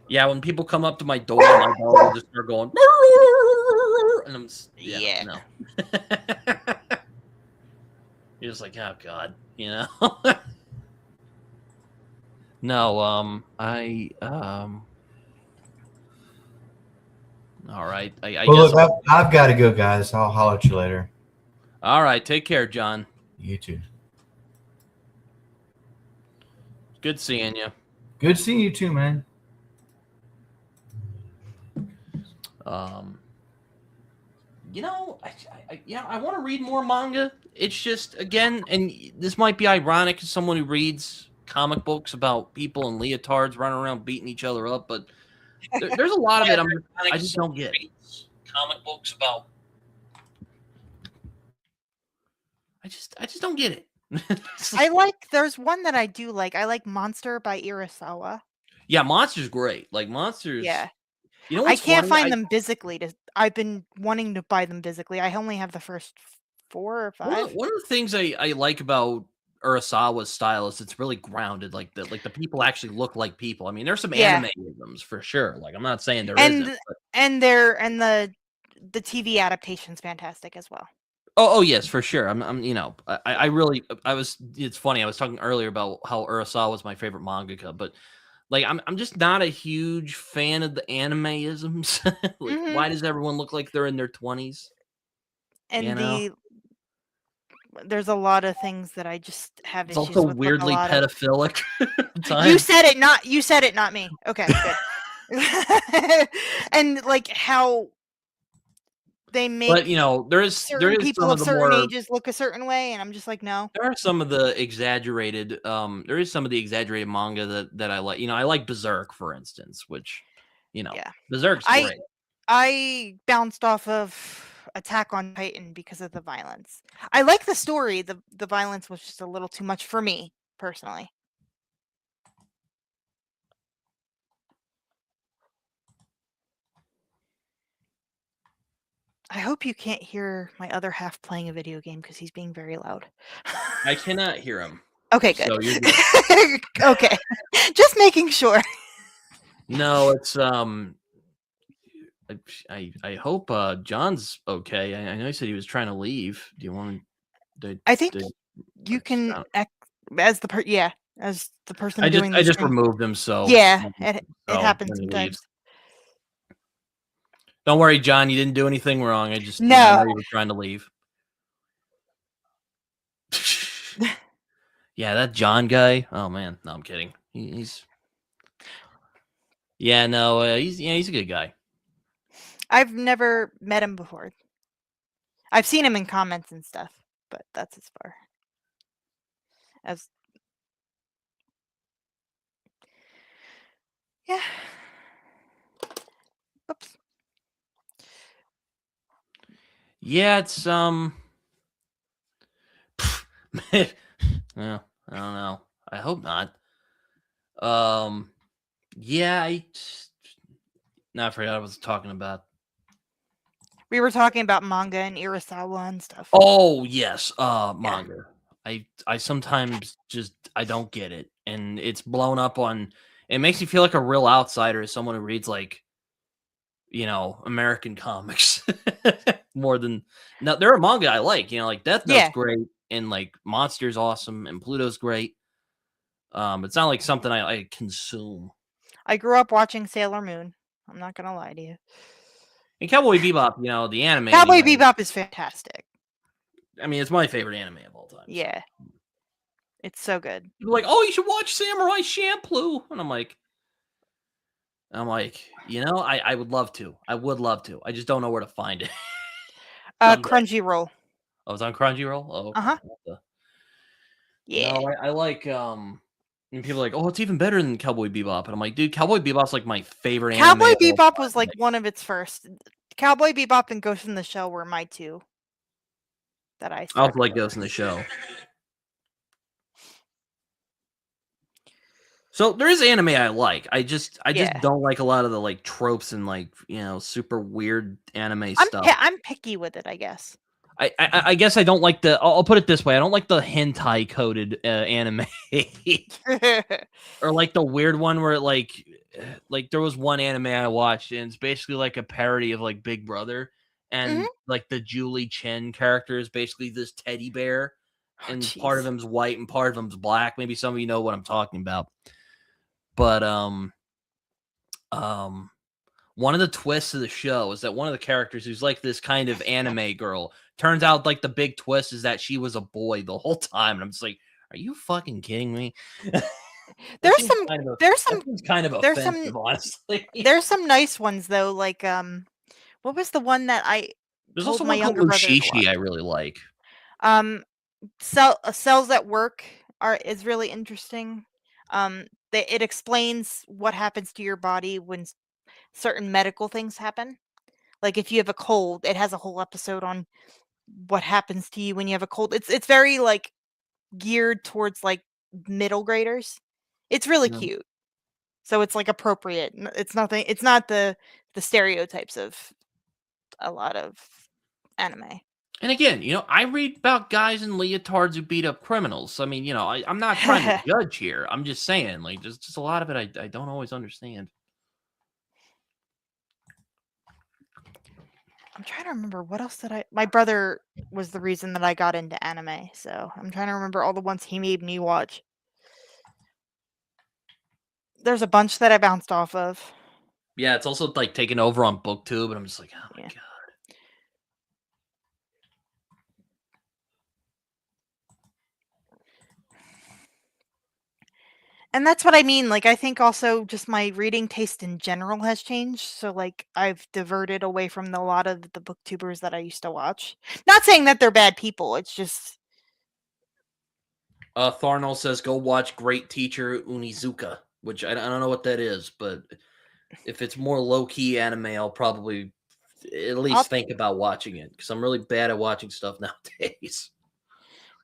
[SPEAKER 1] Yeah, when people come up to my door, my dog will just start going, and I'm no. You're just like, oh god, you know. No, all right. I
[SPEAKER 3] Well,
[SPEAKER 1] guess.
[SPEAKER 3] look, I've got to go, guys. I'll holler at you later.
[SPEAKER 1] All right. Take care, John.
[SPEAKER 3] You too.
[SPEAKER 1] Good seeing you.
[SPEAKER 3] Good seeing you too, man.
[SPEAKER 1] You know, I want to read more manga. It's just, again, and this might be ironic as someone who reads comic books about people in leotards running around beating each other up, but there's a lot of it I just don't get. Comic books about. I just don't get it.
[SPEAKER 2] There's one that I do like. I like Monster by Urasawa.
[SPEAKER 1] Yeah, Monster's great. Like Monsters.
[SPEAKER 2] Yeah.
[SPEAKER 1] You know
[SPEAKER 2] I
[SPEAKER 1] what's
[SPEAKER 2] can't
[SPEAKER 1] funny?
[SPEAKER 2] find them physically. I've been wanting to buy them physically. I only have the first 4 or 5.
[SPEAKER 1] One of the things I like about Urasawa's style is it's really grounded. Like the people actually look like people. I mean, there's some
[SPEAKER 2] Yeah.
[SPEAKER 1] animeisms for sure. Like I'm not saying there
[SPEAKER 2] And
[SPEAKER 1] isn't. But...
[SPEAKER 2] and the TV adaptation's fantastic as well.
[SPEAKER 1] Oh yes, for sure. I'm you know, I really it's funny. I was talking earlier about how Urasawa was my favorite mangaka, but like I'm just not a huge fan of the animeisms. Like why does everyone look like they're in their 20s?
[SPEAKER 2] And
[SPEAKER 1] you know?
[SPEAKER 2] there's a lot of things that I just have
[SPEAKER 1] It's
[SPEAKER 2] issues
[SPEAKER 1] also
[SPEAKER 2] with.
[SPEAKER 1] weirdly pedophilic.
[SPEAKER 2] You said it, not me. Okay, good. And like how they make,
[SPEAKER 1] but you know, there is
[SPEAKER 2] people
[SPEAKER 1] some
[SPEAKER 2] of
[SPEAKER 1] of the
[SPEAKER 2] certain
[SPEAKER 1] more
[SPEAKER 2] ages look a certain way, and I'm just like, no.
[SPEAKER 1] There are some of the exaggerated there is some of the exaggerated manga that I like. You know, I like Berserk, for instance, which, you know,
[SPEAKER 2] Yeah.
[SPEAKER 1] Berserk's great.
[SPEAKER 2] I bounced off of Attack on Titan because of the violence. I like the story. The violence was just a little too much for me, personally. I hope you can't hear my other half playing a video game because he's being very loud.
[SPEAKER 1] I cannot hear him.
[SPEAKER 2] Okay, good.
[SPEAKER 1] So you're good.
[SPEAKER 2] Okay. Just making sure.
[SPEAKER 1] No, it's I hope John's okay. I know he said he was trying to leave. Do you want to
[SPEAKER 2] I think you can as the person
[SPEAKER 1] I
[SPEAKER 2] doing
[SPEAKER 1] just removed him, so
[SPEAKER 2] yeah, it happens sometimes.
[SPEAKER 1] Don't worry, John. You didn't do anything wrong. I just
[SPEAKER 2] no.
[SPEAKER 1] I know you were trying to leave. Yeah, that John guy. Oh man, no, I'm kidding. He's yeah, no, he's a good guy.
[SPEAKER 2] I've never met him before. I've seen him in comments and stuff, but that's as far as. Yeah. Oops.
[SPEAKER 1] Yeah, it's well, I don't know. I hope not. Yeah, I forgot what I was talking about.
[SPEAKER 2] We were talking about manga and Urasawa and stuff.
[SPEAKER 1] Oh yes, manga. Yeah. I sometimes just I don't get it, and it's blown up on. It makes me feel like a real outsider as someone who reads like, you know, American comics more than. Now there are manga I like, you know, like Death Note's great, and like Monster's awesome, and Pluto's great. It's not like something I consume.
[SPEAKER 2] I grew up watching Sailor Moon. I'm not gonna lie to you.
[SPEAKER 1] And Cowboy Bebop, you know, the anime.
[SPEAKER 2] Cowboy Bebop is fantastic.
[SPEAKER 1] I mean, it's my favorite anime of all time.
[SPEAKER 2] Yeah. It's so good.
[SPEAKER 1] People are like, oh, you should watch Samurai Champloo. And I'm like, you know, I would love to. I would love to. I just don't know where to find it.
[SPEAKER 2] Crunchyroll.
[SPEAKER 1] Oh, it's on Crunchyroll? Oh, okay.
[SPEAKER 2] Uh-huh. Yeah.
[SPEAKER 1] No, I like and people are like, oh, it's even better than Cowboy Bebop. And I'm like, dude, Cowboy Bebop's like my favorite anime.
[SPEAKER 2] Cowboy Bebop was like one of its first. Cowboy Bebop and Ghost in the Shell were my two that I
[SPEAKER 1] also like Ghost in the Shell. So there is anime I like. I just don't like a lot of the like tropes and like, you know, super weird anime stuff.
[SPEAKER 2] I'm picky with it, I guess.
[SPEAKER 1] I guess I don't like I'll put it this way. I don't like the hentai coded anime. Or like the weird one where like there was one anime I watched and it's basically like a parody of like Big Brother, and like the Julie Chen character is basically this teddy bear, and
[SPEAKER 2] jeez.
[SPEAKER 1] part of him's white and part of him's black. Maybe some of you know what I'm talking about. But one of the twists of the show is that one of the characters who's like this kind of anime girl, turns out like the big twist is that she was a boy the whole time. And I'm just like, are you fucking kidding me?
[SPEAKER 2] There's some
[SPEAKER 1] kind of
[SPEAKER 2] there's
[SPEAKER 1] offensive,
[SPEAKER 2] some
[SPEAKER 1] honestly.
[SPEAKER 2] there's some nice ones though, like what was the one that I
[SPEAKER 1] There's
[SPEAKER 2] told
[SPEAKER 1] also
[SPEAKER 2] my
[SPEAKER 1] one called
[SPEAKER 2] younger brother to
[SPEAKER 1] Mushishi
[SPEAKER 2] watch?
[SPEAKER 1] I really like.
[SPEAKER 2] Cells at Work is really interesting. It explains what happens to your body when certain medical things happen. Like if you have a cold, it has a whole episode on what happens to you when you have a cold. It's very like geared towards like middle graders. It's really
[SPEAKER 1] Yeah.
[SPEAKER 2] cute. So it's like appropriate. It's nothing. It's not the stereotypes of a lot of anime.
[SPEAKER 1] And again, I read about guys in leotards who beat up criminals. I mean, I'm not trying to judge here. I'm just saying, like, just a lot of it I don't always understand.
[SPEAKER 2] I'm trying to remember what else did my brother was the reason that I got into anime. So I'm trying to remember all the ones he made me watch. There's a bunch that I bounced off of.
[SPEAKER 1] Yeah, it's also like taken over on BookTube, and I'm just like, oh my god.
[SPEAKER 2] And that's what I mean. Like, I think also just my reading taste in general has changed. So, like, I've diverted away from a lot of the booktubers that I used to watch. Not saying that they're bad people. It's just.
[SPEAKER 1] Tharnell says, go watch Great Teacher Unizuka, which I don't know what that is, but if it's more low-key anime, I'll probably at least think about watching it, because I'm really bad at watching stuff nowadays.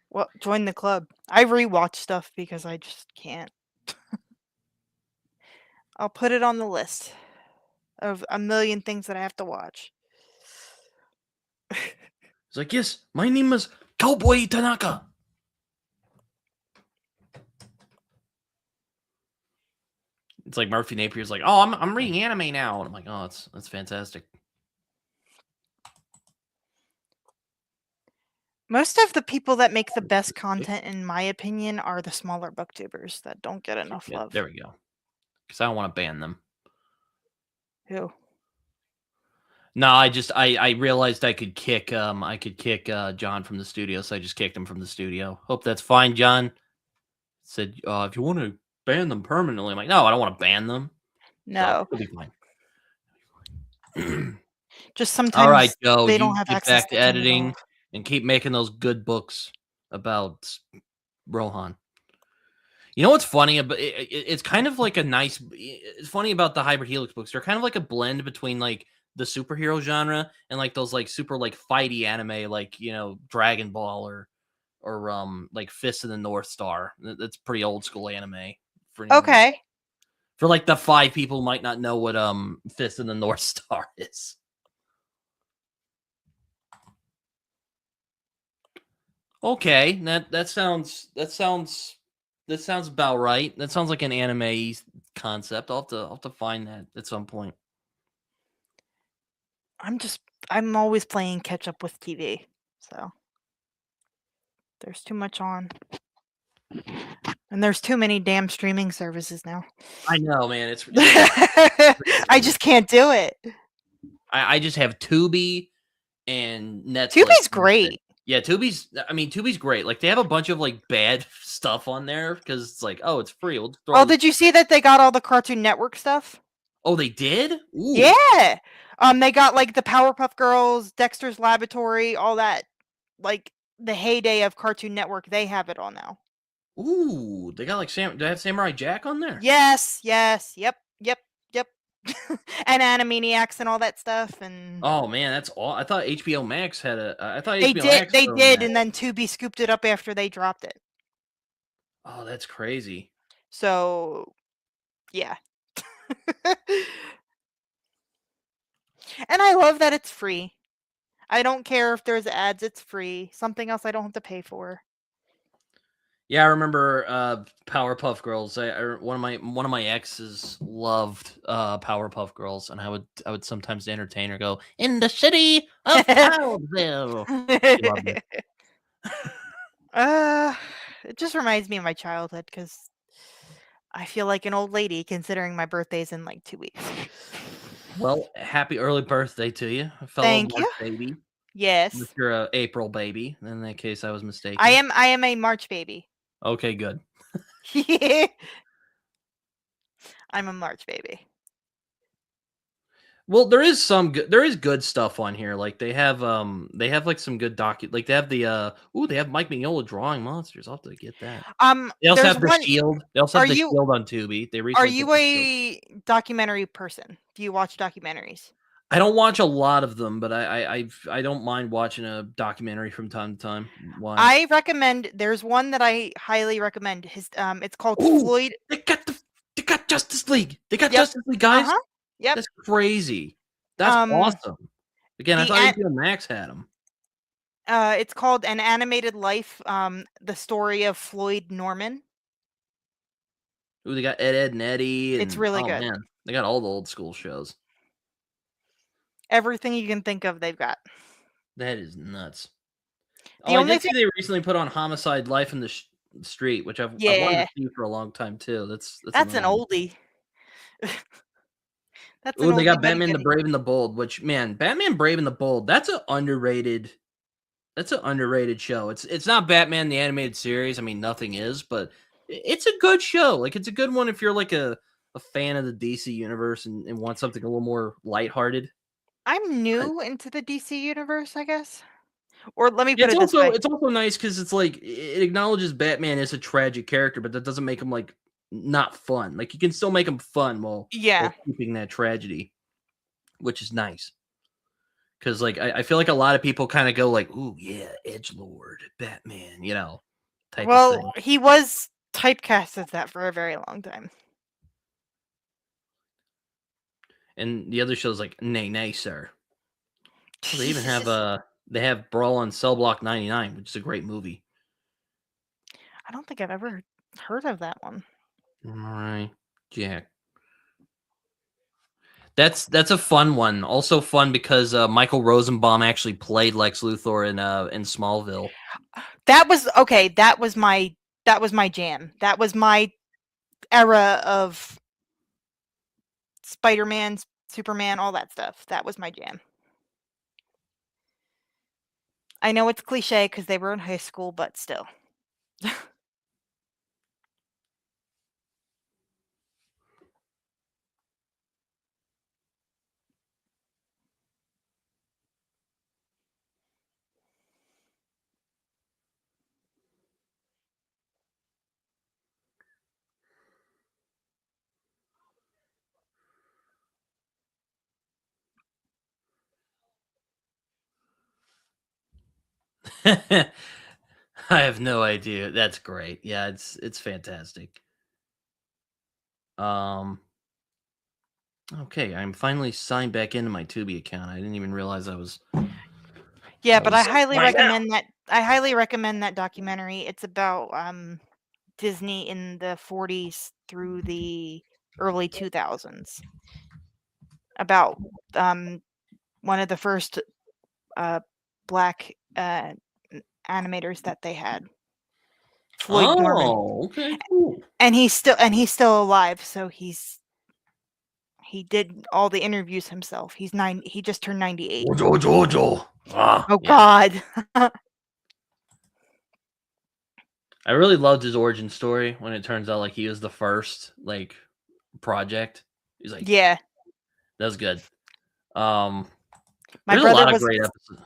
[SPEAKER 2] Well, join the club. I rewatch stuff because I just can't. I'll put it on the list of a million things that I have to watch.
[SPEAKER 1] It's like, yes, my name is Cowboy Tanaka. It's like Murphy Napier's like, oh, I'm reading anime now. And I'm like, oh, that's fantastic.
[SPEAKER 2] Most of the people that make the best content, in my opinion, are the smaller booktubers that don't get enough love.
[SPEAKER 1] There we go. Because I don't want to ban them.
[SPEAKER 2] Who?
[SPEAKER 1] No, I realized I could kick John from the studio, so I just kicked him from the studio. Hope that's fine, John. Said, if you want to ban them permanently, I'm like, no, I don't want to ban them.
[SPEAKER 2] No,
[SPEAKER 1] so it'll be fine.
[SPEAKER 2] Just sometimes.
[SPEAKER 1] All right, Joe,
[SPEAKER 2] they don't have
[SPEAKER 1] get
[SPEAKER 2] access
[SPEAKER 1] back to editing and keep making those good books about Rohan. You know what's funny about it's kind of like a nice. It's funny about the Hybrid Helix books. They're kind of like a blend between like the superhero genre and like those like super like fighty anime, like Dragon Ball or like Fist of the North Star. That's pretty old school anime.
[SPEAKER 2] Okay.
[SPEAKER 1] For like the 5 people who might not know what Fist of the North Star is. Okay, that sounds about right. That sounds like an anime concept. I'll have to find that at some point.
[SPEAKER 2] I'm always playing catch up with TV, so there's too much on. And there's too many damn streaming services now.
[SPEAKER 1] I know, man. It's
[SPEAKER 2] I just can't do it.
[SPEAKER 1] I just have Tubi and Netflix.
[SPEAKER 2] Tubi's great.
[SPEAKER 1] Yeah, Tubi's great. Like they have a bunch of like bad stuff on there because it's like, oh, it's free. We'll throw
[SPEAKER 2] did you see that they got all the Cartoon Network stuff?
[SPEAKER 1] Oh, they did? Ooh.
[SPEAKER 2] Yeah. They got like the Powerpuff Girls, Dexter's Laboratory, all that. Like the heyday of Cartoon Network, they have it on now.
[SPEAKER 1] Ooh, they got like do they have Samurai Jack on there?
[SPEAKER 2] Yes, yep. And Animaniacs and all that stuff. And
[SPEAKER 1] oh man, that's all. I thought HBO Max had a. I thought
[SPEAKER 2] they
[SPEAKER 1] HBO
[SPEAKER 2] did.
[SPEAKER 1] Max
[SPEAKER 2] They did, and then Tubi scooped it up after they dropped it.
[SPEAKER 1] Oh, that's crazy.
[SPEAKER 2] So, yeah. And I love that it's free. I don't care if there's ads; it's free. Something else I don't have to pay for.
[SPEAKER 1] Yeah, I remember Powerpuff Girls. One of my exes loved Powerpuff Girls, and I would sometimes entertain her. Go in the city of Powderville. She loved it.
[SPEAKER 2] It just reminds me of my childhood because I feel like an old lady considering my birthday's in like 2 weeks.
[SPEAKER 1] Well, happy early birthday to you, a fellow
[SPEAKER 2] Thank you.
[SPEAKER 1] March baby. If
[SPEAKER 2] Yes,
[SPEAKER 1] you're a April baby, in that case, I was
[SPEAKER 2] I
[SPEAKER 1] mistaken.
[SPEAKER 2] am. I am a March baby.
[SPEAKER 1] Okay, good.
[SPEAKER 2] I'm a March baby.
[SPEAKER 1] Well, there is good stuff on here. Like they have like some good like they have they have Mike Mignola drawing monsters. I'll have to get that. They also
[SPEAKER 2] There's
[SPEAKER 1] have The
[SPEAKER 2] one.
[SPEAKER 1] Shield. They also
[SPEAKER 2] Are
[SPEAKER 1] have The
[SPEAKER 2] you
[SPEAKER 1] Shield on Tubi. They
[SPEAKER 2] are
[SPEAKER 1] recently put
[SPEAKER 2] you
[SPEAKER 1] The Shield.
[SPEAKER 2] a documentary person? Do you watch documentaries?
[SPEAKER 1] I don't watch a lot of them, but I don't mind watching a documentary from time to time. Why?
[SPEAKER 2] I recommend. There's one that I highly recommend. It's called
[SPEAKER 1] Oh,
[SPEAKER 2] Floyd.
[SPEAKER 1] they got Justice League. They got
[SPEAKER 2] Yep.
[SPEAKER 1] Justice League, guys.
[SPEAKER 2] Uh-huh. Yep.
[SPEAKER 1] That's crazy. That's
[SPEAKER 2] Um,
[SPEAKER 1] awesome. Again, I
[SPEAKER 2] the
[SPEAKER 1] thought
[SPEAKER 2] an
[SPEAKER 1] HBO Max had them.
[SPEAKER 2] it's called An Animated Life. The story of Floyd Norman.
[SPEAKER 1] Ooh, they got Ed, and Eddie,
[SPEAKER 2] It's
[SPEAKER 1] and
[SPEAKER 2] really
[SPEAKER 1] oh
[SPEAKER 2] good.
[SPEAKER 1] man, they got all the old school shows.
[SPEAKER 2] Everything you can think of, they've got.
[SPEAKER 1] That is nuts. Oh,
[SPEAKER 2] The
[SPEAKER 1] I
[SPEAKER 2] only
[SPEAKER 1] did see
[SPEAKER 2] thing,
[SPEAKER 1] they recently put on Homicide: Life in the Street, which I've wanted
[SPEAKER 2] yeah,
[SPEAKER 1] to see for a long time too. That's
[SPEAKER 2] that's an
[SPEAKER 1] another one.
[SPEAKER 2] oldie. That's an
[SPEAKER 1] Oh, they
[SPEAKER 2] oldie
[SPEAKER 1] got
[SPEAKER 2] but a
[SPEAKER 1] Batman: The
[SPEAKER 2] goodie.
[SPEAKER 1] Brave and the Bold, which man, Batman: Brave and the Bold. That's an underrated. That's an underrated show. It's not Batman the animated series. I mean, nothing is, but it's a good show. Like it's a good one if you're like a fan of the DC universe and want something a little more lighthearted.
[SPEAKER 2] I'm
[SPEAKER 1] I-
[SPEAKER 2] new into the DC universe, I guess. Or let me put it this way.
[SPEAKER 1] It's also nice because it's like it acknowledges Batman as a tragic character, but that doesn't make him like not fun. Like you can still make him fun
[SPEAKER 2] Yeah.
[SPEAKER 1] while keeping that tragedy, which is nice. Because like I feel like a lot of people kind of go like, "Ooh yeah, Edge Lord, Batman," type of
[SPEAKER 2] Well,
[SPEAKER 1] thing.
[SPEAKER 2] he was typecast as that for a very long time.
[SPEAKER 1] And the other show's like, "Nay, nay, sir." Well, they even have they have Brawl on Cell Block 99, which is a great movie.
[SPEAKER 2] I don't think I've ever heard of that one.
[SPEAKER 1] All right, Jack. That's a fun one. Also fun because Michael Rosenbaum actually played Lex Luthor in Smallville.
[SPEAKER 2] That was okay. That was my jam. That was my era of Spider-Man, Superman, all that stuff. That was my jam. I know it's cliche because they were in high school, but still.
[SPEAKER 1] I have no idea. That's great. Yeah, it's fantastic. Um okay, I'm finally signed back into my Tubi account. I didn't even realize
[SPEAKER 2] Yeah,
[SPEAKER 1] I
[SPEAKER 2] but I
[SPEAKER 1] was
[SPEAKER 2] highly
[SPEAKER 1] signed out.
[SPEAKER 2] recommend that. I highly recommend that documentary. It's about Disney in the 40s through the early 2000s. About one of the first black animators that they had, Floyd Norman,
[SPEAKER 1] Oh, okay, cool.
[SPEAKER 2] and he's still alive. So he did all the interviews himself. He just turned 98.
[SPEAKER 1] Jojo.
[SPEAKER 2] Oh
[SPEAKER 1] Yeah.
[SPEAKER 2] God.
[SPEAKER 1] I really loved his origin story when it turns out like he was the first like project. He's like,
[SPEAKER 2] Yeah.
[SPEAKER 1] that was good.
[SPEAKER 2] My
[SPEAKER 1] There's a
[SPEAKER 2] brother
[SPEAKER 1] lot of
[SPEAKER 2] was
[SPEAKER 1] great episodes.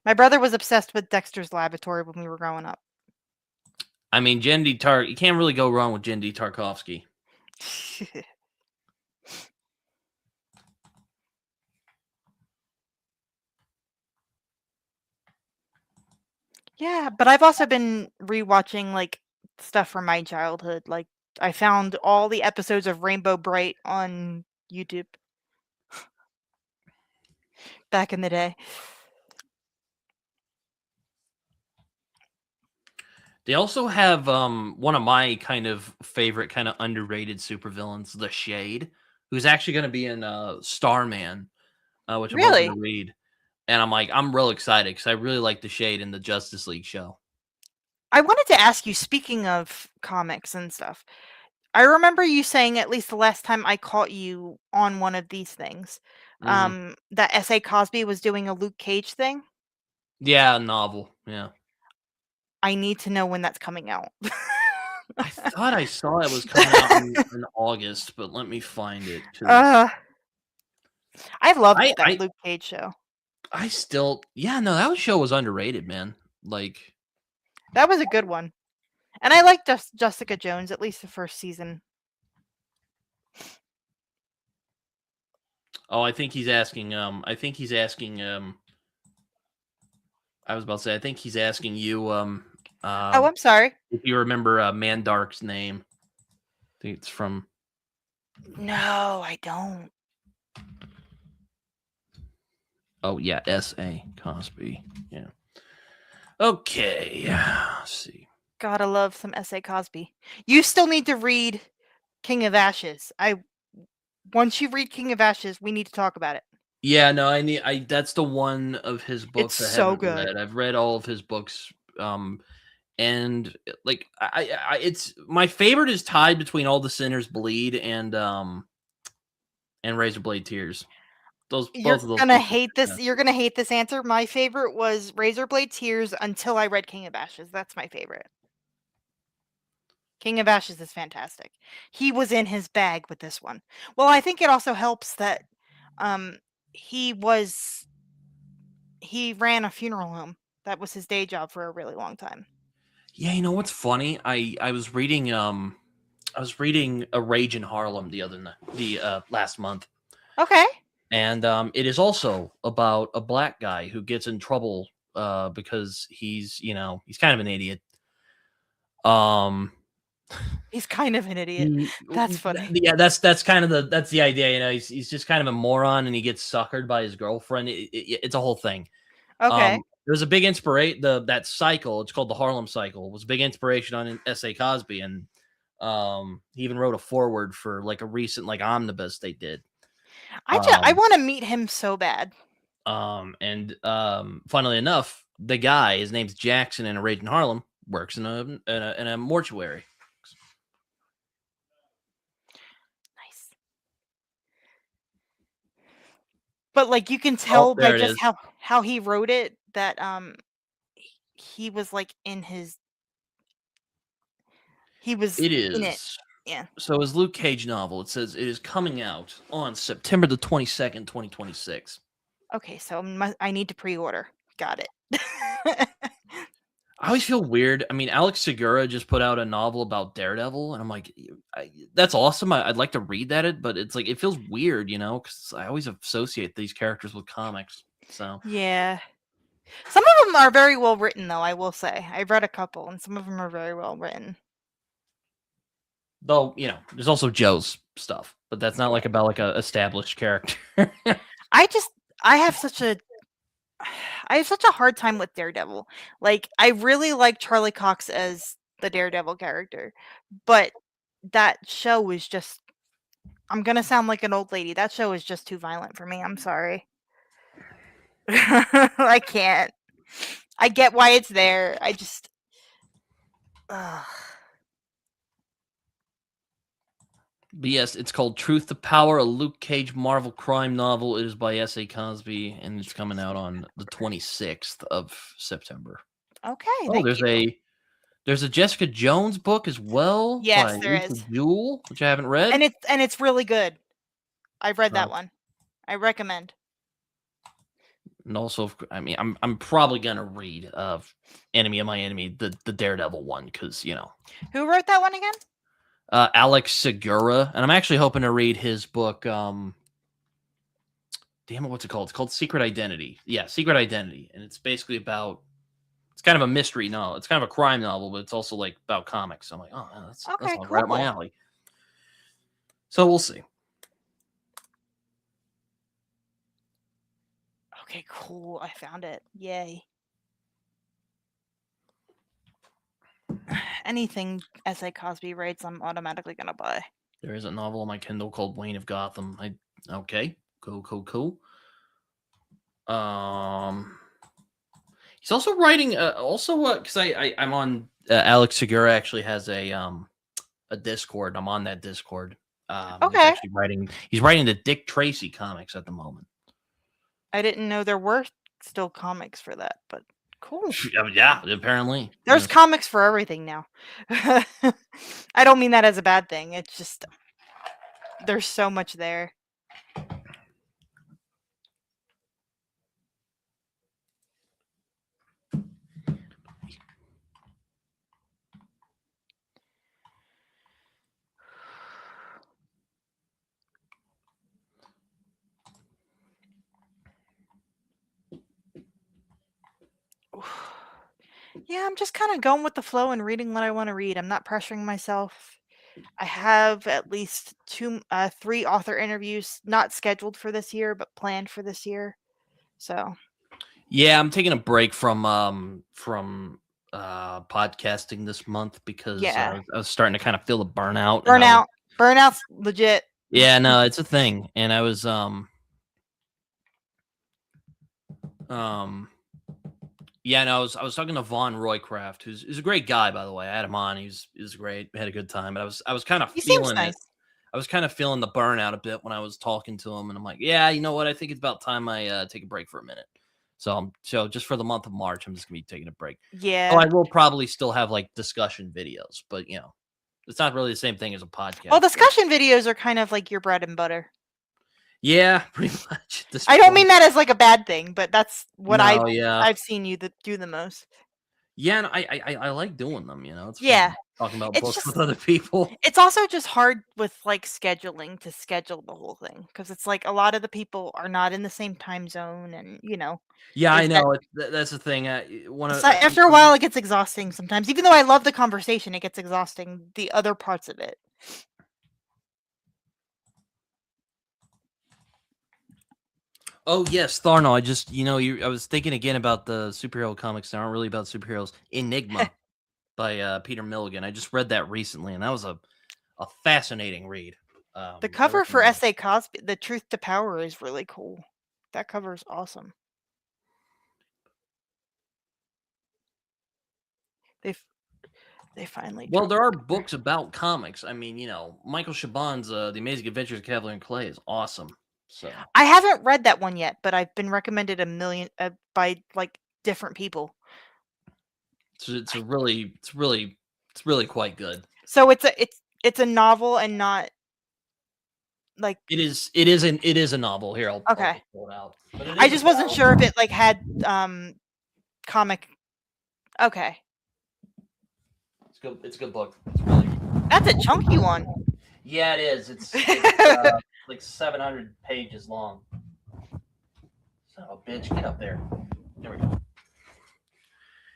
[SPEAKER 2] my brother was obsessed with Dexter's Laboratory when we were growing up.
[SPEAKER 1] I mean, you can't really go wrong with Jendi Tarkovsky.
[SPEAKER 2] Yeah, but I've also been rewatching like stuff from my childhood. Like I found all the episodes of Rainbow Bright on YouTube back in the day.
[SPEAKER 1] They also have one of my kind of favorite, kind of underrated supervillains, the Shade, who's actually going to be in Starman, which I'm hoping
[SPEAKER 2] Really?
[SPEAKER 1] to read. And I'm real excited because I really like the Shade in the Justice League show.
[SPEAKER 2] I wanted to ask you, speaking of comics and stuff, I remember you saying, at least the last time I caught you on one of these things,
[SPEAKER 1] Hmm.
[SPEAKER 2] that S.A. Cosby was doing a Luke Cage thing.
[SPEAKER 1] Yeah, a novel. Yeah.
[SPEAKER 2] I need to know when that's coming out.
[SPEAKER 1] I thought I saw it was coming out in August, but let me find it because
[SPEAKER 2] uh, I loved that
[SPEAKER 1] I
[SPEAKER 2] Luke Cage show.
[SPEAKER 1] I still no, that show was underrated, man. Like,
[SPEAKER 2] That was a good one. And I liked Jessica Jones, at least the first season.
[SPEAKER 1] oh, I think he's asking. I think he's asking. I was about to say. I think he's asking you.
[SPEAKER 2] Oh, I'm sorry.
[SPEAKER 1] If you remember Mandark's name. I think it's from.
[SPEAKER 2] No, I don't.
[SPEAKER 1] Oh yeah, S.A. Cosby. Yeah. Okay. Let's see.
[SPEAKER 2] Gotta love some S.A. Cosby. You still need to read King of Ashes. Once you read King of Ashes, we need to talk about it.
[SPEAKER 1] Yeah, no, I need. That's the one of his
[SPEAKER 2] It's
[SPEAKER 1] books I
[SPEAKER 2] so
[SPEAKER 1] haven't
[SPEAKER 2] good.
[SPEAKER 1] read. I've read all of his books. And like it's my favorite is tied between All the Sinners Bleed and Razorblade Tears. Both
[SPEAKER 2] You're
[SPEAKER 1] of those
[SPEAKER 2] gonna
[SPEAKER 1] books are
[SPEAKER 2] hate this. You're
[SPEAKER 1] fantastic.
[SPEAKER 2] gonna hate this answer. My favorite was Razorblade Tears until I read King of Ashes. That's my favorite. King of Ashes is fantastic. He was in his bag with this one. Well, I think it also helps that um he ran a funeral home. That was his day job for a really long time.
[SPEAKER 1] Yeah, you know what's funny? I was reading A Rage in Harlem the last month,
[SPEAKER 2] Okay.
[SPEAKER 1] and it is also about a black guy who gets in trouble because he's kind of an idiot. Um,
[SPEAKER 2] He's kind of an idiot.
[SPEAKER 1] He
[SPEAKER 2] That's funny.
[SPEAKER 1] yeah, that's kind of that's the idea, he's just kind of a moron, and he gets suckered by his girlfriend. It's a whole thing.
[SPEAKER 2] Okay.
[SPEAKER 1] There was a big inspiration. That cycle, it's called the Harlem Cycle, was a big inspiration on S.A. Cosby, and he even wrote a foreword for like a recent like omnibus they did.
[SPEAKER 2] I
[SPEAKER 1] Um,
[SPEAKER 2] want to meet him so bad.
[SPEAKER 1] and funnily enough, the guy, his name's Jackson in A Rage in Harlem, works in a mortuary.
[SPEAKER 2] Nice. But like you can
[SPEAKER 1] Oh,
[SPEAKER 2] tell by
[SPEAKER 1] there it
[SPEAKER 2] just
[SPEAKER 1] is.
[SPEAKER 2] how he wrote it that he was like he was
[SPEAKER 1] It
[SPEAKER 2] in it.
[SPEAKER 1] is.
[SPEAKER 2] Yeah.
[SPEAKER 1] So his Luke Cage novel, it says it is coming out on September the 22nd, 2026.
[SPEAKER 2] Okay, so I need to pre-order. Got it.
[SPEAKER 1] I always feel weird. I mean, Alex Segura just put out a novel about Daredevil, and I'm like, that's awesome. I'd like to read that, but it's like it feels weird, because I always associate these characters with comics. So,
[SPEAKER 2] Yeah. Some of them are very well written, though, I will say. I've read a couple, and some of them are very well written.
[SPEAKER 1] though, there's also Joe's stuff, but that's not
[SPEAKER 2] Yeah.
[SPEAKER 1] like about like a established character.
[SPEAKER 2] I just I have such a I have such a hard time with Daredevil. Like, I really like Charlie Cox as the Daredevil character, but that show is just I'm gonna sound like an old lady. That show is just too violent for me. I'm sorry. I can't. I get why it's there. I just ugh.
[SPEAKER 1] But yes, it's called Truth to Power, a Luke Cage Marvel crime novel. It is by S.A. Cosby, and it's coming out on the 26th of September.
[SPEAKER 2] Okay,
[SPEAKER 1] Oh,
[SPEAKER 2] thank you.
[SPEAKER 1] there's a Jessica Jones book as well by
[SPEAKER 2] Yes, there
[SPEAKER 1] Lisa
[SPEAKER 2] is.
[SPEAKER 1] Jewell, which I haven't read.
[SPEAKER 2] And it's really good. I've read that
[SPEAKER 1] So,
[SPEAKER 2] one. I recommend.
[SPEAKER 1] and also, I mean, I'm probably gonna read Enemy of My Enemy, the Daredevil one, because
[SPEAKER 2] Who wrote that one again?
[SPEAKER 1] Alex Segura, and I'm actually hoping to read his book. Damn it, what's it called? It's called Secret Identity. Yeah, Secret Identity, and it's basically about. It's kind of a mystery novel. It's kind of a crime novel, but it's also like about comics. So I'm like, oh, yeah, that's
[SPEAKER 2] Okay,
[SPEAKER 1] all right up my
[SPEAKER 2] cool.
[SPEAKER 1] alley. So we'll see.
[SPEAKER 2] Okay, cool. I found it. Yay. Anything S.A. Cosby writes, I'm automatically gonna buy.
[SPEAKER 1] There is a novel on my Kindle called Wayne of Gotham. Okay, cool. He's also writing. Because I'm on. Alex Segura actually has a Discord. I'm on that Discord. He's
[SPEAKER 2] Okay.
[SPEAKER 1] actually writing. He's writing the Dick Tracy comics at the moment.
[SPEAKER 2] I didn't know there were still comics for that, but cool.
[SPEAKER 1] Yeah, apparently.
[SPEAKER 2] There's
[SPEAKER 1] Yes.
[SPEAKER 2] comics for everything now. I don't mean that as a bad thing. It's just there's so much there. Yeah, I'm just kind of going with the flow and reading what I want to read. I'm not pressuring myself. I have at least 3 author interviews not scheduled for this year, but planned for this year. So
[SPEAKER 1] Yeah, I'm taking a break from podcasting this month because
[SPEAKER 2] yeah,
[SPEAKER 1] I was starting to kind of feel the burnout. And
[SPEAKER 2] burnout's legit.
[SPEAKER 1] yeah, no, it's a thing. And I was yeah, no, I was talking to Vaughn Roycraft, who's a great guy, by the way. I had him on. He was great. We had a good time. But I was kind of
[SPEAKER 2] He seems
[SPEAKER 1] feeling it.
[SPEAKER 2] nice.
[SPEAKER 1] I was kind of feeling the burnout a bit when I was talking to him, and I'm like, yeah, you know what? I think it's about time I take a break for a minute. So just for the month of March, I'm just gonna be taking a break. Oh,
[SPEAKER 2] Yeah.
[SPEAKER 1] I will probably still have like discussion videos, but it's not really the same thing as a podcast.
[SPEAKER 2] Well, discussion videos are kind of like your bread and butter.
[SPEAKER 1] Yeah, pretty much.
[SPEAKER 2] I don't mean that as like a bad thing, but that's what
[SPEAKER 1] yeah.
[SPEAKER 2] I've seen you do the most.
[SPEAKER 1] Yeah, and I like doing them. It's
[SPEAKER 2] Yeah.
[SPEAKER 1] fun talking about
[SPEAKER 2] It's
[SPEAKER 1] books
[SPEAKER 2] just
[SPEAKER 1] with other people.
[SPEAKER 2] It's also just hard with like scheduling to schedule the whole thing because it's like a lot of the people are not in the same time zone, and
[SPEAKER 1] Yeah, I
[SPEAKER 2] it's that
[SPEAKER 1] know. That's the thing.
[SPEAKER 2] after a while it gets exhausting sometimes. Even though I love the conversation, it gets exhausting the other parts of it.
[SPEAKER 1] Oh yes, Tharno. I just I was thinking again about the superhero comics that aren't really about superheroes. Enigma by Peter Milligan. I just read that recently, and that was a fascinating read.
[SPEAKER 2] The cover for S.A. Cosby, The Truth to Power, is really cool. That cover is awesome. They finally.
[SPEAKER 1] Well, there are books about comics. I mean, Michael Chabon's The Amazing Adventures of Cavalier and Clay is awesome. So
[SPEAKER 2] I haven't read that one yet, but I've been recommended a million by like different people.
[SPEAKER 1] it's really quite good.
[SPEAKER 2] So it's a novel and not like
[SPEAKER 1] it is a novel. Here, I'll
[SPEAKER 2] okay.
[SPEAKER 1] pull it out.
[SPEAKER 2] I just wasn't sure if it like had comic. Okay.
[SPEAKER 1] It's a good book. It's really.
[SPEAKER 2] That's a chunky one.
[SPEAKER 1] Yeah, it is. It's like 700 pages long. Son of a bitch, get up there. There we go.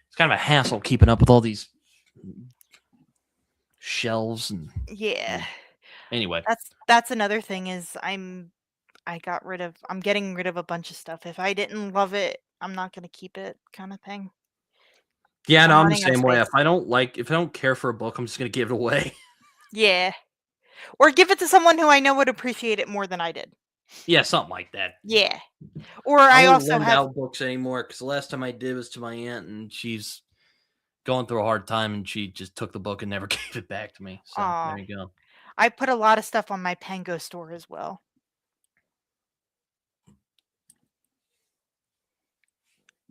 [SPEAKER 1] It's kind of a hassle keeping up with all these shelves and
[SPEAKER 2] yeah.
[SPEAKER 1] Anyway,
[SPEAKER 2] that's another thing is I'm getting rid of a bunch of stuff. If I didn't love it, I'm not gonna keep it, kind of thing.
[SPEAKER 1] Yeah, no, I'm the same way. If I don't care for a book, I'm just gonna give it away.
[SPEAKER 2] Yeah. Or give it to someone who I know would appreciate it more than I did.
[SPEAKER 1] Yeah, something like that.
[SPEAKER 2] Yeah. Or I also
[SPEAKER 1] don't
[SPEAKER 2] have
[SPEAKER 1] out books anymore because the last time I did was to my aunt, and she's going through a hard time, and she just took the book and never gave it back to me. So there you go.
[SPEAKER 2] I put a lot of stuff on my Pango store as well.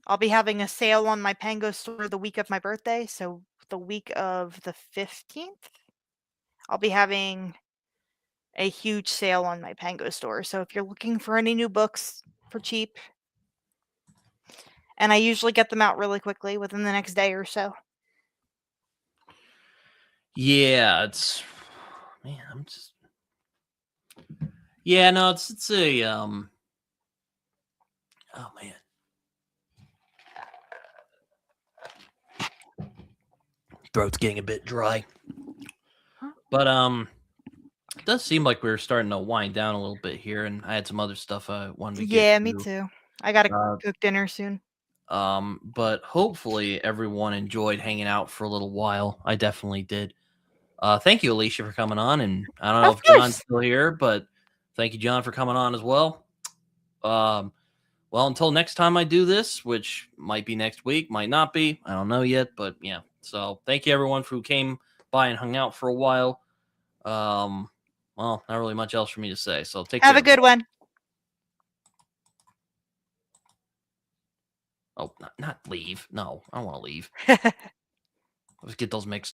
[SPEAKER 2] I'll be having a sale on my Pango store the week of my birthday, so the week of the 15th, I'll be having a huge sale on my Pango store. So if you're looking for any new books for cheap, and I usually get them out really quickly within the next day or so.
[SPEAKER 1] Yeah, it's man, I'm just yeah, no, it's a oh man. Throat's getting a bit dry. But it does seem like we're starting to wind down a little bit here, and I had some other stuff I wanted to get
[SPEAKER 2] Yeah,
[SPEAKER 1] to.
[SPEAKER 2] me too. I gotta cook dinner soon.
[SPEAKER 1] But hopefully everyone enjoyed hanging out for a little while. I definitely did. Thank you, Alicia, for coming on, and I don't know if John's still here, but thank you, John, for coming on as well. well, until next time I do this, which might be next week, might not be. I don't know yet, but yeah. So thank you everyone who came by and hung out for a while. Well, not really much else for me to say. So take
[SPEAKER 2] Have
[SPEAKER 1] care.
[SPEAKER 2] a good one.
[SPEAKER 1] Oh, not leave. No, I don't want to leave. Let's get those mixed